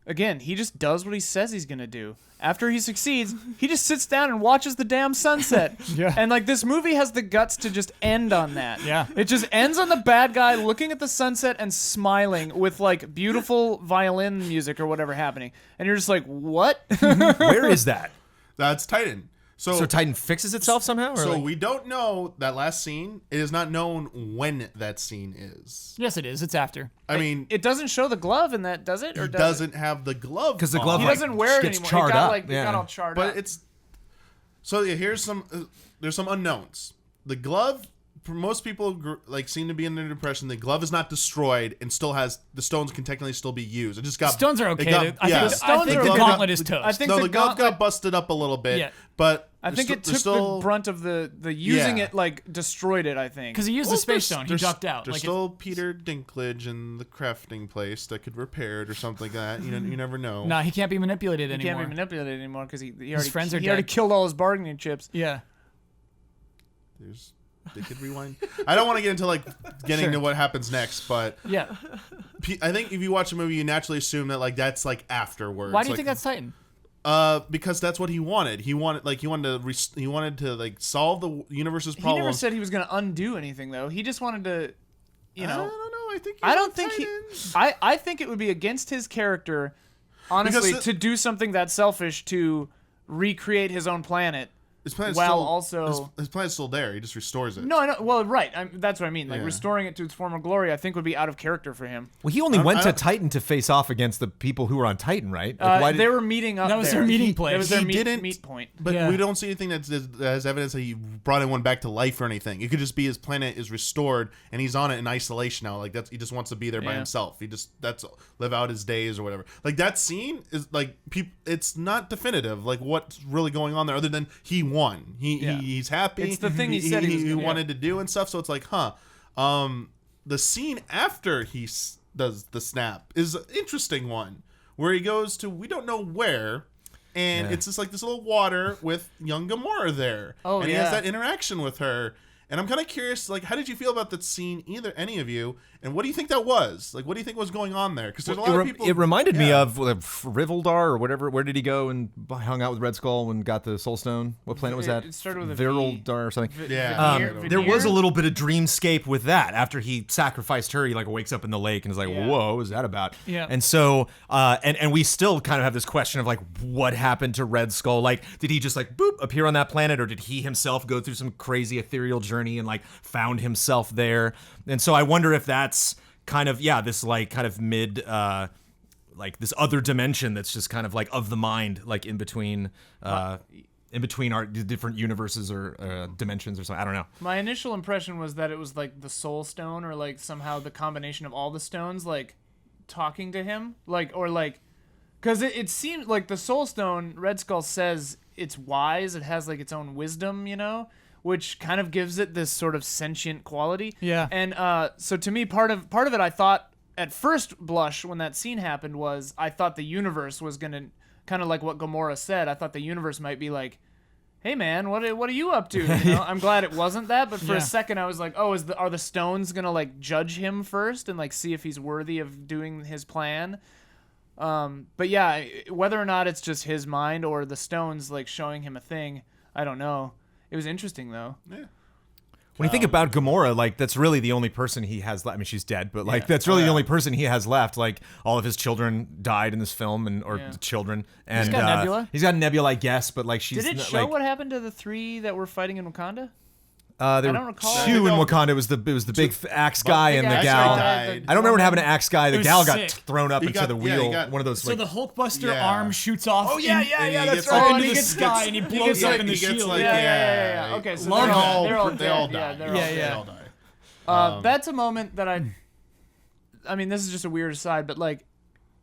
S3: again, he just does what he says he's gonna do. After he succeeds, he just sits down and watches the damn sunset.
S4: Yeah.
S3: And like this movie has the guts to just end on that.
S4: Yeah.
S3: It just ends on the bad guy looking at the sunset and smiling with like beautiful violin music or whatever happening. And you're just like, what?
S5: Where is that?
S1: That's Titan.
S5: So Titan fixes itself somehow? Or
S1: So
S5: like-
S1: we don't know that last scene. It is not known when that scene is.
S4: Yes, it is. It's after.
S1: I mean,
S3: It doesn't show the glove in that, does it? Or
S1: he
S3: does
S1: doesn't have the glove
S5: because the
S1: on.
S5: glove
S3: He
S5: like,
S3: doesn't wear it
S5: gets
S3: anymore.
S5: charred
S3: it got,
S5: up.
S3: like, it got all charred
S1: But
S3: up.
S1: it's so yeah. Here's some. There's some unknowns. The glove, for most people, like seem to be under the impression the glove is not destroyed and still has the stones can technically still be used. It just got
S4: Stones are okay.
S1: It got,
S4: I think,
S1: yeah.
S3: The stones
S4: I think
S3: are
S4: the
S3: okay.
S4: gauntlet is toast.
S3: I think
S1: No,
S3: the
S1: the glove
S3: gauntlet-
S1: got busted up a little bit.
S4: Yeah.
S1: But
S3: I think it
S1: there's
S3: took
S1: still,
S3: the brunt of the using
S1: Yeah.
S3: it, like destroyed it. I think
S4: because he used the space stone. He
S1: there's-
S4: ducked out.
S1: There's
S4: Like
S1: still Peter Dinklage in the crafting place that could repair it or something like that. You never know.
S4: nah, he can't be manipulated
S3: he
S4: anymore.
S3: can't be manipulated anymore because he already
S4: friends are
S3: he already
S4: dead.
S3: killed all his bargaining chips.
S4: Yeah.
S1: They could rewind. I don't want to get into like getting
S4: Sure.
S1: to what happens next, but
S4: Yeah.
S1: I think if you watch a movie, you naturally assume that like that's like afterwards.
S4: Why do you
S1: like,
S4: think that's Titan?
S1: Because that's what he wanted. He wanted to like solve the universe's
S3: He
S1: problems.
S3: never said he was going to undo anything though. He just wanted to, you
S1: I
S3: know.
S1: don't know. I think.
S3: I don't think he. I think it would be against his character, honestly,
S1: Because
S3: to do something that selfish to recreate his own planet.
S1: His planet's
S3: while
S1: still,
S3: also-
S1: his planet's still there. He just restores it.
S3: No, I know. Well, right. That's what I mean. Like
S1: Yeah.
S3: restoring it to its former glory, I think would be out of character for him.
S5: Well, he only went
S1: I
S5: to
S1: don't-
S5: Titan to face off against the people who were on Titan, right? Like, why did-
S3: They were meeting up.
S4: That was
S3: there.
S4: their meeting
S3: That
S4: place.
S3: was their
S1: He
S3: meet,
S1: didn't-
S3: meet point.
S1: But
S4: Yeah.
S1: we don't see anything that has evidence that he brought anyone back to life or anything. It could just be his planet is restored and he's on it in isolation now. Like he just wants to be there by
S3: Yeah.
S1: himself. Live out his days or whatever. Like that scene is like it's not definitive. Like what's really going on there other than he won. He's happy.
S3: It's the thing he said he was gonna-
S1: wanted to do and stuff. So it's like, the scene after he does the snap is an interesting one where he goes to we don't know where. And it's just like this little water with young Gamora there.
S3: Oh,
S1: and he has
S3: yeah.
S1: that interaction with her. And I'm kind of curious, like, how did you feel about that scene, any of you? And what do you think that was? Like, what do you think was going on there? Because there's a lot of people.
S5: It reminded me
S1: Yeah.
S5: of Rivaldar or whatever. Where did he go and hung out with Red Skull and got the Soul Stone? What planet was that?
S3: It started with a V.
S5: Viraldar or something.
S1: Yeah.
S5: There was a little bit of dreamscape with that. After he sacrificed her, he like wakes up in the lake and is like,
S3: Yeah.
S5: "Whoa, what is that about?"
S4: Yeah.
S5: And so, and we still kind of have this question of like, what happened to Red Skull? Like, did he just like boop appear on that planet, or did he himself go through some crazy ethereal journey and like found himself there? And so I wonder if that's kind of this like kind of mid. Like this other dimension that's just kind of like of the mind, like in between our different universes or dimensions or something. I don't know.
S3: My initial impression was that it was like the Soul Stone, or like somehow the combination of all the stones, like talking to him, because it seemed like the Soul Stone. Red Skull says it's wise. It has like its own wisdom, which kind of gives it this sort of sentient quality.
S4: Yeah.
S3: And so to me, part of it, I thought at first blush when that scene happened was I thought the universe was gonna kind of like what Gamora said. I thought the universe might be like, hey man, what are you up to? I'm glad it wasn't that, but for
S4: Yeah.
S3: a second I was like, oh, are the stones gonna like judge him first and like see if he's worthy of doing his plan? But yeah, whether or not it's just his mind or the stones like showing him a thing, I don't know. It was interesting though.
S1: Yeah.
S5: When you think about Gamora, like that's really the only person he has left. I mean, she's dead, but like that's really the only person he has left. Like all of his children died in this film, or
S3: Yeah.
S5: the children. And
S4: got Nebula?
S5: He's got Nebula, I guess, but like she's
S3: Did it
S5: not,
S3: show
S5: like,
S3: what happened to the 3 that were fighting in Wakanda?
S5: There
S3: don't
S5: were
S3: recall.
S5: two in Wakanda. It was the big axe guy and the
S3: Big axe
S5: gal.
S3: guy
S5: I don't remember what happened to axe guy. The
S4: was
S5: gal got
S4: sick.
S5: thrown up
S1: He
S5: into
S1: got-
S5: the
S1: yeah,
S5: wheel.
S1: he got-
S5: One of those.
S4: So
S5: like,
S4: the Hulkbuster
S1: Yeah.
S4: arm shoots off.
S5: oh yeah, yeah,
S1: and
S5: yeah.
S1: he
S5: That's
S1: gets
S5: right.
S1: like-
S4: Up into
S3: he
S4: the
S3: gets-
S4: sky and he blows
S1: Yeah,
S4: up in the
S1: he gets
S4: shield.
S1: like-
S3: Yeah. Okay, so
S4: Love
S3: they're
S4: that.
S3: all
S1: they all
S3: dead.
S1: die.
S3: Yeah, they're all
S4: Yeah,
S3: dead.
S1: They all die.
S3: That's a moment that I mean, this is just a weird aside, but like,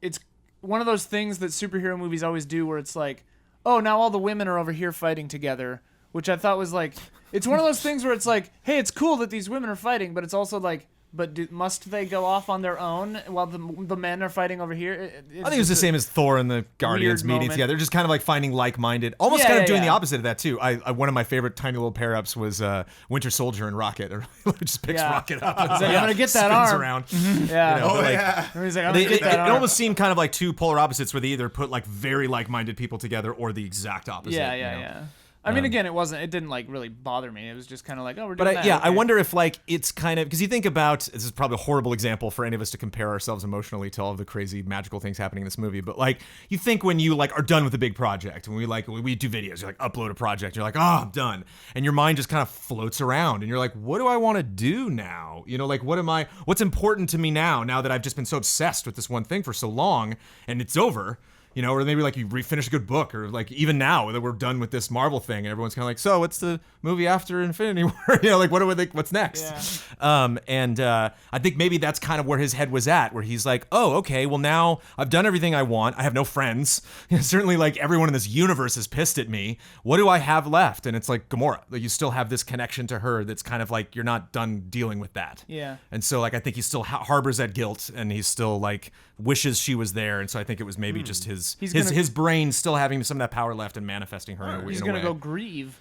S3: it's one of those things that superhero movies always do where it's like, oh, now all the women are over here fighting together, which I thought was like, it's one of those things where it's like, hey, it's cool that these women are fighting, but it's also like, but must they go off on their own while the men are fighting over here?
S5: I think it was the same as Thor and the Guardians
S3: Weird
S5: meeting
S3: moment.
S5: together. They're just kind of like finding like-minded, almost
S3: Yeah,
S5: kind of
S3: yeah,
S5: doing the
S3: yeah.
S5: opposite of that too. I one of my favorite tiny little pair-ups was Winter Soldier and Rocket. It just picks
S3: Yeah.
S5: Rocket up.
S3: He's like, I'm gonna get that
S5: spins
S3: arm.
S5: around.
S3: Yeah.
S5: You know, but, like,
S3: And he's like, I'm
S5: They,
S3: gonna
S5: it,
S3: get that
S5: it
S3: arm.
S5: almost seemed kind of like two polar opposites where they either put like very like-minded people together or the exact opposite.
S3: Yeah.
S5: you know?
S3: Yeah. I mean, again, it didn't like really bother me. It was just kind of like, oh, we're doing
S5: But
S3: that.
S5: I
S3: okay.
S5: wonder if like it's kind of because you think about this is probably a horrible example for any of us to compare ourselves emotionally to all of the crazy magical things happening in this movie. But like you think when you like are done with a big project, when we do videos, you like upload a project, you're like, oh, I'm done, and your mind just kind of floats around, and you're like, what do I want to do now? You know, like what's important to me now that I've just been so obsessed with this one thing for so long, and it's over. You know, or maybe like you finish a good book, or like even now that we're done with this Marvel thing, and everyone's kind of like, so what's the movie after Infinity War? You know, like what's next?
S3: Yeah.
S5: I think maybe that's kind of where his head was at, where he's like, oh, okay, well now I've done everything I want. I have no friends. Certainly, like everyone in this universe is pissed at me. What do I have left? And it's like Gamora. Like you still have this connection to her that's kind of like you're not done dealing with that.
S3: Yeah.
S5: And so like I think he still harbors that guilt, and he's still like wishes she was there. And so I think it was maybe just his brain still having some of that power left and manifesting her in a way.
S3: He's gonna go grieve.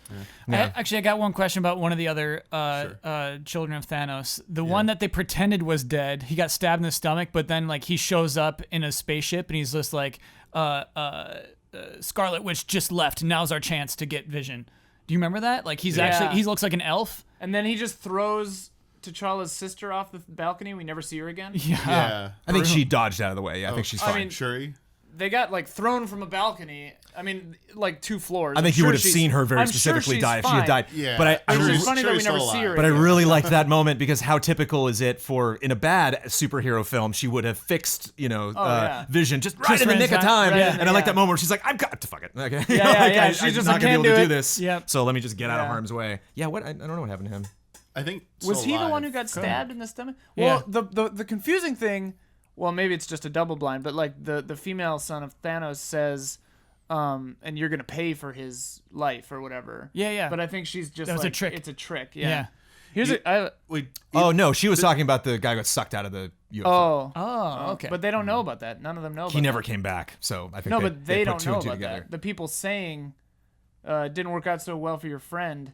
S4: Actually, I got one question about one of the other children of Thanos. The one that they pretended was dead. He got stabbed in the stomach, but then like he shows up in a spaceship and he's just like, Scarlet Witch just left. Now's our chance to get Vision. Do you remember that? Like he looks like an elf.
S3: And then he just throws T'Challa's sister off the balcony. We never see her again.
S1: Yeah.
S5: I think she dodged out of the way. Yeah, I think she's
S3: I
S5: fine.
S3: mean,
S1: Shuri.
S3: They got like thrown from a balcony. I mean, like 2 floors.
S5: I think you would have seen her very specifically die if she had died.
S1: Yeah.
S5: But
S3: It's
S1: Shuri's-
S3: just funny that we
S1: Shuri's
S3: never
S1: still
S3: see her.
S1: alive.
S5: But I
S3: again.
S5: really liked that moment because how typical is it for in a bad superhero film she would have fixed
S3: yeah.
S5: Vision just in the
S4: ran
S5: nick of
S4: time.
S5: time,
S3: Right in
S5: and
S3: the-
S5: I like
S3: yeah.
S5: that moment where she's like, I've got to fuck it. Okay.
S3: yeah.
S5: I'm
S3: She's just
S5: not
S3: like,
S5: gonna
S3: can't
S5: be able to
S3: do
S5: do
S3: it.
S5: this.
S4: Yep.
S5: So let me just get out of
S3: Yeah.
S5: harm's way. Yeah. What? I don't know what happened to him.
S1: I think.
S3: Was
S1: still
S3: he the one
S1: alive.
S3: who got stabbed in the stomach?
S4: Yeah.
S3: Well, the confusing thing, well, maybe it's just a double blind, but like the female son of Thanos says, and you're gonna pay for his life or whatever.
S4: Yeah.
S3: But I think she's just
S4: That was a
S3: like,
S4: trick.
S3: It's a trick.
S4: Yeah.
S3: Yeah. Here's a
S1: Wait.
S5: Oh no, she was talking about the guy who got sucked out of the UFO.
S3: oh.
S4: Oh, okay.
S3: But they don't know about that. None of them know about
S5: He never
S3: that.
S5: came back. So I think
S3: No,
S5: they,
S3: but they
S5: put
S3: don't
S5: two
S3: know
S5: and two
S3: about
S5: together.
S3: that. The people saying it didn't work out so well for your friend.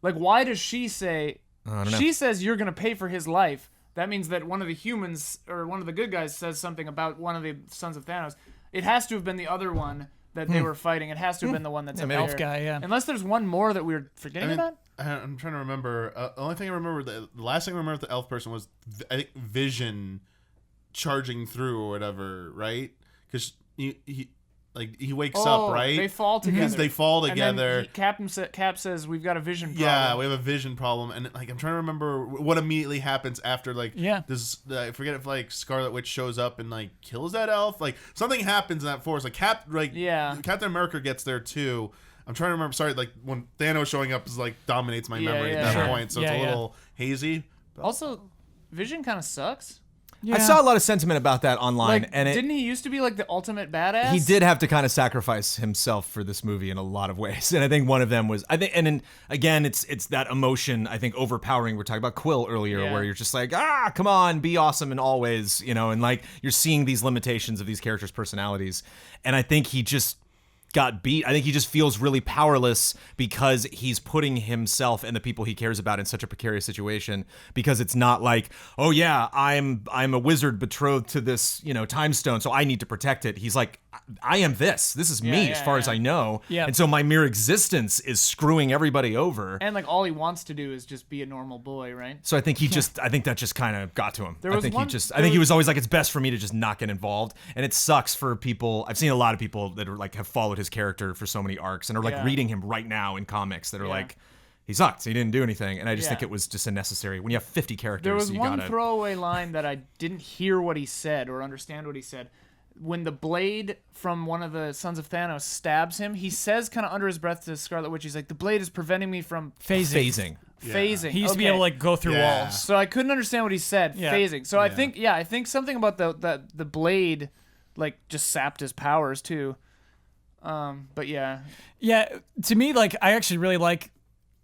S3: Like, why does she say?
S5: I don't know.
S3: She says you're gonna pay for his life. That means that one of the humans or one of the good guys says something about one of the sons of Thanos. It has to have been the other one that they were fighting. It has to have been the one that's
S4: The
S3: an
S4: elf guy, yeah.
S3: Unless there's one more that we're forgetting about.
S1: I'm trying to remember. The only thing I remember, the last thing I remember with the elf person was, I think, Vision charging through or whatever, right? Because he wakes up, right?
S3: They fall together.
S1: Because they fall
S3: And then
S1: together.
S3: Cap says we've got a vision problem.
S1: Yeah, we have a vision problem, and like I'm trying to remember what immediately happens after
S4: Yeah.
S1: this. I forget if like Scarlet Witch shows up and like kills that elf. Like something happens in that forest. Like Captain America gets there too. I'm trying to remember. Sorry, like when Thanos showing up is like dominates my memory
S3: yeah,
S1: at that
S3: sure.
S1: point, so
S4: Yeah,
S1: it's a
S4: yeah.
S1: little hazy.
S3: Also, Vision kind of sucks.
S4: Yeah.
S5: I saw a lot of sentiment about that online,
S3: Like,
S5: and
S3: didn't he used to be like the ultimate badass?
S5: he did have to kind of sacrifice himself for this movie in a lot of ways. And I think one of them was, and then again, it's that emotion, I think, overpowering. We're talking about Quill earlier,
S3: Yeah.
S5: where you're just like, come on, be awesome and always, and like you're seeing these limitations of these characters' personalities. And I think he just got beat. I think he just feels really powerless because he's putting himself and the people he cares about in such a precarious situation, because it's not like, oh yeah, I'm a wizard betrothed to this, time stone, so I need to protect it. He's like, I am this. This is me,
S3: yeah,
S5: as far as
S3: yeah.
S5: I know.
S4: Yeah.
S5: And so my mere existence is screwing everybody over.
S3: And like all he wants to do is just be a normal boy, right?
S5: So I think I think that just kind of got to him.
S3: There
S5: I
S3: was
S5: think
S3: one-
S5: I think he was always like, it's best for me to just not get involved. And it sucks for people. I've seen a lot of people that are like have followed his character for so many arcs and are like
S3: Yeah.
S5: reading him right now in comics that are
S3: Yeah.
S5: like, he sucked. He didn't do anything, and I just
S3: Yeah.
S5: think it was just unnecessary. When you have 50 characters,
S3: There was
S5: you
S3: one
S5: gotta.
S3: throwaway line that I didn't hear what he said or understand what he said. When the blade from one of the sons of Thanos stabs him, he says kind of under his breath to Scarlet Witch, he's like, the blade is preventing me from
S5: phasing.
S3: phasing.
S4: He used to be able to like go through
S1: Yeah.
S4: walls.
S3: So I couldn't understand what he said,
S4: Yeah.
S3: phasing. So I think something about the blade like just sapped his powers too. But yeah.
S4: Yeah, to me, like I actually really like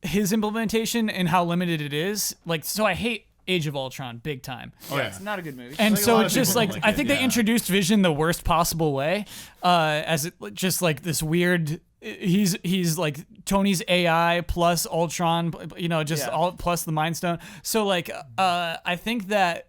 S4: his implementation and how limited it is. Like, so I hate Age of Ultron big time.
S1: Oh, yeah.
S3: It's not a good movie.
S4: And
S1: Like, a
S4: so
S1: lot
S4: it's
S1: of
S4: just
S1: people
S4: like
S1: don't like
S4: I
S1: it,
S4: think they
S1: yeah.
S4: introduced Vision the worst possible way, as it just like this weird. He's like Tony's AI plus Ultron, you know, just
S3: Yeah.
S4: all plus the Mind Stone. So like, I think that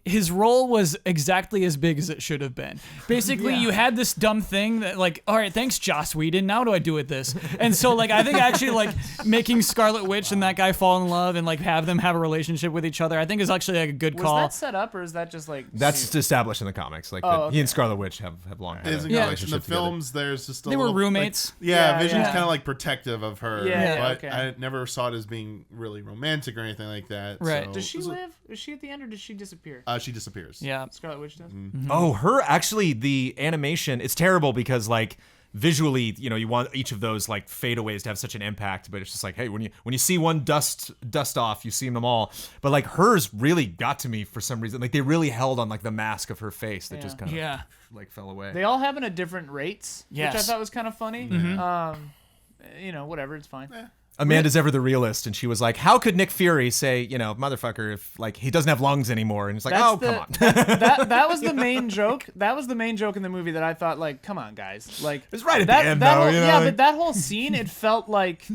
S4: his role was exactly as big as it should have been. Basically, you had this dumb thing that like, all right, thanks Joss Whedon. Now what do I do with this? And so like, I think actually like making Scarlet Witch and that guy fall in love and like have them have a relationship with each other, I think is actually like a good
S3: Was
S4: call.
S3: that set up or is that just like
S5: That's established in the comics. Like
S3: Oh,
S5: he and Scarlet Witch have long had
S1: Is
S5: a
S1: in
S4: Yeah.
S1: the
S5: relationship together.
S1: films, there's just a
S4: They were
S1: little,
S4: roommates.
S1: Like, yeah,
S3: Yeah,
S1: Vision's
S3: yeah.
S1: kind of like protective of her.
S3: Yeah,
S1: but
S3: okay.
S1: I never saw it as being really romantic or anything like that.
S4: Right.
S1: So,
S3: Does she live? Is she at the end or does she disappear?
S1: She disappears.
S4: Yeah.
S3: Scarlet Witch does.
S5: Oh, her actually the animation. It's terrible because like visually, you know, you want each of those like fadeaways to have such an impact, but it's just like, hey, when you see one dust off, you see them all. But like hers really got to me for some reason. Like they really held on like the mask of her face that just kind of
S4: Yeah.
S5: like fell away.
S3: They all happen at different rates, which I
S4: Yes.
S3: thought was kind of funny. You know, whatever, it's fine.
S5: Amanda's ever the realist, and she was like, "How could Nick Fury say, you know, motherfucker, if like he doesn't have lungs anymore?" And it's like,
S3: That's
S5: "Oh,
S3: the-
S5: come on."
S3: That was the main joke. That was the main joke in the movie that I thought, like, come on, guys, like
S5: It's right at
S3: that,
S5: the end,
S3: that
S5: though.
S3: whole-
S5: You know,
S3: yeah,
S5: like-
S3: but that whole scene, it felt like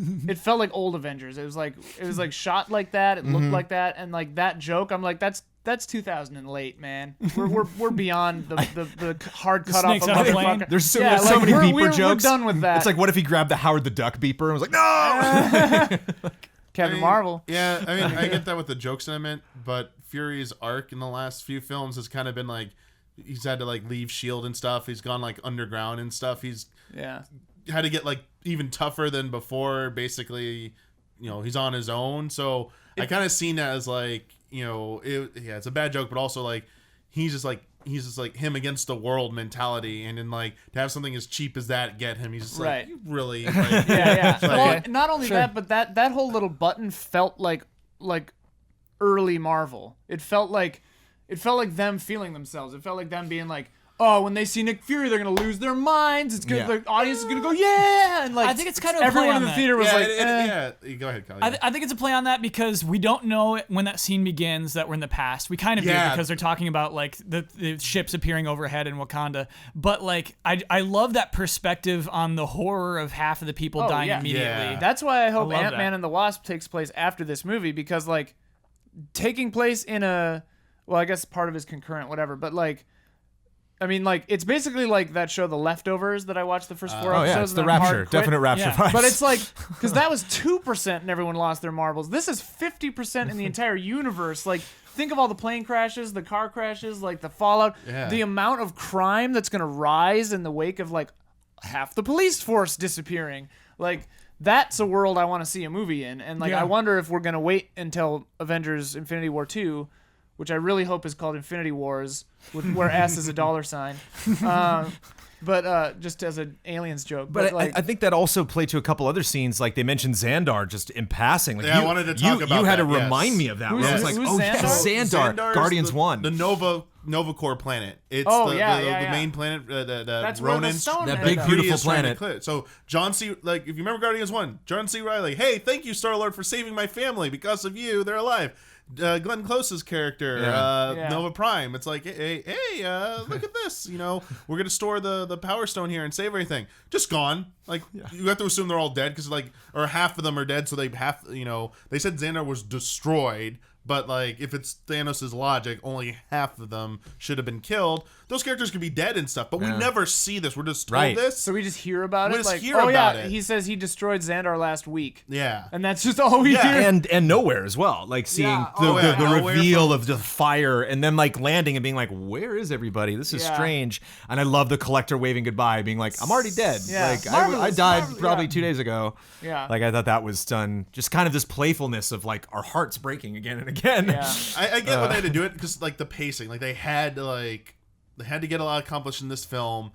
S3: old Avengers. It was like shot like that. It looked like that, and like that joke. I'm like, that's 2000 and late, man. We're beyond the hard cut off
S4: snakes
S3: of
S4: on a plane?
S3: motherfucker.
S5: There's so,
S3: Yeah,
S5: there's so
S3: like,
S5: many
S3: we're-
S5: beeper
S3: we're
S5: jokes.
S3: done with that.
S5: It's like, what if he grabbed the Howard the Duck beeper and was like, "No!"
S3: Captain Marvel.
S1: Yeah, I mean, I get that with the joke sentiment, but Fury's arc in the last few films has kind of been like, he's had to like leave S.H.I.E.L.D. and stuff. He's gone like underground and stuff. He's
S3: Yeah.
S1: had to get like even tougher than before. Basically, you know, he's on his own. So I kind of seen that as like, you know, it's a bad joke, but also like he's just like him against the world mentality, and then like to have something as cheap as that get him, he's just like,
S3: Right.
S1: you really like,
S3: Yeah.
S1: Like-
S3: Well, not only that, but that whole little button felt like early Marvel. It felt like them feeling themselves. It felt like them being like, oh, when they see Nick Fury, they're gonna lose their minds. It's gonna,
S5: Yeah.
S3: the audience is gonna go, yeah, and like
S4: I think it's kind of a play
S3: everyone
S4: on
S3: in the
S4: that.
S3: theater was
S1: yeah,
S3: like,
S1: yeah. Go ahead, Kelly.
S4: I think it's a play on that because we don't know when that scene begins that we're in the past. We kind of do
S1: Yeah.
S4: because they're talking about like the ships appearing overhead in Wakanda. But like I love that perspective on the horror of half of the people
S3: Oh,
S4: dying
S3: yeah.
S4: immediately.
S1: Yeah.
S3: That's why I hope
S4: love
S3: Ant-Man
S4: that.
S3: and the Wasp takes place after this movie, because like taking place in a, well, I guess part of his concurrent, whatever, but like, I mean, like, it's basically like that show The Leftovers that I watched the first 4
S5: Oh
S3: episodes.
S5: yeah, it's
S3: and
S5: the
S3: then hard
S5: rapture,
S3: quit.
S5: definite rapture
S4: Yeah.
S5: vibes.
S3: But it's like, because that was 2% and everyone lost their marbles. This is 50% in the entire universe. Like, think of all the plane crashes, the car crashes, like the fallout,
S1: Yeah.
S3: the amount of crime that's going to rise in the wake of like half the police force disappearing. Like, that's a world I want to see a movie in. And like,
S4: Yeah.
S3: I wonder if we're going to wait until Avengers Infinity War 2, which I really hope is called Infinity Wars, where S is a dollar sign. But just as an aliens joke.
S5: But
S3: like,
S5: I think that also played to a couple other scenes. Like they mentioned Xandar just in passing. Like
S1: Yeah, I
S5: you,
S1: wanted to talk
S5: you,
S1: about
S5: You had
S1: that,
S5: to
S1: yes.
S5: remind me of that.
S3: Who's-
S5: Where I was like,
S3: who's
S5: oh yeah,
S3: Xandar?
S5: Xandar,
S1: Xandar's
S5: Guardians
S1: the,
S5: 1.
S1: the Nova Core planet. It's
S3: Oh,
S1: the,
S3: yeah,
S1: the,
S3: yeah,
S1: the
S3: yeah.
S1: main planet, the
S3: That's where the
S1: Ronin,
S3: stone
S5: That
S3: ended
S5: big
S3: up.
S5: beautiful
S1: Beauty is trying to
S5: planet.
S1: clear. So John C. Like if you remember Guardians 1, John C. Reilly, hey, thank you Star Lord for saving my family. Because of you, they're alive. Glenn Close's character,
S3: Yeah.
S1: Nova Prime. It's like, hey, look at this. You know, we're gonna store the Power Stone here and save everything. Just gone. Like you have to assume they're all dead because like, or half of them are dead. So they have, you know, they said Xandar was destroyed. But like, if it's Thanos' logic, only half of them should have been killed. those characters could be dead and stuff, but we
S5: Yeah.
S1: never see this. We're just told
S5: Right.
S1: this.
S3: So we just hear about
S1: We
S3: it.
S1: just
S3: Like,
S1: hear
S3: oh
S1: about
S3: yeah,
S1: it.
S3: he says he destroyed Xandar last week,
S1: Yeah.
S3: and that's just all we
S1: Yeah.
S3: hear.
S5: And nowhere as well, like seeing
S3: Yeah.
S5: the,
S3: Oh,
S5: the,
S3: yeah.
S5: the
S1: Nowhere
S5: reveal
S1: from-
S5: of the fire and then like landing and being like, where is everybody? This is
S3: Yeah.
S5: strange. And I love the collector waving goodbye, being like, I'm already dead.
S3: Yeah.
S5: Like I
S3: Marvelous,
S5: died
S3: marvelous,
S5: probably
S3: yeah.
S5: 2 days ago.
S3: Yeah.
S5: Like I thought that was done. Just kind of this playfulness of like our hearts breaking again and again.
S3: Yeah.
S1: I get why they had to do it because like the pacing, like they had to get a lot accomplished in this film,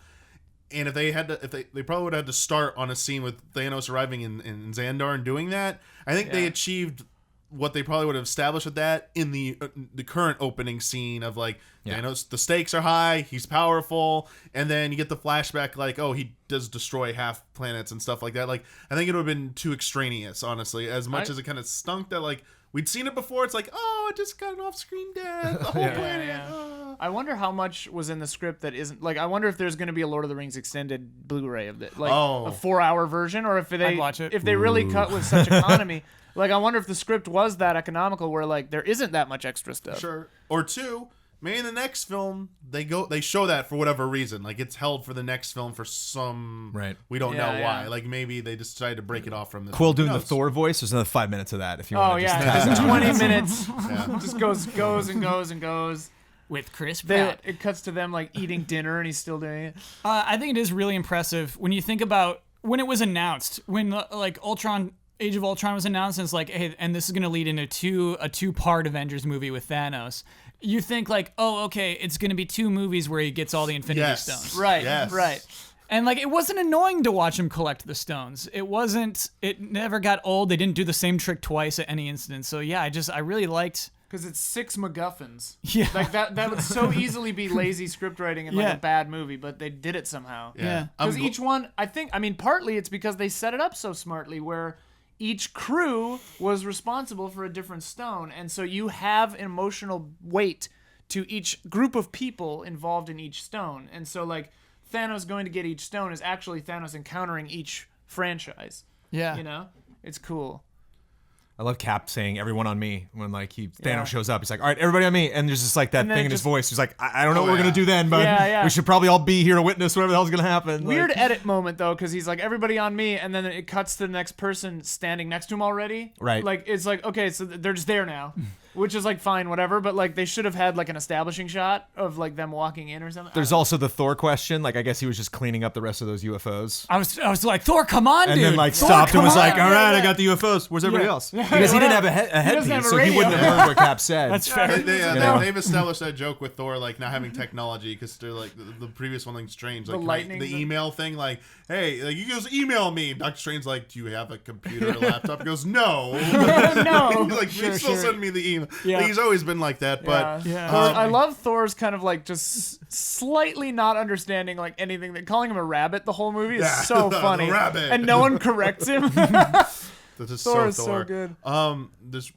S1: and if they probably would have had to start on a scene with Thanos arriving in Xandar and doing that. I think they
S3: Yeah.
S1: achieved what they probably would have established with that in the current opening scene of like Thanos. The stakes are high, he's powerful, and then you get the flashback like, oh, he does destroy half planets and stuff like that. Like I think it would have been too extraneous, honestly. As much as it kind of stunk that like. We'd seen it before. It's like, oh, it just got an off-screen death. The whole planet.
S3: Yeah. I wonder how much was in the script that isn't like. I wonder if there's going to be a Lord of the Rings extended Blu-ray of it, like a 4-hour version, or if they
S4: I'd watch it.
S3: if they really cut with such economy. Like I wonder if the script was that economical, where like there isn't that much extra stuff.
S1: Sure. Or two, maybe in the next film they show that for whatever reason. Like it's held for the next film for some we don't
S3: Yeah,
S1: know why.
S3: yeah.
S1: Like maybe they just decided to break it off from this.
S5: Quill
S1: Who
S5: doing the
S1: knows?
S5: Thor voice. There's another 5 minutes of that if you
S3: Oh
S5: want to
S3: yeah,
S5: just
S3: just 20 minutes.
S1: Yeah.
S3: Just goes and goes and goes.
S4: With Chris
S3: Then
S4: Pratt.
S3: it cuts to them like eating dinner, and he's still doing it.
S4: I think it is really impressive when you think about when it was announced, when like Age of Ultron was announced, and it's like, hey, and this is going to lead into a two-part Avengers movie with Thanos. You think like, oh, okay, it's going to be 2 movies where he gets all the Infinity
S1: Yes.
S4: Stones.
S3: Right.
S1: Yes.
S3: Right.
S4: And like, it wasn't annoying to watch him collect the stones. It never got old. They didn't do the same trick twice at any instance. So yeah, I really liked.
S3: Because it's 6 MacGuffins.
S4: Yeah.
S3: Like that would so easily be lazy script writing in like
S4: Yeah.
S3: a bad movie, but they did it somehow.
S4: Yeah.
S3: Because each one, I mean, partly it's because they set it up so smartly where each crew was responsible for a different stone. And so you have an emotional weight to each group of people involved in each stone. And so like Thanos going to get each stone is actually Thanos encountering each franchise.
S4: Yeah.
S3: You know? It's cool.
S5: I love Cap saying "everyone on me" when like Thanos
S3: Yeah.
S5: shows up. He's like, "All right, everybody on me," and there's just like that
S3: And then
S5: thing in his
S3: just-
S5: voice. He's like, "I don't know
S1: Oh,
S5: what we're
S1: yeah.
S5: gonna do then, but
S3: Yeah.
S5: we should probably all be here to witness whatever the hell's gonna happen."
S3: Weird
S5: Like,
S3: edit moment though, because he's like everybody on me, and then it cuts to the next person standing next to him already.
S5: Right.
S3: Like it's like okay, so they're just there now, which is like fine, whatever. But like they should have had like an establishing shot of like them walking in or something.
S5: there's also the Thor question. Like, I guess he was just cleaning up the rest of those UFOs.
S4: I was like, Thor, come on,
S5: And
S4: dude.
S5: then like
S4: Thor,
S5: stopped and
S4: come
S5: was like,
S4: on.
S5: "All right,
S3: Yeah.
S5: I got the UFOs. Where's everybody
S3: Yeah.
S5: else?" Because he didn't have a
S3: doesn't
S5: headpiece,
S3: have a
S5: so he
S3: radio.
S5: wouldn't have heard what Cap said.
S4: That's fair.
S1: They've established that joke with Thor, like not having technology, because they're like the previous one, like Strange, like
S3: lightning
S1: the
S3: thing?
S1: email thing, like, hey, like you guys email me. Doctor Strange's like, do you have a computer or laptop? He goes, no.
S3: No.
S1: Like, please still send me the email.
S4: Yeah.
S1: Like, he's always been like that, but
S3: Yeah. I love Thor's kind of like just slightly not understanding like anything. That calling him a rabbit the whole movie is
S1: Yeah,
S3: so
S1: the
S3: funny,
S1: rabbit.
S3: and no one corrects him.
S1: that's just
S3: Thor
S1: so
S3: is so
S1: Thor.
S3: good.
S1: There's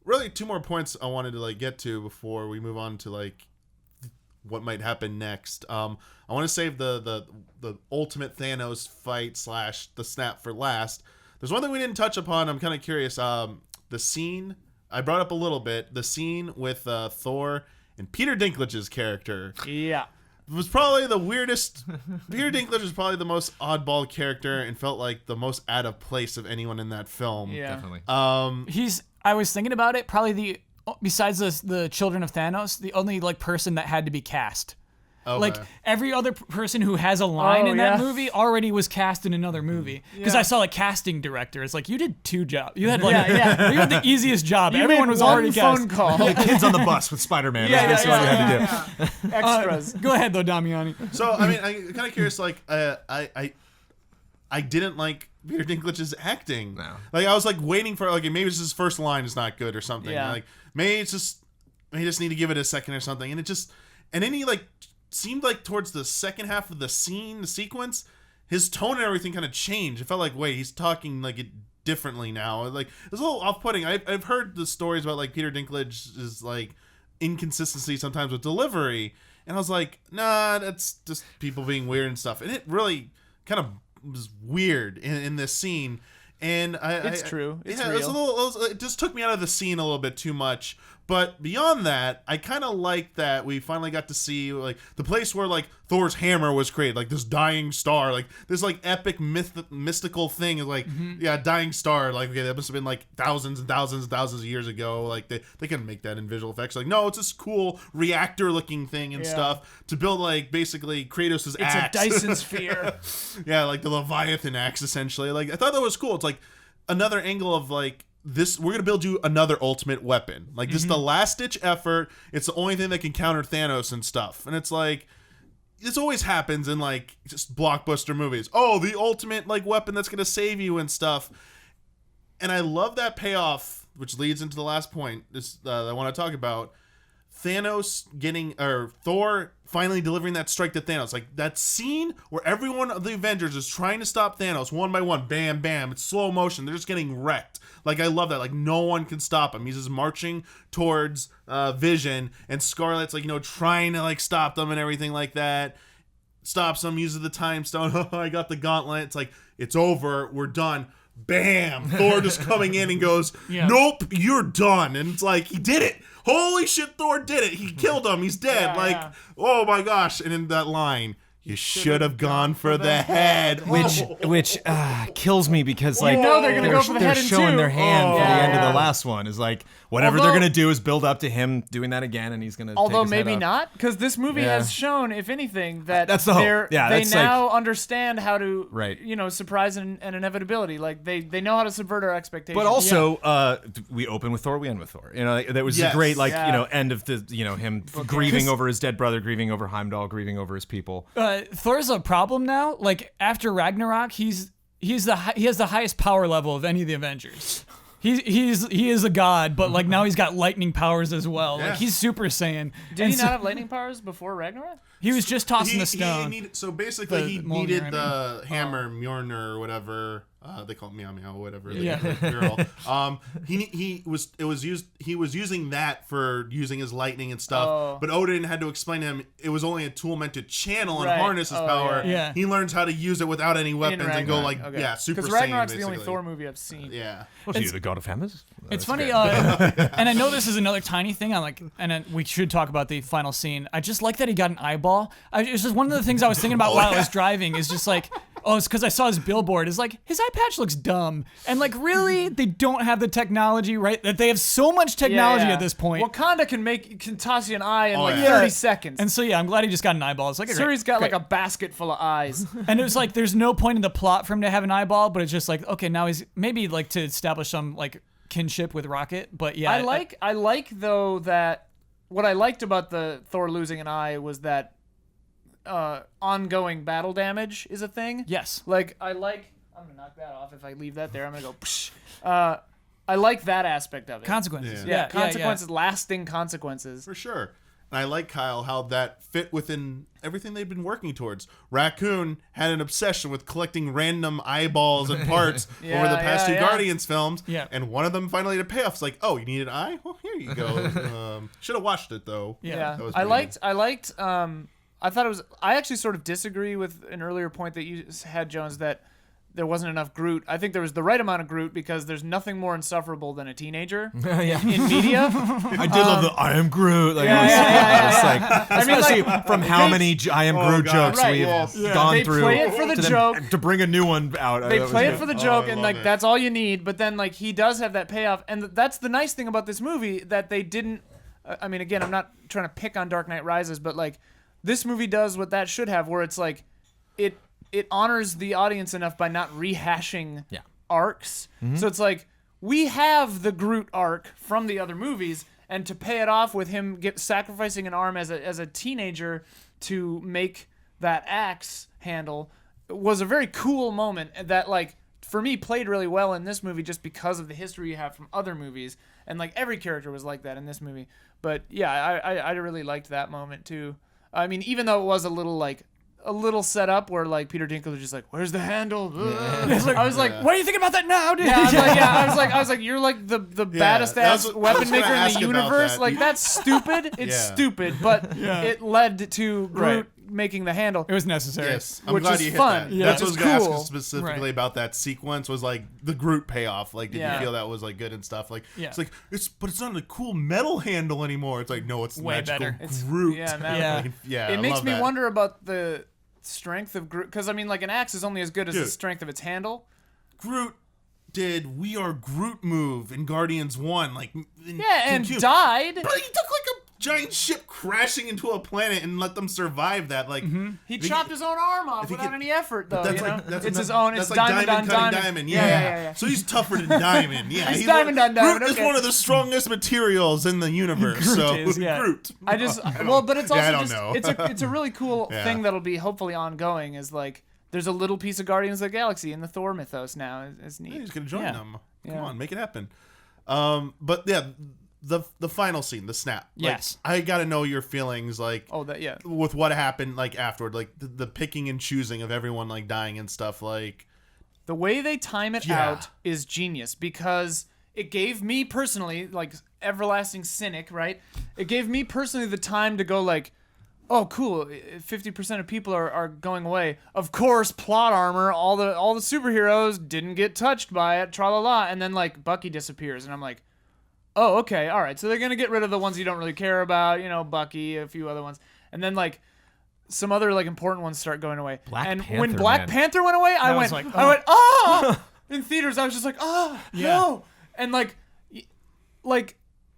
S1: really 2 more points I wanted to like get to before we move on to like what might happen next. I want to save the ultimate Thanos fight / the snap for last. There's one thing we didn't touch upon. I'm kind of curious. The scene I brought up a little bit. The scene with Thor and Peter Dinklage's character
S3: Yeah.
S1: was probably the weirdest. Peter Dinklage was probably the most oddball character and felt like the most out of place of anyone in that film.
S3: Yeah.
S5: Definitely.
S4: I was thinking about it. Probably besides the children of Thanos, the only like person that had to be cast.
S1: Okay.
S4: Like every other person who has a line in that
S3: yeah.
S4: movie already was cast in another movie. Because
S3: Yeah.
S4: I saw like casting director. It's like you did 2 jobs. You had like
S3: Yeah.
S4: you had the easiest job.
S3: You
S4: Everyone
S3: made
S4: was
S3: one
S4: already
S3: phone
S4: cast.
S3: call.
S5: The kids on the bus with Spider-Man. That's basically what you had to do.
S3: Extras.
S4: Go ahead though, Damiani.
S1: So I mean, I'm kind of curious. Like, I didn't like Peter Dinklage's acting.
S5: No.
S1: Like, I was like waiting for like maybe it's his first line is not good or something.
S3: Yeah.
S1: Like maybe it's just maybe just need to give it a second or something. And then he like seemed like towards the second half of the sequence, his tone and everything kind of changed. It felt like wait, he's talking like it differently now. Like it was a little off-putting. I've heard the stories about like Peter Dinklage's like inconsistency sometimes with delivery. And I was like, nah, that's just people being weird and stuff. And it really kind of was weird in this scene. And
S3: It's true. It's
S1: yeah, it was
S3: real.
S1: a little. It just took me out of the scene a little bit too much. But beyond that, I kind of like that we finally got to see like the place where like Thor's hammer was created, like this dying star, like this like epic mystical thing, like dying star, like okay, that must have been like thousands and thousands and thousands of years ago. Like they couldn't make that in visual effects. Like no, it's this cool reactor looking thing and stuff to build like basically Kratos' axe.
S3: It's a Dyson sphere.
S1: Yeah, like the Leviathan axe essentially. Like I thought that was cool. It's like another angle of like this, we're gonna build you another ultimate weapon. Like this is the last ditch effort. It's the only thing that can counter Thanos and stuff. And it's like this always happens in like just blockbuster movies. Oh, the ultimate like weapon that's gonna save you and stuff. And I love that payoff, which leads into the last point I want to talk about. Thor finally delivering that strike to Thanos. Like that scene where everyone of the Avengers is trying to stop Thanos one by one. Bam, bam. It's slow motion. They're just getting wrecked. Like I love that. Like no one can stop him. He's just marching towards Vision, and Scarlet's like, trying to like stop them and everything like that. Stops him, uses the time stone. Oh, I got the gauntlet. It's like, it's over. We're done. Bam! Thor just coming in and goes, nope, you're done. And it's like, he did it. Holy shit, Thor did it. He killed him. He's dead. Oh my gosh. And in that line, you should have gone for the head.
S5: Which kills me because like
S3: they're gonna go for the
S5: they're
S3: head in
S5: showing
S3: two.
S5: their hand for the end of
S3: Yeah.
S5: the last one. Is like whatever they're gonna do is build up to him doing that again, and he's gonna.
S3: Although
S5: take his
S3: maybe
S5: head off.
S3: not, because this movie has shown, if anything, that
S5: That's the hope.
S3: they
S5: That's
S3: now understand how to,
S5: Right.
S3: surprise and inevitability. Like they know how to subvert our expectations.
S5: But also, we open with Thor, we end with Thor. That was a great end of the him grieving over his dead brother, grieving over Heimdall, grieving over his people.
S4: Thor's a problem now. Like after Ragnarok, he has the highest power level of any of the Avengers. He is a god, but like now he's got lightning powers as well.
S1: Yeah.
S4: Like he's Super Saiyan.
S3: Did he not have lightning powers before Ragnarok?
S4: He was just tossing the stone.
S1: He needed
S4: The Mjolnir,
S1: needed the hammer, Mjolnir or whatever. They call it Meow Meow, whatever.
S4: Yeah.
S1: Girl. He was using that for using his lightning and stuff. But Odin had to explain to him it was only a tool meant to channel and harness his power.
S4: Yeah.
S1: He learns how to use it without any weapons and go like Super Saiyan.
S3: Because Ragnarok's the
S1: basically.
S3: only Thor movie I've seen.
S1: Yeah.
S5: Was he the god of hammers?
S4: It's funny, and I know this is another tiny thing. We should talk about the final scene. I just like that he got an eyeball. It's just one of the things I was thinking about while I was driving. Is just like, it's because I saw his billboard. It's like his eye patch looks dumb, and like really, they don't have the technology, right? That they have so much technology at this point.
S3: Wakanda can toss you an eye in 30 seconds.
S4: And so I'm glad he just got an eyeball. It's like
S3: Suri's got like a basket full of eyes.
S4: And it was like there's no point in the plot for him to have an eyeball, but it's just like okay, now he's maybe like to establish some like kinship with Rocket, but yeah.
S3: I like though that what I liked about the Thor losing an eye was that ongoing battle damage is a thing.
S4: Yes.
S3: Like I'm gonna knock that off. If I leave that there, I'm gonna go. Psh. I like that aspect of it.
S4: Consequences.
S3: Yeah, consequences, lasting consequences.
S1: For sure. And I like, Kyle, how that fit within everything they've been working towards. Raccoon had an obsession with collecting random eyeballs and parts over the past two Guardians films.
S4: Yeah.
S1: And one of them finally had a payoff. It's like, oh, you need an eye? Well, here you go. Should have watched it, though.
S3: Yeah.
S1: That was
S3: I
S1: pretty
S3: liked, I thought it was, I actually sort of disagree with an earlier point that you had, Jones, that there wasn't enough Groot. I think there was the right amount of Groot because there's nothing more insufferable than a teenager in media.
S5: I did love the I am Groot. Like, especially from how many I am Groot jokes we've gone
S3: They
S5: through.
S3: play it for the joke.
S5: To bring a new one out.
S3: They play it for the joke, and like
S1: it.
S3: that's all you need. But then like he does have that payoff, and that's the nice thing about this movie that they didn't. I mean, again, I'm not trying to pick on Dark Knight Rises, but like this movie does what that should have, where it's like it honors the audience enough by not rehashing arcs. So it's like we have the Groot arc from the other movies, and to pay it off with him sacrificing an arm as a teenager to make that axe handle was a very cool moment that like for me played really well in this movie just because of the history you have from other movies, and like every character was like that in this movie. But yeah, I really liked that moment too. I mean, even though it was a little set up where like Peter Dinklage was just like, "Where's the handle?" I was like,
S4: what do you think about that now, dude?
S3: I was like, you're like the baddest ass
S1: I was
S3: weapon
S1: gonna
S3: maker in
S1: ask
S3: the
S1: about
S3: universe.
S1: that.
S3: Like that's stupid. It's stupid, but it led to Groot making the handle.
S4: It was necessary.
S1: Yes, I'm
S3: Which
S1: glad
S3: is
S1: you hit
S3: fun.
S1: that.
S3: Yeah.
S1: That's
S3: Which
S1: what I was
S3: is
S1: gonna ask
S3: cool.
S1: you specifically
S4: Right.
S1: about that sequence. Was like the Groot payoff. Like, did
S3: Yeah.
S1: you feel that was like good and stuff? Like,
S4: Yeah.
S1: it's like but it's not a cool metal handle anymore. It's like, no, it's
S4: Way
S1: magical
S4: better.
S3: It's-
S1: Groot.
S3: yeah, man.
S4: Yeah.
S1: Like, yeah.
S3: It
S1: I
S3: makes
S1: love
S3: me
S1: that.
S3: wonder about the strength of Groot, because I mean, like an axe is only as good as the
S1: Dude.
S3: strength of its handle.
S1: Groot did "We Are Groot" move in Guardians 1, like
S3: Yeah, and
S1: Q.
S3: died.
S1: But he took like a giant ship crashing into a planet and let them survive that. Like
S3: He chopped his own arm off
S1: if he
S3: without
S1: could-
S3: any effort, though.
S1: But that's
S3: You know?
S1: like that's
S3: It's
S1: not-
S3: his own.
S1: That's
S3: It's
S1: like
S3: diamond on
S1: cutting
S3: diamond.
S1: diamond.
S3: Yeah.
S1: So he's tougher than diamond. Yeah,
S3: He's diamond on diamond,
S1: Groot is
S3: okay.
S1: one of the strongest materials in the universe.
S4: Groot
S1: so
S4: is, yeah.
S1: Groot.
S3: I just
S1: I don't-
S3: well, but it's also
S1: I don't
S3: just
S1: know.
S3: it's a really cool
S1: Yeah.
S3: thing that'll be hopefully ongoing. Is like there's a little piece of Guardians of the Galaxy in the Thor mythos now. It's neat.
S1: Yeah, he's gonna join
S4: Yeah.
S1: them. Come
S3: Yeah.
S1: on, make it happen. But yeah, the final scene, the snap. Like,
S4: Yes.
S1: I gotta know your feelings, like
S3: Oh, that yeah.
S1: with what happened, like afterward, like the picking and choosing of everyone like dying and stuff. Like,
S3: The way they time it
S1: Yeah.
S3: out is genius because it gave me personally, like everlasting cynic, right? It gave me personally the time to go like, oh, cool. 50% of people are going away. Of course, plot armor. All the superheroes didn't get touched by it. Tra la la. And then like Bucky disappears, and I'm like, oh, okay, all right. So they're gonna get rid of the ones you don't really care about. You know, Bucky, a few other ones, and then like. Some other like important ones start going away.
S5: Black
S3: and
S5: Panther,
S3: when Black
S5: man.
S3: Panther went away, I
S4: was
S3: went,
S4: like,
S3: oh, in theaters. I was just like, oh, no. And like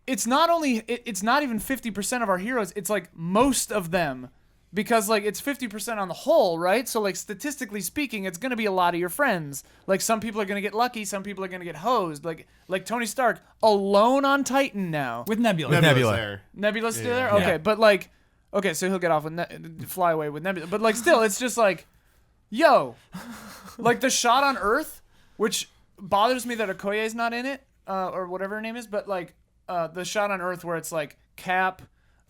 S3: it's not only it's not even 50% of our heroes. It's like most of them, because like it's 50% on the whole, right? So like statistically speaking, it's gonna be a lot of your friends. Like some people are gonna get lucky, some people are gonna get hosed. Like Tony Stark alone on Titan now.
S4: With Nebula.
S5: Nebula.
S1: Nebula's there.
S3: Nebula's still there?
S1: Yeah.
S3: Okay,
S4: Yeah.
S3: but like, okay, so he'll get off with fly away with Nebula. But like, still, it's just like, yo, like the shot on Earth, which bothers me that Okoye's not in it, or whatever her name is, but like, the shot on Earth where it's like Cap,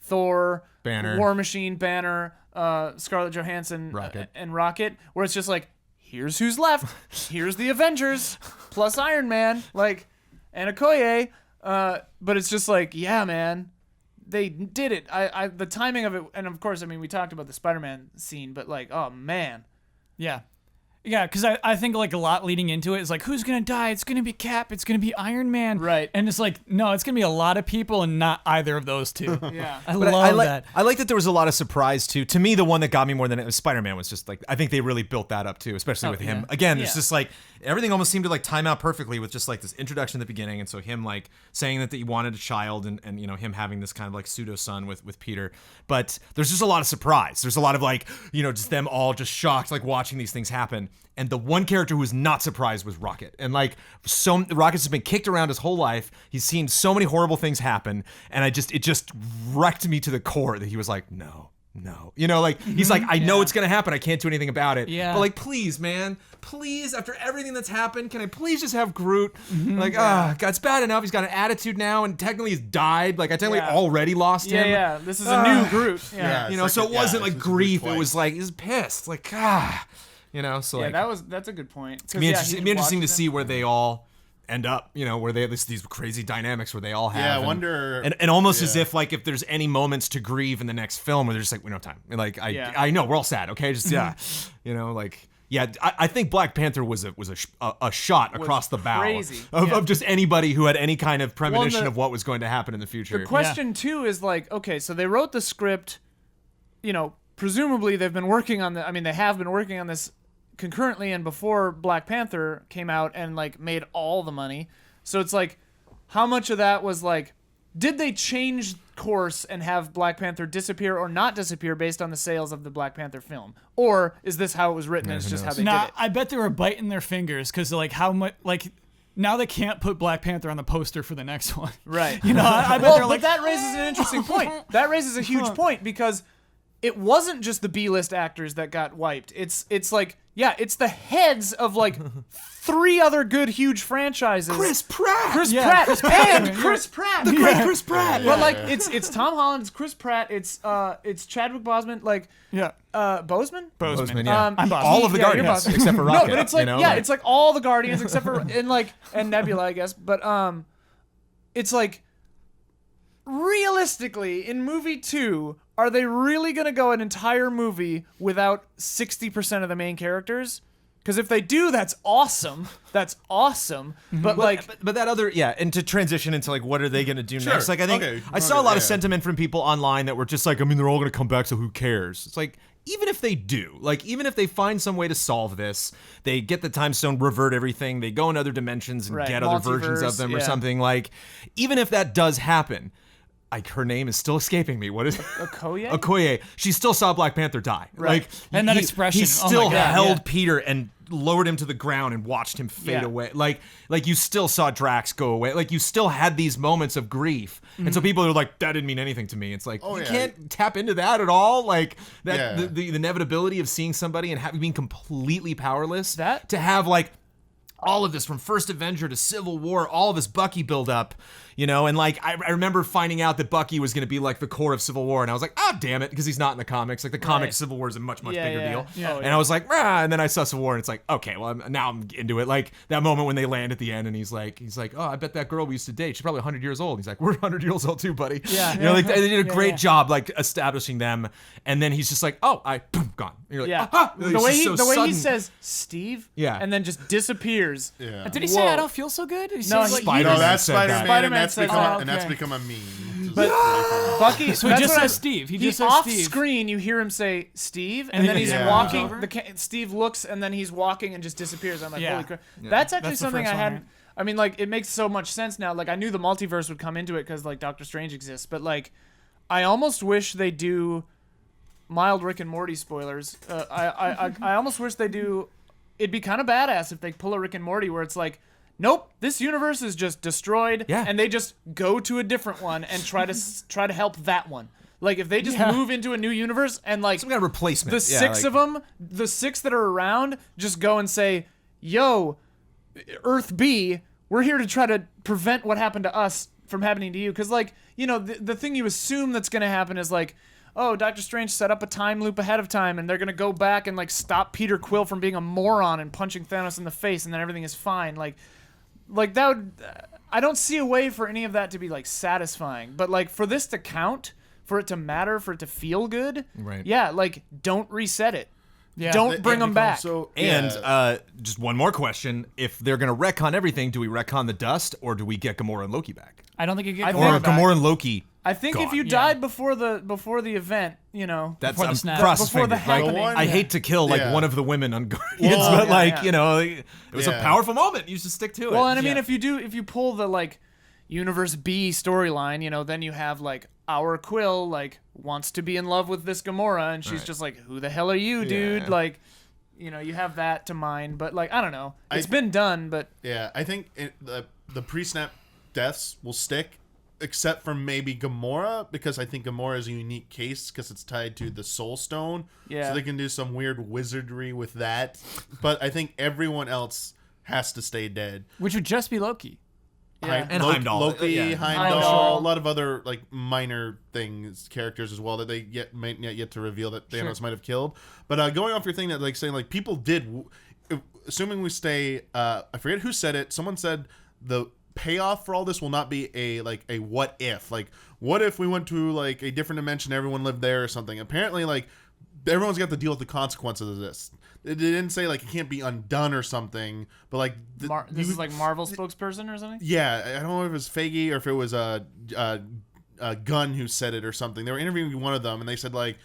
S3: Thor,
S5: Banner.
S3: War Machine, Banner, Scarlett Johansson,
S5: Rocket.
S3: and Rocket, where it's just like, here's who's left. Here's the Avengers plus Iron Man, like, and Okoye. But it's just like, yeah, man. They did it. I the timing of it, and of course, I mean, we talked about the Spider-Man scene, but like, oh man,
S4: Yeah. Yeah, because I think like a lot leading into it is like, who's going to die? It's going to be Cap. It's going to be Iron Man.
S3: Right.
S4: And it's like, no, it's going to be a lot of people and not either of those two.
S3: yeah.
S4: I
S5: But
S4: love
S5: like,
S4: that.
S5: I like that there was a lot of surprise too. To me, the one that got me more than it was Spider-Man was just like, I think they really built that up too, especially with him.
S4: yeah.
S5: Again, it's
S3: Yeah.
S5: just like everything almost seemed to like time out perfectly with just like this introduction at the beginning, and so him like saying that he wanted a child, and you know him having this kind of like pseudo son with Peter. But there's just a lot of surprise. There's a lot of like, you know, just them all just shocked like watching these things happen. And the one character who was not surprised was Rocket. And like, Rocket's been kicked around his whole life. He's seen so many horrible things happen, and it just wrecked me to the core that he was like, no. You know, like he's like, I know it's gonna happen. I can't do anything about it.
S4: Yeah.
S5: But like, please, man, please, after everything that's happened, can I please just have Groot?
S3: Mm-hmm.
S5: Like, God, it's bad enough. He's got an attitude now, and technically he's died. Like, I technically
S3: Yeah.
S5: already lost
S3: Yeah,
S5: him.
S3: yeah. This is a new Groot. Yeah.
S1: Yeah.
S5: You know,
S1: It's
S5: so
S1: like
S5: it wasn't
S1: yeah,
S5: like
S1: it's just
S5: grief.
S1: twice.
S5: It was like he's pissed. Like, you know. So like,
S3: That's a good point. 'Cause,
S5: it'd be
S3: yeah,
S5: interesting,
S3: he
S5: it'd be interesting to
S3: watches
S5: see
S3: him.
S5: where they all end up, you know, where they have these crazy dynamics where they all have.
S1: Yeah, I
S5: and-
S1: wonder-
S5: And almost as
S1: yeah.
S5: if like if there's any moments to grieve in the next film where they're just like, we don't have time. And, like
S3: Yeah.
S5: I know we're all sad, okay? Just yeah, you know, like yeah. I think Black Panther was a shot across the bow
S3: crazy.
S5: of just anybody who had any kind of premonition
S3: the-
S5: of what was going to happen in the future.
S3: The question too is like, okay, so they wrote the script, you know, presumably they've been working on they have been working on this concurrently and before Black Panther came out and like made all the money. So it's like, how much of that was like, did they change course and have Black Panther disappear or not disappear based on the sales of the Black Panther film? Or is this how it was written and it's just how they
S4: Nah,
S3: did it?
S4: I bet they were biting their fingers because like how much like now they can't put Black Panther on the poster for the next one.
S3: Right.
S4: You know, I bet
S3: Well,
S4: they're
S3: but
S4: like,
S3: that raises an interesting point. That raises a huge point because it wasn't just the B-list actors that got wiped. It's like, yeah, it's the heads of like 3 other good huge franchises.
S5: Chris Pratt,
S3: Chris
S4: Yeah,
S3: Pratt,
S4: Chris Pratt.
S3: and Chris Pratt.
S5: the great Chris Pratt.
S3: But like, it's Tom Holland, it's Chris Pratt, it's Chadwick Boseman, like
S4: yeah,
S3: Boseman.
S5: Boseman, yeah.
S4: I'm Bosman.
S5: all of the
S3: Yeah, you're
S5: Guardians
S3: Bosman.
S5: except for
S3: No,
S5: Rocket.
S3: but it's like,
S5: you know?
S3: yeah, it's like all the Guardians except for and Nebula, I guess. But it's like realistically, in movie 2, are they really going to go an entire movie without 60% of the main characters? Because if they do, that's awesome. That's awesome. But
S5: but that other, and to transition into like, what are they going to do next? Like, I think I saw a lot of sentiment from people online that were just like, I mean, they're all going to come back, so who cares? It's like, even if they do, like, even if they find some way to solve this, they get the time stone, revert everything, they go in other dimensions and get other versions of them or something. Like, even if that does happen, like, her name is still escaping me. What is it?
S3: Okoye?
S5: Okoye. She still saw Black Panther die.
S3: Right.
S5: Like,
S4: And that expression.
S5: He still
S4: Oh my God,
S5: held Peter and lowered him to the ground and watched him fade away. Like you still saw Drax go away. Like, you still had these moments of grief. And so people are like, that didn't mean anything to me. It's like, you can't tap into that at all. Like, that the inevitability of seeing somebody and being completely powerless. To have, like, all of this from First Avenger to Civil War, all of this Bucky buildup, you know, and like I remember finding out that Bucky was going to be like the core of Civil War, and I was like, oh, damn it, because he's not in the comics. Like, the comic Civil War is a much bigger deal. And I was like, and then I saw Civil War, and it's like, okay, well, now I'm into it. Like, that moment when they land at the end, and he's like, oh, I bet that girl we used to date, she's probably 100 years old. He's like, we're 100 years old too, buddy. You know, like, they did a great job, like, establishing them, and then he's just like, oh, boom, gone. And you're like,
S3: the way he says Steve, and then just disappears.
S4: Did he say I don't feel so good?
S3: No,
S1: that's Spider-Man,
S3: Spider-Man
S1: and that's become a meme.
S3: But Bucky,
S4: so he just says Steve. He just says
S3: off
S4: Steve.
S3: screen, you hear him say Steve, and then he's walking.
S4: over.
S3: Steve looks, and then he's walking and just disappears. I'm like, holy crap!
S4: Yeah.
S3: That's actually
S4: That's the
S3: something
S4: first
S3: I
S4: one,
S3: hadn't.
S4: right?
S3: I mean, like, it makes so much sense now. Like, I knew the multiverse would come into it because, like, Doctor Strange exists, but, like, I almost wish they do mild Rick and Morty spoilers. I almost wish they do. It'd be kind of badass if they pull a Rick and Morty where it's like, nope, this universe is just destroyed, and they just go to a different one and try to help that one. Like, if they just move into a new universe and, like,
S5: some kind of replacement.
S3: The six of them, the six that are around, just go and say, yo, Earth B, we're here to try to prevent what happened to us from happening to you. Because, like, you know, the thing you assume that's going to happen is, like, oh, Doctor Strange set up a time loop ahead of time, and they're going to go back and, like, stop Peter Quill from being a moron and punching Thanos in the face, and then everything is fine. Like that would... I don't see a way for any of that to be, like, satisfying. But, like, for this to count, for it to matter, for it to feel good, like, don't reset it. Don't bring them back.
S5: Just one more question. If they're going to retcon everything, do we retcon the dust, or do we get Gamora and Loki back?
S4: I don't think you get
S5: Or
S4: Gamora back.
S5: Gamora and Loki
S3: I think
S5: gone.
S3: if you died before the event, you know,
S5: that's
S4: before the snap.
S5: cross his
S3: before the
S5: fingers. Like,
S3: happening.
S5: I hate to kill like one of the women on Guardians, but you know, it was a powerful moment. You should stick to it.
S3: Well, and I mean, if you pull the, like, Universe B storyline, you know, then you have, like, our Quill, like, wants to be in love with this Gamora, and she's just like, who the hell are you, dude? Like, you know, you have that to mind, but, like, I don't know. It's been done, but
S1: I think the pre-snap deaths will stick, except for maybe Gamora, because I think Gamora is a unique case because it's tied to the Soul Stone. So they can do some weird wizardry with that. But I think everyone else has to stay dead.
S4: Which would just be Loki.
S5: And Heimdall.
S1: Loki, Heimdall, a lot of other, like, minor characters as well that they might yet to reveal that Thanos might have killed. But going off your thing that, like, saying, like, people did, assuming we stay, I forget who said it. Someone said the payoff for all this will not be a what if. Like, what if we went to, like, a different dimension, everyone lived there or something. Apparently, like, everyone's got to deal with the consequences of this. It didn't say, like, it can't be undone or something, but, like...
S3: this is, like, Marvel spokesperson or something?
S1: Yeah, I don't know if it was Feige or if it was Gunn who said it or something. They were interviewing one of them, and they said, like,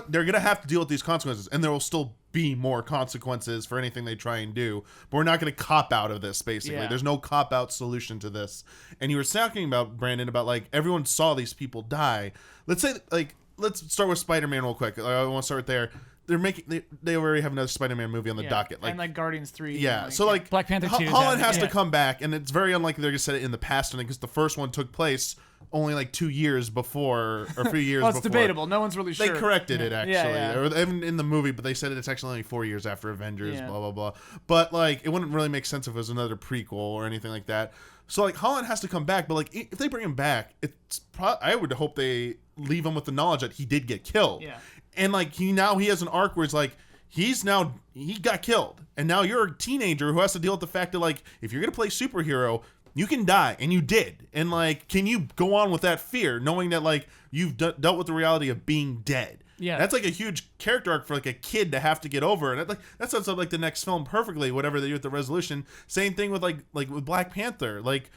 S1: they're going to have to deal with these consequences, and there will still be more consequences for anything they try and do, but we're not going to cop out of this, basically. There's no cop-out solution to this. And you were talking about, Brandon, about, like, everyone saw these people die. Let's say, like, let's start with Spider-Man real quick. I want to start there. They already have another Spider-Man movie on the docket, like,
S3: and, like, Guardians 3.
S1: Yeah, so, like,
S4: Black Panther 2.
S1: Holland has to come back, and it's very unlikely they're gonna set it in the past, because the first one took place only, like, 2 years before, or 3 years
S3: well, it's
S1: before.
S3: debatable. No one's really sure.
S1: They corrected it, actually, or even in the movie, but they said it's actually only 4 years after Avengers. Blah blah blah. But, like, it wouldn't really make sense if it was another prequel or anything like that. So, like, Holland has to come back, but, like, if they bring him back, I would hope they leave him with the knowledge that he did get killed.
S3: Yeah.
S1: And, like, he has an arc where it's like, he got killed, and now you're a teenager who has to deal with the fact that, like, if you're gonna play superhero, you can die, and you did. And like, can you go on with that fear, knowing that like you've dealt with the reality of being dead?
S4: Yeah.
S1: That's like a huge character arc for like a kid to have to get over, and that sets up like the next film perfectly. Whatever they do with the resolution. Same thing with like with Black Panther. Like,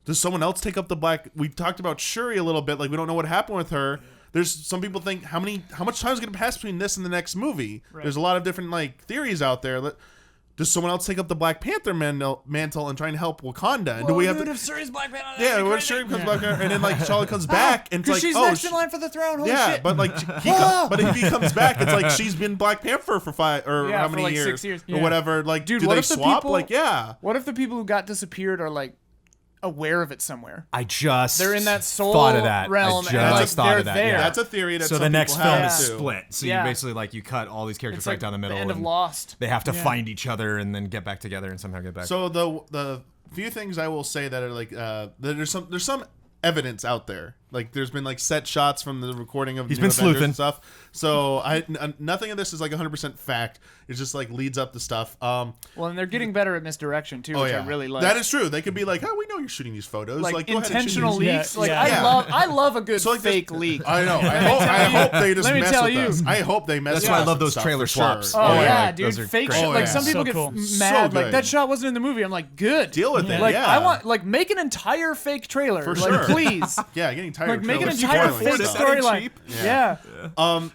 S1: does someone else take up the black? We talked about Shuri a little bit. Like, we don't know what happened with her. There's some people think how much time is going to pass between this and the next movie. Right. There's a lot of different like theories out there. Does someone else take up the Black Panther mantle and trying to help Wakanda? And do we have
S4: if Shuri's Black Panther?
S1: Yeah, what if Shuri becomes Black Panther, and then like Charlotte comes back, and it's like,
S3: she's next in line for the throne. Holy shit.
S1: but like but if he comes back, it's like she's been Black Panther for 5 or how many
S3: for like
S1: years,
S3: 6 years
S1: or whatever. Like,
S3: dude,
S1: do
S3: what
S1: they
S3: if the
S1: swap?
S3: people,
S1: Like, yeah.
S3: What if the people who got disappeared are like aware of it somewhere?
S5: They're
S3: in that soul
S5: thought of that.
S3: realm,
S5: I
S3: and like,
S5: just thought of that.
S3: they're
S5: Yeah.
S1: That's a theory that
S5: So
S1: some
S5: the next
S1: people
S5: film
S1: have
S5: is
S1: too.
S5: split. So
S3: Yeah.
S5: you basically like you cut all these characters
S3: It's
S5: right
S3: like
S5: down the middle.
S3: the end of
S5: and
S3: Lost.
S5: They have to find each other and then get back together and somehow get back.
S1: So the few things I will say that are like there's some evidence out there. Like, there's been like set shots from the recording of
S5: He's
S1: New
S5: been
S1: Avengers
S5: sleuthing.
S1: and stuff. So nothing of this is like 100% fact. It just like leads up to stuff.
S3: Well, and they're getting better at misdirection too, which I really like.
S1: That is true. They could be like, oh, we know you're shooting these photos.
S3: like
S1: go ahead and shoot
S3: intentional
S1: these.
S3: leaks.
S4: Yeah,
S3: Like
S4: yeah.
S3: I love a good
S1: So, like,
S3: fake leak.
S1: I know. I hope they just
S3: Let me
S1: mess
S3: tell
S1: with
S3: you.
S1: us. I hope they mess
S5: That's
S1: with
S5: why I
S1: us
S5: love
S1: and
S5: those
S1: stuff,
S5: trailer
S1: for sure.
S5: swaps.
S3: Oh
S5: Yeah,
S3: yeah,
S5: like,
S3: dude,
S5: those are
S3: fake
S5: great.
S3: shit.
S1: Oh,
S3: Like
S1: yeah.
S3: some people
S4: So
S3: get
S4: cool.
S3: mad.
S1: So
S3: Like
S1: good.
S3: that shot wasn't in the movie. I'm like, good.
S1: Deal with it.
S3: Like
S1: yeah.
S3: I want make an entire fake trailer.
S1: For
S3: like
S1: sure.
S3: please.
S1: Yeah, getting tired
S3: Like
S1: of
S3: make an
S1: trailers
S3: entire
S1: spoiling
S3: fake
S1: stuff.
S3: storyline. Yeah.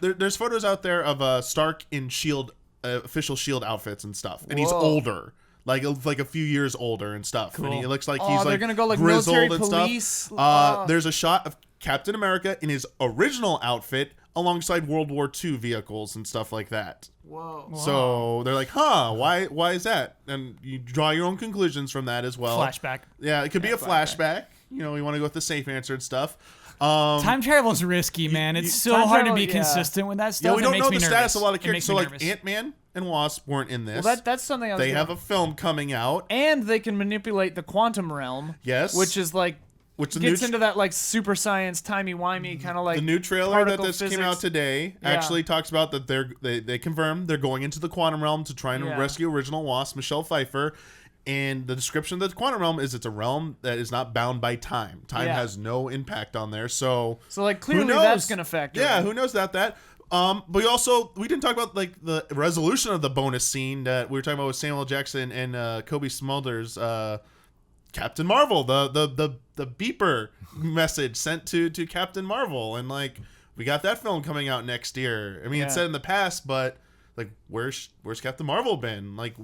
S1: There's photos out there of Stark in Shield official Shield outfits and stuff, and he's
S3: Whoa.
S1: older, like a few years older and stuff. And he looks like
S3: Oh,
S1: he's
S3: they're
S1: like
S3: gonna go, like,
S1: grizzled
S3: military
S1: and
S3: police.
S1: stuff.
S3: Oh.
S1: There's a shot of Captain America in his original outfit alongside World War II vehicles and stuff like that.
S3: Whoa.
S1: So they're like, huh, why is that? And you draw your own conclusions from that as well.
S4: Flashback.
S1: Yeah, it could be a flashback. You know, you want to go with the safe answer and stuff.
S4: Time travel's risky, man. It's so
S3: time
S4: hard to
S3: travel,
S4: be
S3: yeah.
S4: consistent with that stuff.
S1: Yeah, we
S4: It
S1: don't
S4: makes
S1: know
S4: me
S1: the
S4: nervous.
S1: status of a lot of
S4: It makes
S1: characters. So
S4: me
S1: like
S4: nervous.
S1: Ant-Man and Wasp weren't in this.
S3: Well, that's something I was
S1: They
S3: gonna-
S1: have a film coming out.
S3: and they can manipulate the quantum realm.
S1: Yes.
S3: Which is like
S1: Which the
S3: gets
S1: new
S3: into that like super science timey-wimey kind of like
S1: the new trailer that
S3: particle
S1: this came
S3: physics.
S1: out today
S3: Yeah.
S1: actually talks about that they confirmed they're going into the quantum realm to try and
S3: Yeah.
S1: rescue original Wasp, Michelle Pfeiffer. And the description of the quantum realm is it's a realm that is not bound by time. Time
S3: Yeah.
S1: has no impact on there. So
S3: So like
S1: who
S3: clearly
S1: knows?
S3: that's gonna factor.
S1: Yeah,
S3: in.
S1: who knows that. But we didn't talk about like the resolution of the bonus scene that we were talking about with Samuel Jackson and Kobe Smulders, Captain Marvel, the beeper message sent to Captain Marvel, and like we got that film coming out next year. I mean, it's
S3: Yeah.
S1: said in the past, but like where's Captain Marvel been? Like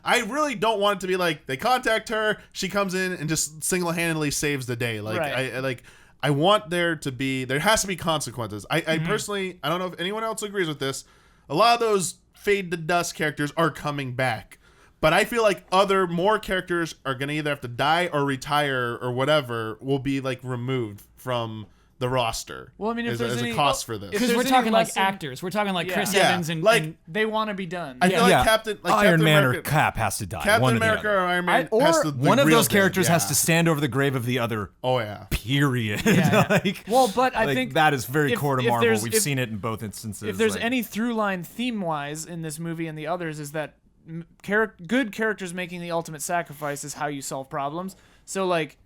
S1: I really don't want it to be like they contact her, she comes in and just single-handedly saves the day. Like
S3: Right.
S1: I want there has to be consequences. I personally, I don't know if anyone else agrees with this. A lot of those fade to dust characters are coming back. But I feel like more characters are going to either have to die or retire or whatever will be like removed from the roster.
S3: Well, I mean, if
S1: as,
S3: there's
S1: as
S3: any-
S1: a cost for this.
S3: if
S4: Because
S3: there's
S4: we're
S3: any
S4: talking like
S3: lesson-
S4: actors. We're talking like Chris
S1: Yeah.
S4: Evans and
S1: Like-
S4: and
S3: They want to be done.
S1: I feel like
S5: Yeah.
S1: Captain
S5: Iron Man
S1: America,
S5: or Cap has to die.
S1: Captain
S5: one or the
S1: America
S5: other.
S1: or Iron Man
S3: or
S1: has to
S5: One of
S1: real
S5: those
S1: dead,
S5: characters has
S1: yeah.
S5: to stand over the grave of the other.
S1: Oh yeah.
S5: Period.
S3: Yeah.
S5: Like,
S3: Well, but I
S5: like,
S3: think
S5: that is very
S3: if-
S5: core to
S3: if
S5: Marvel.
S3: there's-
S5: We've
S3: if-
S5: seen it in both instances.
S3: if there's
S5: like-
S3: any through line theme wise in this movie and the others is that good characters making the ultimate sacrifice is how you solve problems. So like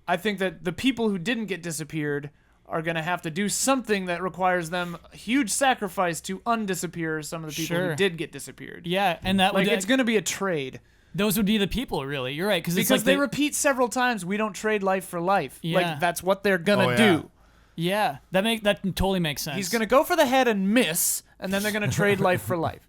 S3: I think that the people who didn't get disappeared are going to have to do something that requires them a huge sacrifice to undisappear some of the people
S4: Sure.
S3: who did get disappeared.
S4: yeah, and that
S3: Like
S4: would
S3: it's going to be a trade
S4: those would be the people, really. You're right, because it's
S3: because
S4: like
S3: they repeat several times we don't trade life for life.
S4: Yeah.
S3: Like that's what they're going to
S1: Oh, yeah.
S3: do.
S4: yeah, that totally makes sense.
S3: He's going to go for the head and miss and then they're going to trade life for life.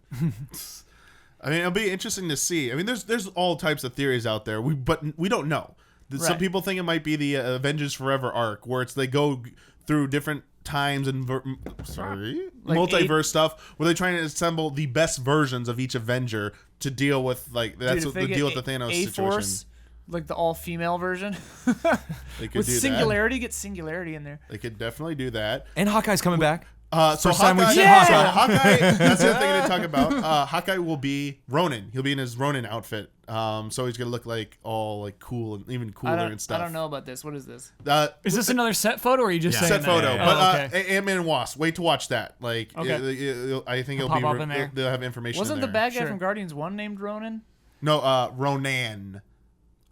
S1: I mean, it'll be interesting to see. I mean, there's all types of theories out there. But we don't know. Some
S3: Right.
S1: people think it might be the Avengers Forever arc, where they go through different times and multiverse stuff, where they're trying to assemble the best versions of each Avenger to deal with
S3: Dude, if they get
S1: deal with the Thanos situation.
S3: A-Force, like the all-female version.
S1: They could
S3: With
S1: do
S3: Singularity, get Singularity in there.
S1: that. They could definitely do that.
S5: and Hawkeye's coming back.
S1: So
S5: First time we've
S1: Hawkeye,
S5: seen
S3: Yeah!
S1: Hawkeye, that's the other thing I didn't talk about. Hawkeye will be Ronin. He'll be in his Ronin outfit. So he's gonna look like all like cool and even cooler and stuff.
S3: I don't know about this. What is this?
S4: Is this another set photo, or are you just saying
S1: Set
S4: that?
S1: photo,
S5: yeah.
S1: but
S4: okay.
S1: Ant-Man and Wasp. Wait to watch that. Like,
S4: Okay.
S1: I think it'll
S4: Pop
S1: be.
S4: up in there.
S1: They'll have information.
S3: Wasn't
S1: in
S3: the
S1: there.
S3: bad guy
S4: Sure.
S3: from Guardians 1 named Ronan?
S1: No, Ronan.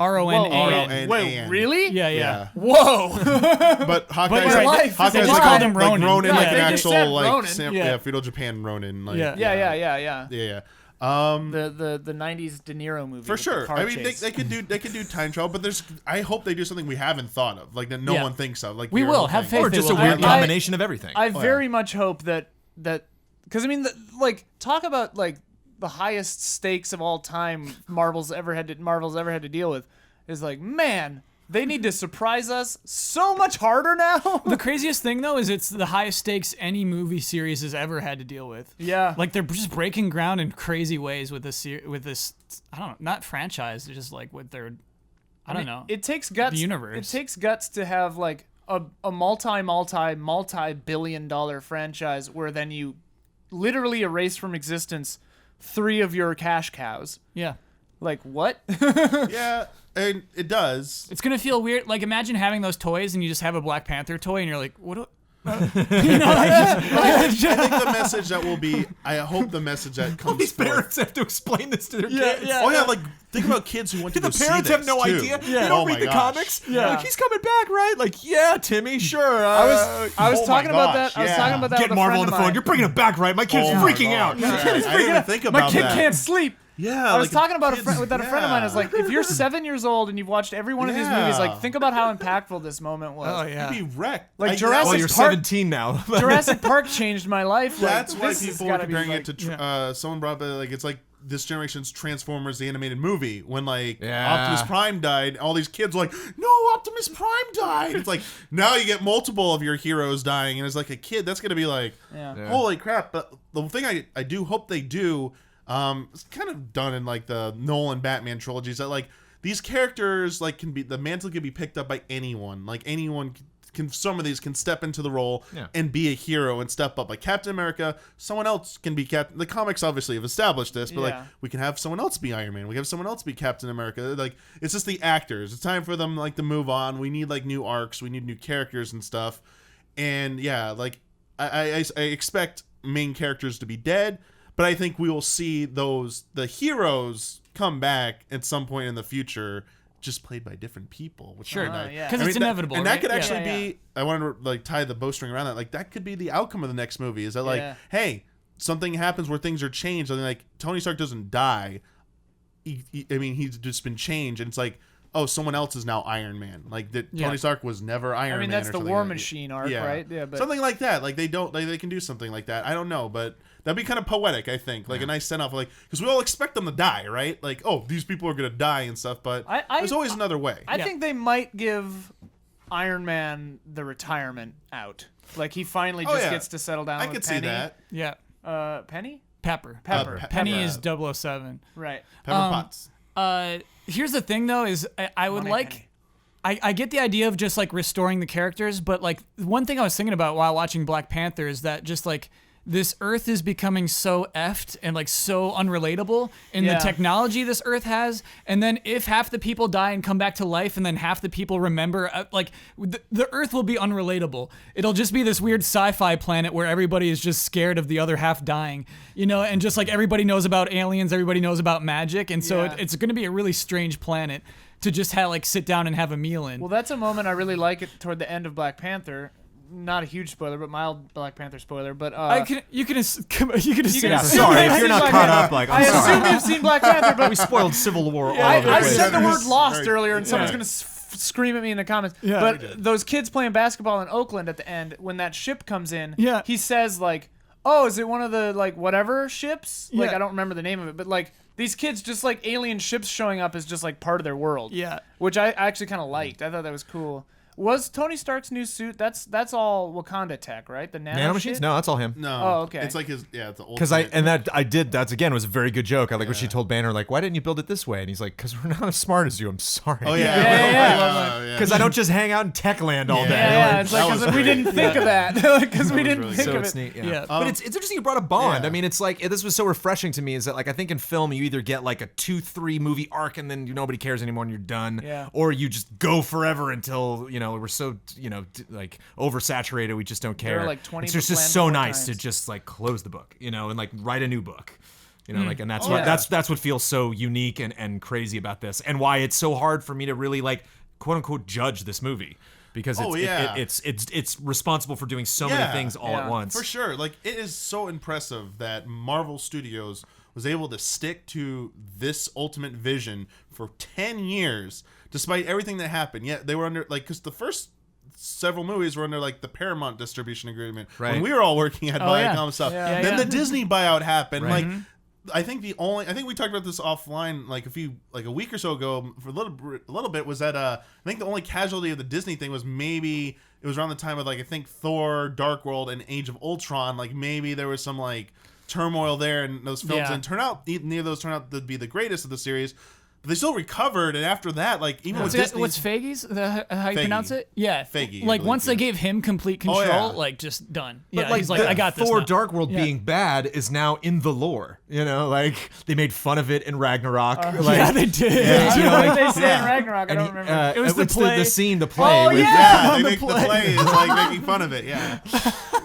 S4: R-O-N-A-N.
S3: Wait, really?
S4: Yeah.
S3: Whoa.
S1: But Hawkeye's
S4: But
S1: like,
S4: life is
S1: Hawkeye's
S4: a
S1: like,
S4: lie.
S1: like
S4: Ronin.
S1: Ronin,
S4: Yeah,
S1: like an
S4: they
S3: just said
S1: actual like
S3: Ronin.
S1: feudal Japan Ronin. Like,
S4: Yeah.
S3: Yeah.
S1: yeah.
S3: The 90s De Niro movie.
S1: For
S3: with the
S1: sure.
S3: car
S1: I mean,
S3: chase.
S1: they could do time travel, but I hope they do something we haven't thought of, like that no
S4: Yeah.
S1: one thinks of. Like
S4: We
S1: your
S4: will.
S1: whole
S4: Have
S1: thing.
S4: faith.
S5: Or just
S4: they
S5: a
S4: will.
S5: weird
S3: I-
S5: combination of everything.
S3: I very much hope that because I mean, like talk about like the highest stakes of all time Marvel's ever had to deal with is like, man, they need to surprise us so much harder now.
S4: The craziest thing though is it's the highest stakes any movie series has ever had to deal with.
S3: Yeah.
S4: Like they're just breaking ground in crazy ways with this I don't know, not franchise, they're just like with their I don't know.
S3: It takes guts.
S4: The universe.
S3: It takes guts to have like a multi-billion-dollar franchise where then you literally erase from existence 3 of your cash cows.
S4: Yeah.
S3: Like what?
S1: Yeah, and it does.
S4: It's gonna feel weird. Like imagine having those toys and you just have a Black Panther toy and you're like, what?
S1: I think the message that will be. I hope the message that
S5: All
S1: comes.
S5: these
S1: forth-
S5: parents have to explain this to their kids.
S1: Oh yeah, like think about kids who went to
S5: The
S1: go see
S5: parents
S1: this,
S5: have no
S1: too.
S5: idea.
S1: Yeah.
S5: They don't read the comics.
S3: Yeah.
S5: Like, he's coming back, right? Like, yeah, Timmy, sure.
S3: I was
S1: oh my
S3: talking about
S1: gosh,
S3: that. I was
S1: yeah.
S3: talking about that
S5: Get
S3: with a
S5: Marvel
S3: friend
S5: on the
S3: of
S5: phone.
S3: mine.
S5: You're bringing it back, right? My kid's
S1: Oh my
S5: freaking
S1: gosh,
S5: out.
S1: yeah. I didn't even think
S3: My
S1: about
S3: kid
S1: that.
S3: can't sleep.
S1: Yeah,
S3: I was
S1: like,
S3: talking about
S1: kids,
S3: a friend a friend of mine. I was like, if you're 7 years old and you've watched every one of these movies,
S1: Yeah.
S3: like think about how impactful this moment was.
S4: Oh yeah.
S1: You'd be wrecked.
S3: Like
S1: Jurassic.
S5: Well,
S3: Jurassic
S5: you're
S3: Park-
S5: 17 now.
S3: Jurassic Park changed my life. Like,
S1: That's why
S3: this has
S1: people are
S3: gotta be,
S1: comparing
S3: like-
S1: it to. Someone brought up like it's like this generation's Transformers the animated movie when like
S5: Yeah.
S1: Optimus Prime died. All these kids were like, no, Optimus Prime died. It's like now you get multiple of your heroes dying, and as like a kid, that's gonna be like,
S3: Yeah.
S1: holy crap. But the thing I do hope they do. It's kind of done in like the Nolan Batman trilogies that like these characters like can be the mantle can be picked up by anyone. Like anyone can some of these can step into the role and be a hero and step up. Like Captain America, someone else can be Captain. The comics obviously have established this, but like we can have someone else be Iron Man. We have someone else be Captain America. Like it's just the actors. It's time for them like to move on. We need like new arcs. We need new characters and stuff. And yeah, like I expect main characters to be dead. But I think we will see the heroes come back at some point in the future, just played by different people. Which
S4: Sure.
S1: would be nice.
S3: Yeah.
S4: Because it's inevitable.
S1: And
S4: right?
S1: that could actually
S3: Yeah.
S1: be. I want to like tie the bowstring around that. Like that could be the outcome of the next movie. Is that like, hey, something happens where things are changed, and like Tony Stark doesn't die. I mean, he's just been changed, and it's like, oh, someone else is now Iron Man. Like that,
S4: Yeah.
S1: Tony Stark was never Iron Man.
S3: I mean, that's
S1: or
S3: the
S1: something
S3: War
S1: like that.
S3: Machine arc, right? Yeah, but
S1: Something like that. Like they can do something like that. I don't know, but that'd be kind of poetic. I think like a nice send off. Like because we all expect them to die, right? Like oh, these people are gonna die and stuff. But there's always another way.
S3: I think they might give Iron Man the retirement out. Like he finally just gets to settle down.
S1: I
S3: with
S1: could
S3: Penny.
S1: see that.
S4: Yeah.
S3: Penny?
S4: Pepper.
S3: Pepper.
S4: Penny
S1: Pepper.
S4: is 007.
S3: Right.
S1: Pepper Potts.
S4: Here's the thing though is I would
S3: Money
S4: like
S3: Penny.
S4: I get the idea of just like restoring the characters, but like one thing I was thinking about while watching Black Panther is that just like this Earth is becoming so effed and like so unrelatable in the technology this Earth has, and then if half the people die and come back to life, and then half the people remember, like the Earth will be unrelatable. It'll just be this weird sci-fi planet where everybody is just scared of the other half dying, you know, and just like everybody knows about aliens, everybody knows about magic, and so it's going to be a really strange planet to just have like sit down and have a meal in.
S3: Well, that's a moment I really like it toward the end of Black Panther. Not a huge spoiler, but mild Black Panther spoiler. But
S4: you can assume.
S5: Yeah, sorry if you're not
S3: Black
S5: caught
S3: Panther.
S5: up. Like
S3: I
S5: I'm sorry.
S3: assume you've seen Black Panther, but
S5: We spoiled Civil War all over the
S3: I
S5: place.
S3: said the word
S1: Very-
S3: lost earlier, and someone's
S1: Yeah.
S3: gonna scream at me in the comments.
S4: Yeah.
S3: But those kids playing basketball in Oakland at the end, when that ship comes in,
S4: Yeah.
S3: he says like, "Oh, is it one of the like whatever ships?" Like
S4: Yeah.
S3: I don't remember the name of it, but like these kids just like alien ships showing up is just like part of their world.
S4: Yeah.
S3: Which I actually kind of liked. I thought that was cool. Was Tony Stark's new suit? That's all Wakanda tech, right? The
S5: Nanomachines?
S3: shit?
S5: No, that's all him.
S1: No.
S3: Oh, okay.
S1: It's like his it's the old.
S5: Because that's again was a very good joke. I like when she told Banner like, why didn't you build it this way? And he's like, because we're not as smart as you. I'm sorry.
S1: Oh yeah.
S3: Yeah.
S5: Because I don't just hang out in Techland all day.
S3: Yeah,
S5: Like,
S3: it's like
S1: that was
S3: because we
S1: great.
S3: didn't think of that. Because we didn't
S1: really
S3: think
S5: so
S3: of
S5: it's
S3: it.
S5: neat. Yeah.
S4: Yeah.
S5: But it's interesting you brought a Bond.
S1: Yeah.
S5: I mean, it's like this was so refreshing to me. Is that like I think in film you either get like a 2-3 movie arc and then nobody cares anymore and you're done,
S3: Yeah.
S5: or you just go forever until we're so like oversaturated we just don't care.
S3: There are, like, 20
S5: It's just
S3: planned
S5: so
S3: more
S5: nice
S3: times.
S5: to just like close the book, and like write a new book. You know, like, and that's that's what feels so unique and crazy about this, and why it's so hard for me to really like quote unquote judge this movie. Because it's responsible for doing so many things all at once.
S1: For sure. Like, it is so impressive that Marvel Studios was able to stick to this ultimate vision for 10 years, despite everything that happened. Yet they were under, like, because the first several movies were under, like, the Paramount distribution agreement.
S5: Right.
S1: When we were all working at Viacom and stuff.
S3: Yeah.
S1: Then the Disney buyout happened.
S5: Right.
S1: Like, I think we talked about this offline like a week or so ago for a little bit was that I think the only casualty of the Disney thing was maybe it was around the time of like I think Thor, Dark World, and Age of Ultron. Like maybe there was some like turmoil there in those films, and neither of those turned out to be the greatest of the series. But they still recovered, and after that, like even with Disney,
S4: what's Feige's? How you pronounce it? Yeah,
S1: Feige.
S4: Like once they gave him complete control,
S1: yeah.
S4: like just done.
S5: But
S4: Yeah,
S5: like,
S4: he's like, I got this.
S5: Thor
S4: now.
S5: Dark World being bad is now in the lore. You know, like they made fun of it in Ragnarok.
S4: Yeah, they did.
S5: Yeah, you know,
S3: What
S5: like,
S3: did they say in Ragnarok? I don't remember.
S4: It was the play.
S5: the scene, the play.
S4: Oh,
S5: with,
S4: yeah.
S1: they make the play is like making fun of it. Yeah.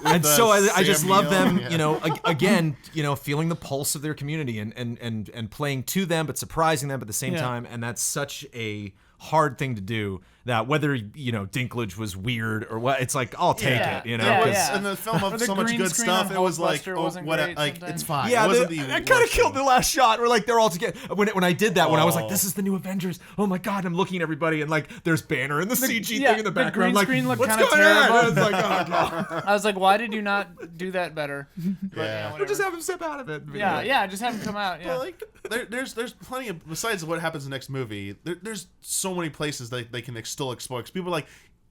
S5: And so I just
S1: Sam
S5: love them,
S1: Neill,
S5: you know, again, you know, feeling the pulse of their community and playing to them, but surprising them at the same time. And that's such a hard thing to do, that whether, you know, Dinklage was weird or what, it's like, I'll take it, you know?
S3: Yeah,
S1: 'cause in the film of
S3: Or the
S1: so much
S3: green
S1: good
S3: screen
S1: stuff,
S3: on
S1: it was like,
S3: Hulkbuster
S1: oh,
S3: wasn't
S1: what,
S3: great
S1: like
S3: sometimes.
S1: it's fine.
S5: Yeah,
S1: it wasn't
S5: I
S1: the
S5: kind of
S1: worst
S5: killed
S1: thing.
S5: the last shot where like they're all together. When I did that, when I was like, this is the new Avengers. Oh my God, I'm looking at everybody and like there's Banner and the CG thing in the background.
S3: green
S5: Like,
S3: screen looked
S5: what's
S3: kinda
S5: going on?
S3: terrible.
S5: It's like, oh God.
S3: I was like, why did you not do that better? But,
S1: Yeah.
S5: Or just have him step out of it.
S3: yeah, just have him come out. Yeah.
S1: But like, there's plenty of, besides what happens in the next movie, there's so many places that they can still explore. 'Cause people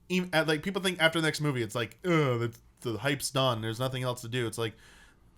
S1: people think after the next movie, it's like, the hype's done. There's nothing else to do. It's like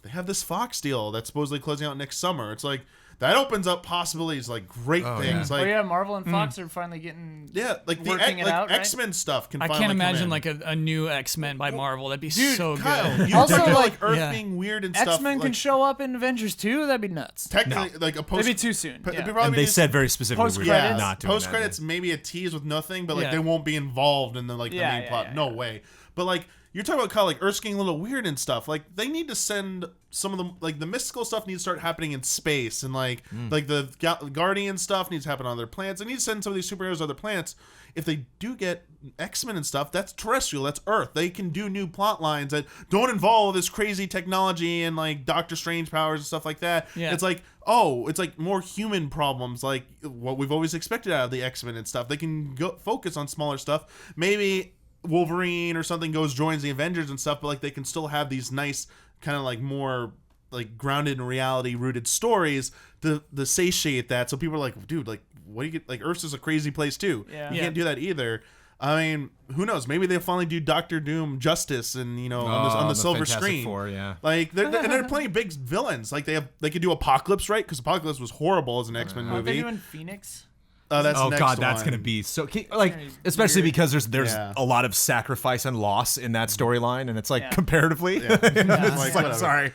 S1: they have this Fox deal that's supposedly closing out next summer. It's like that opens up possibilities, like great things.
S3: Oh
S1: Like
S3: yeah, Marvel and Fox are finally getting
S1: like the
S3: working it out, right?
S1: X-Men stuff can.
S4: I
S1: finally
S4: can't
S1: come
S4: imagine
S1: in.
S4: like a new X-Men by Marvel. That'd be so
S1: Kyle,
S4: good.
S1: you
S3: Also,
S1: talk about,
S3: like,
S1: Earth
S4: yeah.
S1: being weird and stuff.
S3: X-Men can
S1: like,
S3: show up in Avengers 2. That'd be nuts.
S1: technically like a post.
S3: Maybe too soon.
S1: It'd
S3: Yeah.
S1: probably
S5: And
S1: be
S5: they
S1: just-
S5: said very specifically we're
S3: Post-credits.
S5: not doing
S1: post
S5: that.
S1: credits, maybe a tease with nothing, but like
S4: Yeah.
S1: they won't be involved in the the main plot. No way. But like you're talking about Kyle, like Earth's getting a little weird and stuff. Like they need to send some of the the mystical stuff needs to start happening in space, and like the Guardian stuff needs to happen on other planets. They need to send some of these superheroes to other planets. If they do get X-Men and stuff, that's terrestrial, that's Earth. They can do new plot lines that don't involve this crazy technology and like Doctor Strange powers and stuff like that.
S4: Yeah.
S1: It's like, it's like more human problems, like what we've always expected out of the X-Men and stuff. They can go focus on smaller stuff. Maybe Wolverine or something joins the Avengers and stuff, but like they can still have these nice kind of like more like grounded in reality rooted stories to satiate that. So people are like, dude, like what do you get? Like Earth's is a crazy place too.
S3: Yeah.
S1: You can't do that either. I mean, who knows? Maybe they'll finally do Doctor Doom justice and on the silver
S5: Fantastic
S1: screen.
S5: Four, yeah.
S1: Like and there are plenty of big villains. Like they could do Apocalypse, right? Because Apocalypse was horrible as an X-Men
S3: Are they
S1: movie.
S3: doing Phoenix?
S1: That's
S5: Oh
S1: next
S5: God, that's
S1: one.
S5: gonna be so like, especially because there's
S1: Yeah.
S5: a lot of sacrifice and loss in that storyline, and it's like
S3: Yeah.
S5: comparatively,
S1: Yeah.
S5: it's
S1: Like,
S5: like
S1: whatever.
S5: sorry.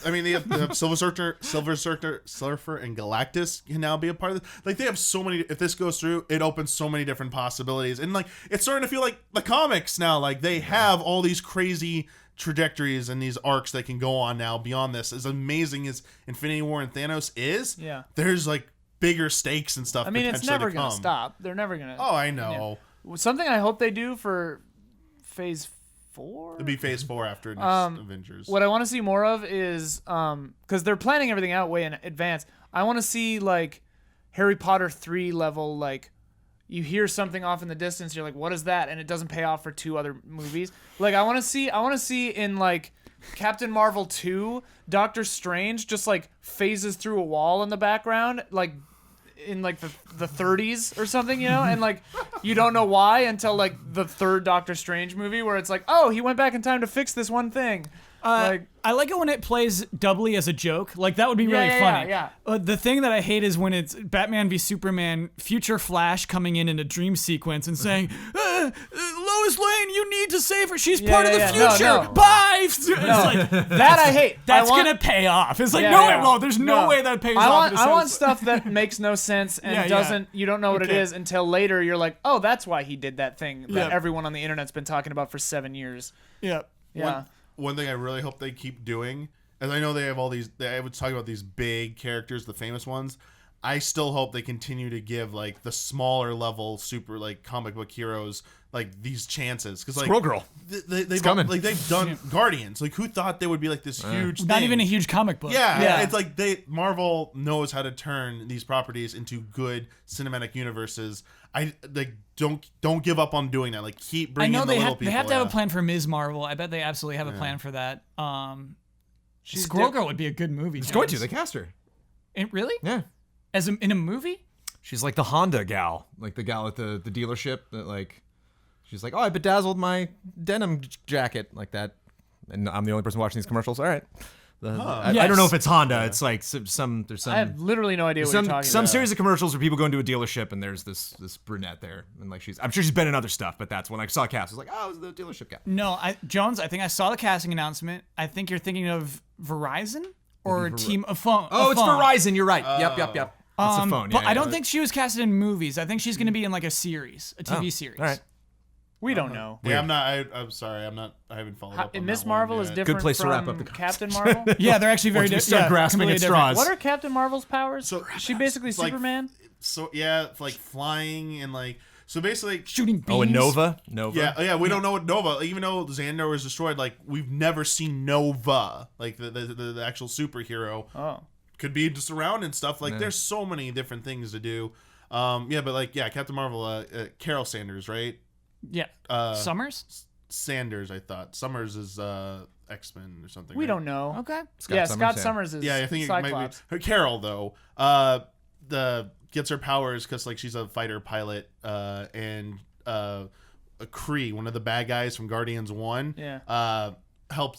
S1: I mean, they have Silver Surfer, and Galactus can now be a part of this. Like, they have so many. If this goes through, it opens so many different possibilities, and like, it's starting to feel like the comics now. Like, they have all these crazy trajectories and these arcs they can go on now beyond this. As amazing as Infinity War and Thanos is,
S3: Yeah.
S1: there's like bigger stakes and stuff.
S3: I mean, it's
S1: potentially
S3: never
S1: to
S3: gonna
S1: come.
S3: stop. They're never gonna.
S1: Oh, I know.
S3: Something I hope they do for Phase 4.
S1: It'd be Phase 4 after next Avengers.
S3: What I want to see more of is because they're planning everything out way in advance. I want to see like Harry Potter 3 level, like you hear something off in the distance, you're like, what is that? And it doesn't pay off for 2 other movies. Like I want to see in like Captain Marvel 2, Doctor Strange just like phases through a wall in the background, like in like the 30s or something, and like you don't know why until like the 3rd Doctor Strange movie where it's like, oh, he went back in time to fix this one thing.
S4: I like it when it plays doubly as a joke. Like, that would be really funny.
S3: Yeah.
S4: The thing that I hate is when it's Batman v Superman, future Flash coming in a dream sequence and saying, Lois Lane, you need to save her. She's part of the future.
S3: No.
S4: Bye. It's like,
S3: That I hate.
S4: that's
S3: I want,
S4: going to pay off. It's like,
S3: Yeah,
S4: no,
S3: yeah.
S4: it won't. There's no way that pays
S3: I
S4: off.
S3: want,
S4: in a
S3: I want
S4: sense.
S3: stuff that makes no sense and
S4: Yeah,
S3: doesn't. You don't know what it
S4: Okay.
S3: is until later. You're like, oh, that's why he did that thing that
S4: Yeah.
S3: everyone on the internet's been talking about for 7 years.
S4: Yeah.
S3: Yeah.
S1: One thing I really hope they keep doing as I know they have all these, I was talking about these big characters, the famous ones. I still hope they continue to give like the smaller level super like comic book heroes like these chances because like
S5: Squirrel Girl.
S1: They've done Guardians. Like who thought they would be like this huge
S4: Not
S1: thing?
S4: even a huge comic book.
S1: Yeah, it's like Marvel knows how to turn these properties into good cinematic universes. I like don't give up on doing that. Like keep bringing in the little people.
S4: They have to have a plan for Ms. Marvel. I bet they absolutely have a plan for that. Squirrel Girl would be a good movie.
S5: It's going to. They cast her.
S4: Really?
S5: Yeah.
S4: In a movie?
S5: She's like the Honda gal, like the gal at the dealership that like, she's like, oh, I bedazzled my denim jacket like that, and I'm the only person watching these commercials. All right, I don't know if it's Honda. It's like there's some.
S3: I have literally no idea what you're talking about.
S5: Some series of commercials where people go into a dealership and there's this brunette there, and like I'm sure she's been in other stuff, but that's when I saw a cast. I was like, oh, it was the dealership guy.
S4: No, Jones. I think I saw the casting announcement. I think you're thinking of Verizon or Team of Phone.
S5: Oh, it's Verizon. You're right. Yep. It's a phone.
S4: But I don't think she was casted in movies. I think she's going to be in like a series, a TV series.
S5: All right.
S3: We don't know.
S1: Yeah, I'm sorry. I haven't followed up on
S3: Miss
S1: that
S3: Marvel
S1: one
S3: is
S1: yet.
S3: different
S5: Good place to
S3: from
S5: wrap up the
S3: Captain Marvel.
S4: Yeah, they're actually very
S5: Once we
S4: different.
S5: start grasping at straws.
S3: What are Captain Marvel's powers?
S1: So
S3: she basically
S1: it's like-
S3: Superman.
S1: So yeah, it's like flying and like so basically
S4: shooting beams.
S5: Oh, and Nova.
S1: Yeah, we don't know what Nova. Even though Xandar was destroyed, like we've never seen Nova, like the actual superhero.
S3: Oh.
S1: Could be just around and stuff. Like there's so many different things to do. Captain Marvel, Carol Sanders, right?
S4: Yeah. Summers?
S1: Sanders, I thought. Summers is X-Men or something.
S3: We
S1: right?
S3: don't know.
S4: Okay.
S3: Scott Summers is
S1: I think
S3: Cyclops.
S1: it might be her. Carol though, gets her powers because like she's a fighter pilot, and a Kree, one of the bad guys from Guardians 1.
S3: Yeah.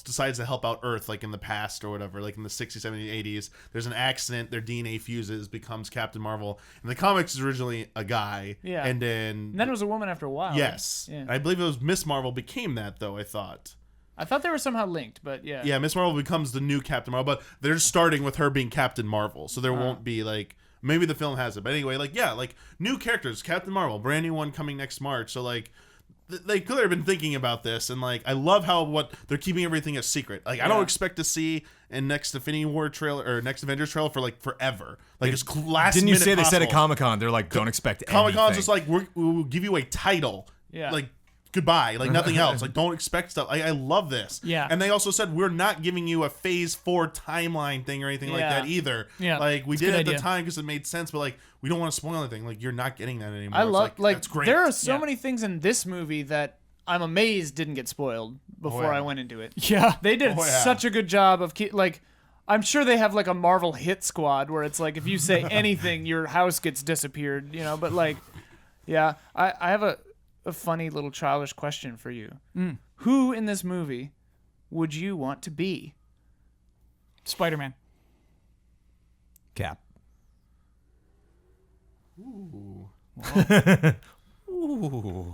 S1: Decides to help out Earth like in the past or whatever, like in the 60s, 70s, 80s. There's an accident, their DNA fuses, becomes Captain Marvel. And the comics is originally a guy.
S3: Yeah.
S1: And then
S3: it was a woman after a while.
S1: yes.
S3: Yeah.
S1: I believe it was Miss Marvel became that though, I thought.
S3: I thought they were somehow linked, but yeah.
S1: Yeah, Miss Marvel becomes the new Captain Marvel, but they're starting with her being Captain Marvel. So there won't be like maybe the film has it. But anyway, like new characters, Captain Marvel, brand new one coming next March. So like they could have been thinking about this, and like I love how they're keeping everything a secret. Like I don't expect to see a next Infinity War trailer or next Avengers trailer for like forever. Like it's last.
S5: Didn't you
S1: minute
S5: say they said at
S1: possible.
S5: Comic-Con they're like don't expect
S1: Comic Con's
S5: anything.
S1: just like we will give you a title.
S3: Yeah.
S1: Like goodbye. Like nothing else. Like don't expect stuff. I love this.
S4: Yeah.
S1: And they also said we're not giving you a Phase 4 timeline thing or anything like
S3: Yeah.
S1: that either.
S4: Yeah.
S1: Like we
S4: It's a
S1: did
S4: good
S1: at the
S4: idea.
S1: time because it made sense, but like we don't want to spoil anything. Like you're not getting that anymore.
S3: I
S1: It's
S3: love
S1: that's great.
S3: there are so
S4: Yeah.
S3: many things in this movie that I'm amazed didn't get spoiled before
S1: yeah.
S3: I went into it.
S4: Yeah.
S3: They did
S1: Oh, yeah.
S3: such a good job of I'm sure they have like a Marvel hit squad where it's like if you say anything, your house gets disappeared, you know. But like, yeah, I have a funny little childish question for you. Who in this movie would you want to be?
S4: Spider-Man.
S5: Cap.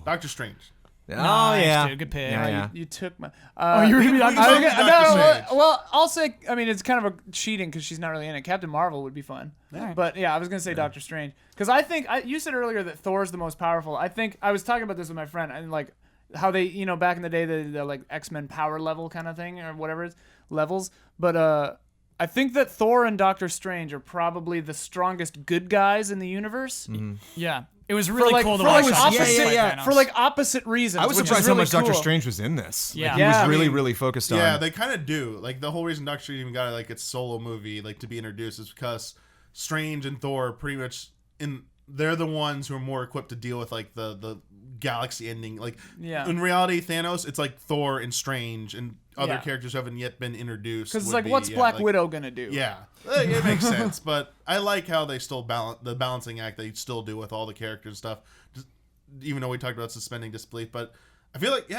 S1: Doctor Strange.
S5: Oh
S4: Nice,
S5: yeah.
S4: dude. Good pick.
S5: Yeah.
S3: You took my.
S4: You were gonna be
S1: We can
S4: Doctor
S1: talk
S4: Strange?
S1: about Doctor Strange.
S3: Well, I'll say. I mean, it's kind of a cheating because she's not really in it. Captain Marvel would be fun, but yeah, I was gonna say Doctor Strange because I think you said earlier that Thor's the most powerful. I think I was talking about this with my friend and like how they, back in the day, the like X-Men power level kind of thing or whatever it's levels. But I think that Thor and Doctor Strange are probably the strongest good guys in the universe.
S4: Yeah. It was really
S3: like-
S4: cool to
S3: for
S4: watch.
S3: like
S4: them
S3: opposite-
S4: fight
S5: yeah.
S4: Thanos.
S3: For like opposite reasons.
S5: I was
S3: which is
S5: surprised
S3: really
S5: how much Doctor
S3: cool.
S5: Strange was in this.
S4: Yeah.
S5: Like,
S3: Yeah,
S5: he
S3: I
S5: was really,
S3: mean,
S5: really focused on.
S1: Yeah, they kind of do. Like the whole reason Doctor Strange even got like its solo movie like to be introduced is because Strange and Thor are pretty much they're the ones who are more equipped to deal with like the galaxy ending. Like in reality, Thanos, it's like Thor and Strange and other
S3: Yeah.
S1: characters who haven't yet been introduced.
S3: Because it's
S1: would
S3: like,
S1: be-
S3: what's
S1: yeah,
S3: Black
S1: like-
S3: Widow gonna do?
S1: Yeah, it makes sense, but I like how they still balance the balancing act they still do with all the characters and stuff. Just, even though we talked about suspending disbelief, but I feel like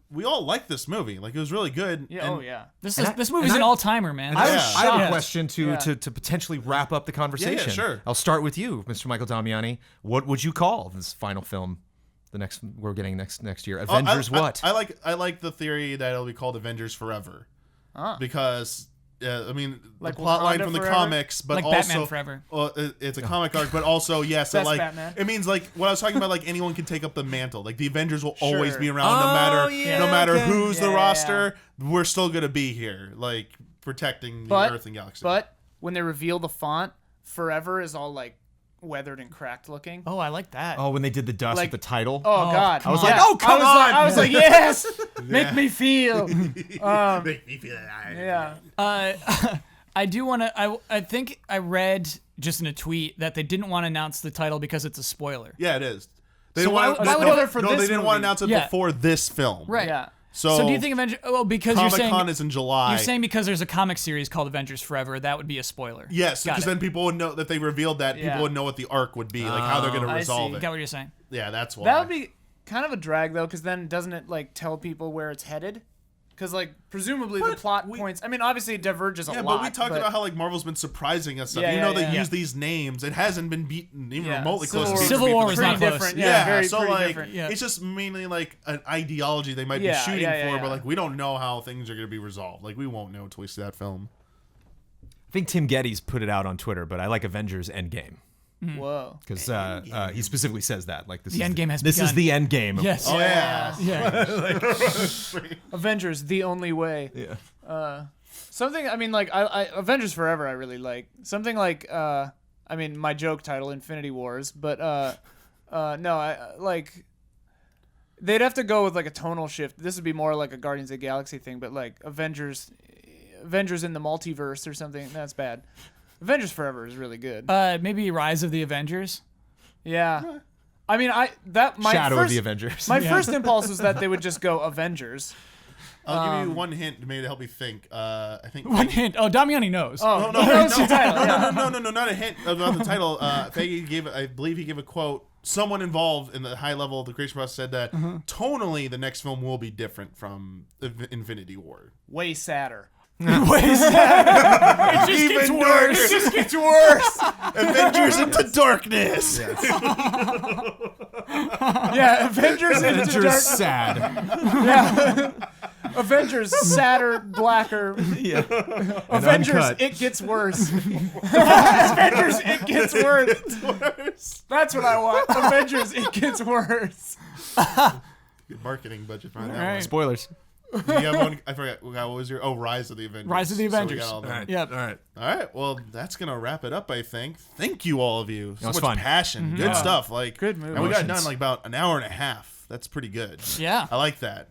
S1: we all like this movie. Like it was really good.
S3: Yeah.
S1: and-
S3: Oh yeah.
S4: This movie's
S5: and
S4: an
S5: I-
S4: all-timer, man.
S5: I
S1: Yeah.
S5: have a
S4: shocked.
S5: question to potentially wrap up the conversation.
S1: sure.
S5: I'll start with you, Mr. Michael Damiani. What would you call this final film? The next we're getting next year. Avengers what?
S1: I like the theory that it'll be called Avengers Forever. Because I mean
S3: Like
S1: the plot line
S3: Wakanda
S1: from the
S3: Forever?
S1: comics, but
S4: Like
S1: also
S4: Batman Forever.
S1: It's a comic arc, but also yes,
S3: Best
S1: like
S3: Batman.
S1: it means like what I was talking about. Like anyone can take up the mantle. Like the Avengers will always
S3: Sure.
S1: be around, no matter
S5: yeah,
S1: no matter
S5: okay.
S1: who's the
S3: Yeah,
S1: roster. We're still gonna be here. Like protecting the
S3: But
S1: Earth and galaxy.
S3: but when they reveal the font, Forever is all like weathered and cracked looking.
S4: Oh, I like that.
S5: Oh, when they did the dust
S3: Like-
S5: with the title.
S3: Oh, God!
S5: I was
S3: Yeah.
S5: like, oh, come on.
S3: I was like, yes, make me feel.
S1: Make me feel that.
S3: Yeah.
S4: I do want to. I think I read just in a tweet that they didn't want to announce the title because it's a spoiler.
S1: Yeah, it is. They
S4: So
S1: didn't
S4: why
S1: want.
S4: would-
S3: why
S4: would
S3: they
S4: they-
S3: do it for
S1: no,
S3: this
S1: they didn't want to
S3: movie?
S1: announce it
S4: Yeah.
S1: before this film.
S4: Right.
S3: Yeah.
S1: So,
S4: do you think Avengers? Oh, because you're saying
S1: Comic-Con is in July.
S4: you're saying because there's a comic series called Avengers Forever, that would be a spoiler.
S1: Yes,
S4: Got
S1: because
S4: it.
S1: then people would know that they revealed that.
S3: Yeah.
S1: People would know what the arc would be, like how they're going to
S3: I
S1: resolve
S3: see.
S1: it.
S4: Got what you're saying?
S1: Yeah, that's why.
S3: That would be kind of a drag though, because then doesn't it like tell people where it's headed? Because like presumably the
S1: But
S3: plot
S1: we-
S3: points. I mean, obviously it diverges a
S1: Yeah,
S3: lot.
S1: but we talked about how like Marvel's been surprising us stuff.
S3: Yeah,
S1: You know,
S3: yeah,
S1: they
S3: yeah.
S1: use these names. It hasn't been beaten even remotely close. to beating
S4: Civil War
S1: the
S4: was
S1: first
S4: not
S1: one.
S4: close.
S3: different.
S1: Yeah,
S3: Yeah, very
S1: so
S3: pretty
S1: like
S3: different.
S4: Yeah.
S1: it's just mainly like an ideology they might be
S3: Yeah,
S1: shooting
S3: yeah,
S1: for,
S3: yeah.
S1: but like we don't know how things are going to be resolved. Like we won't know until we see that film.
S5: I think Tim Geddes put it out on Twitter, but I like Avengers Endgame
S3: Whoa.
S5: because he specifically says that like this
S4: The
S5: is
S4: end game has
S5: this is
S4: begun.
S5: the end game.
S4: Yes.
S1: Oh yeah.
S4: Yeah.
S3: Avengers: The Only Way.
S5: Yeah.
S3: Something. I mean, like I Avengers Forever. I really like something like. I mean, my joke title, Infinity Wars, but no, I like. They'd have to go with like a tonal shift. This would be more like a Guardians of the Galaxy thing, but like Avengers in the multiverse or something. That's bad. Avengers Forever is really good.
S4: Maybe Rise of the Avengers.
S3: Yeah. I mean, my
S5: Shadow
S3: first,
S5: of the Avengers.
S3: My first impulse was that they would just go Avengers.
S1: I'll give you one hint to maybe help you think. I think
S4: One hint. Oh, Damiani knows.
S3: Oh,
S1: no,
S3: he knows the title. Yeah.
S1: no, not a hint about the title. Feige gave, I believe he gave a quote. Someone involved in the high level of the creation process said that tonally the next film will be different from Infinity War.
S3: Way sadder.
S4: Wait, it just gets worse.
S3: It just gets worse.
S1: Avengers into darkness.
S3: Yeah, Avengers into
S5: Avengers
S3: dark.
S5: sad.
S3: Yeah. Avengers sadder, blacker.
S5: Yeah.
S3: Avengers,
S5: uncut.
S3: it gets worse. Avengers, it gets worse. That's what I want. Avengers, it gets worse.
S1: Good marketing budget behind that
S4: All right.
S1: one.
S5: Spoilers.
S1: You have one, I forgot. What was your? Oh, Rise of the Avengers.
S4: Rise of the
S1: So we
S4: Avengers.
S1: got all that.
S4: Yep.
S5: All right.
S1: All right. Well, that's gonna wrap it up. I think. Thank you, all of you. So
S5: was
S1: much
S5: fun.
S1: passion. Good stuff. Like
S3: Good movie.
S1: And we got it
S5: Emotions.
S1: done like about an hour and a half. That's pretty good.
S4: Yeah.
S1: I like that.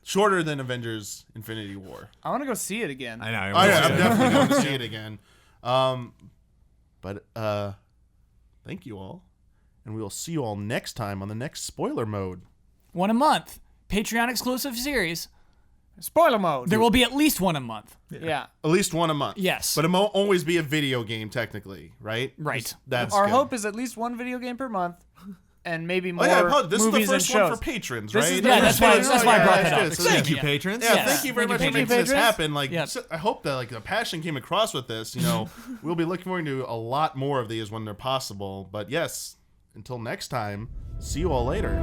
S1: Shorter than Avengers: Infinity War.
S3: I want to go see it again.
S5: I know.
S1: Oh yeah, I'm definitely going to see it again. But thank you all, and we will see you all next time on the next spoiler mode.
S4: One a month. Patreon exclusive series.
S3: Spoiler mode.
S4: There will be at least one a month.
S3: Yeah.
S1: At least one a month.
S4: Yes.
S1: But it won't always be a video game, technically, right?
S4: Right.
S1: That's
S3: Our
S1: good.
S3: hope is at least one video game per month, and maybe more
S1: Oh yeah, Paul, this is the
S3: movies
S1: first
S3: and shows.
S1: one for patrons,
S3: This
S1: right?
S3: is the
S4: Yeah,
S3: first
S4: that's why I brought that
S1: yeah,
S4: up.
S1: so
S5: Thank you,
S4: Yeah.
S5: patrons.
S1: Yeah,
S4: Yes.
S1: thank you very
S4: Thank
S1: much
S4: you,
S1: for making this
S3: patrons.
S1: happen. Like,
S4: Yep.
S1: I hope that like the passion came across with this. You know, we'll be looking forward to a lot more of these when they're possible. But yes, until next time, see you all later.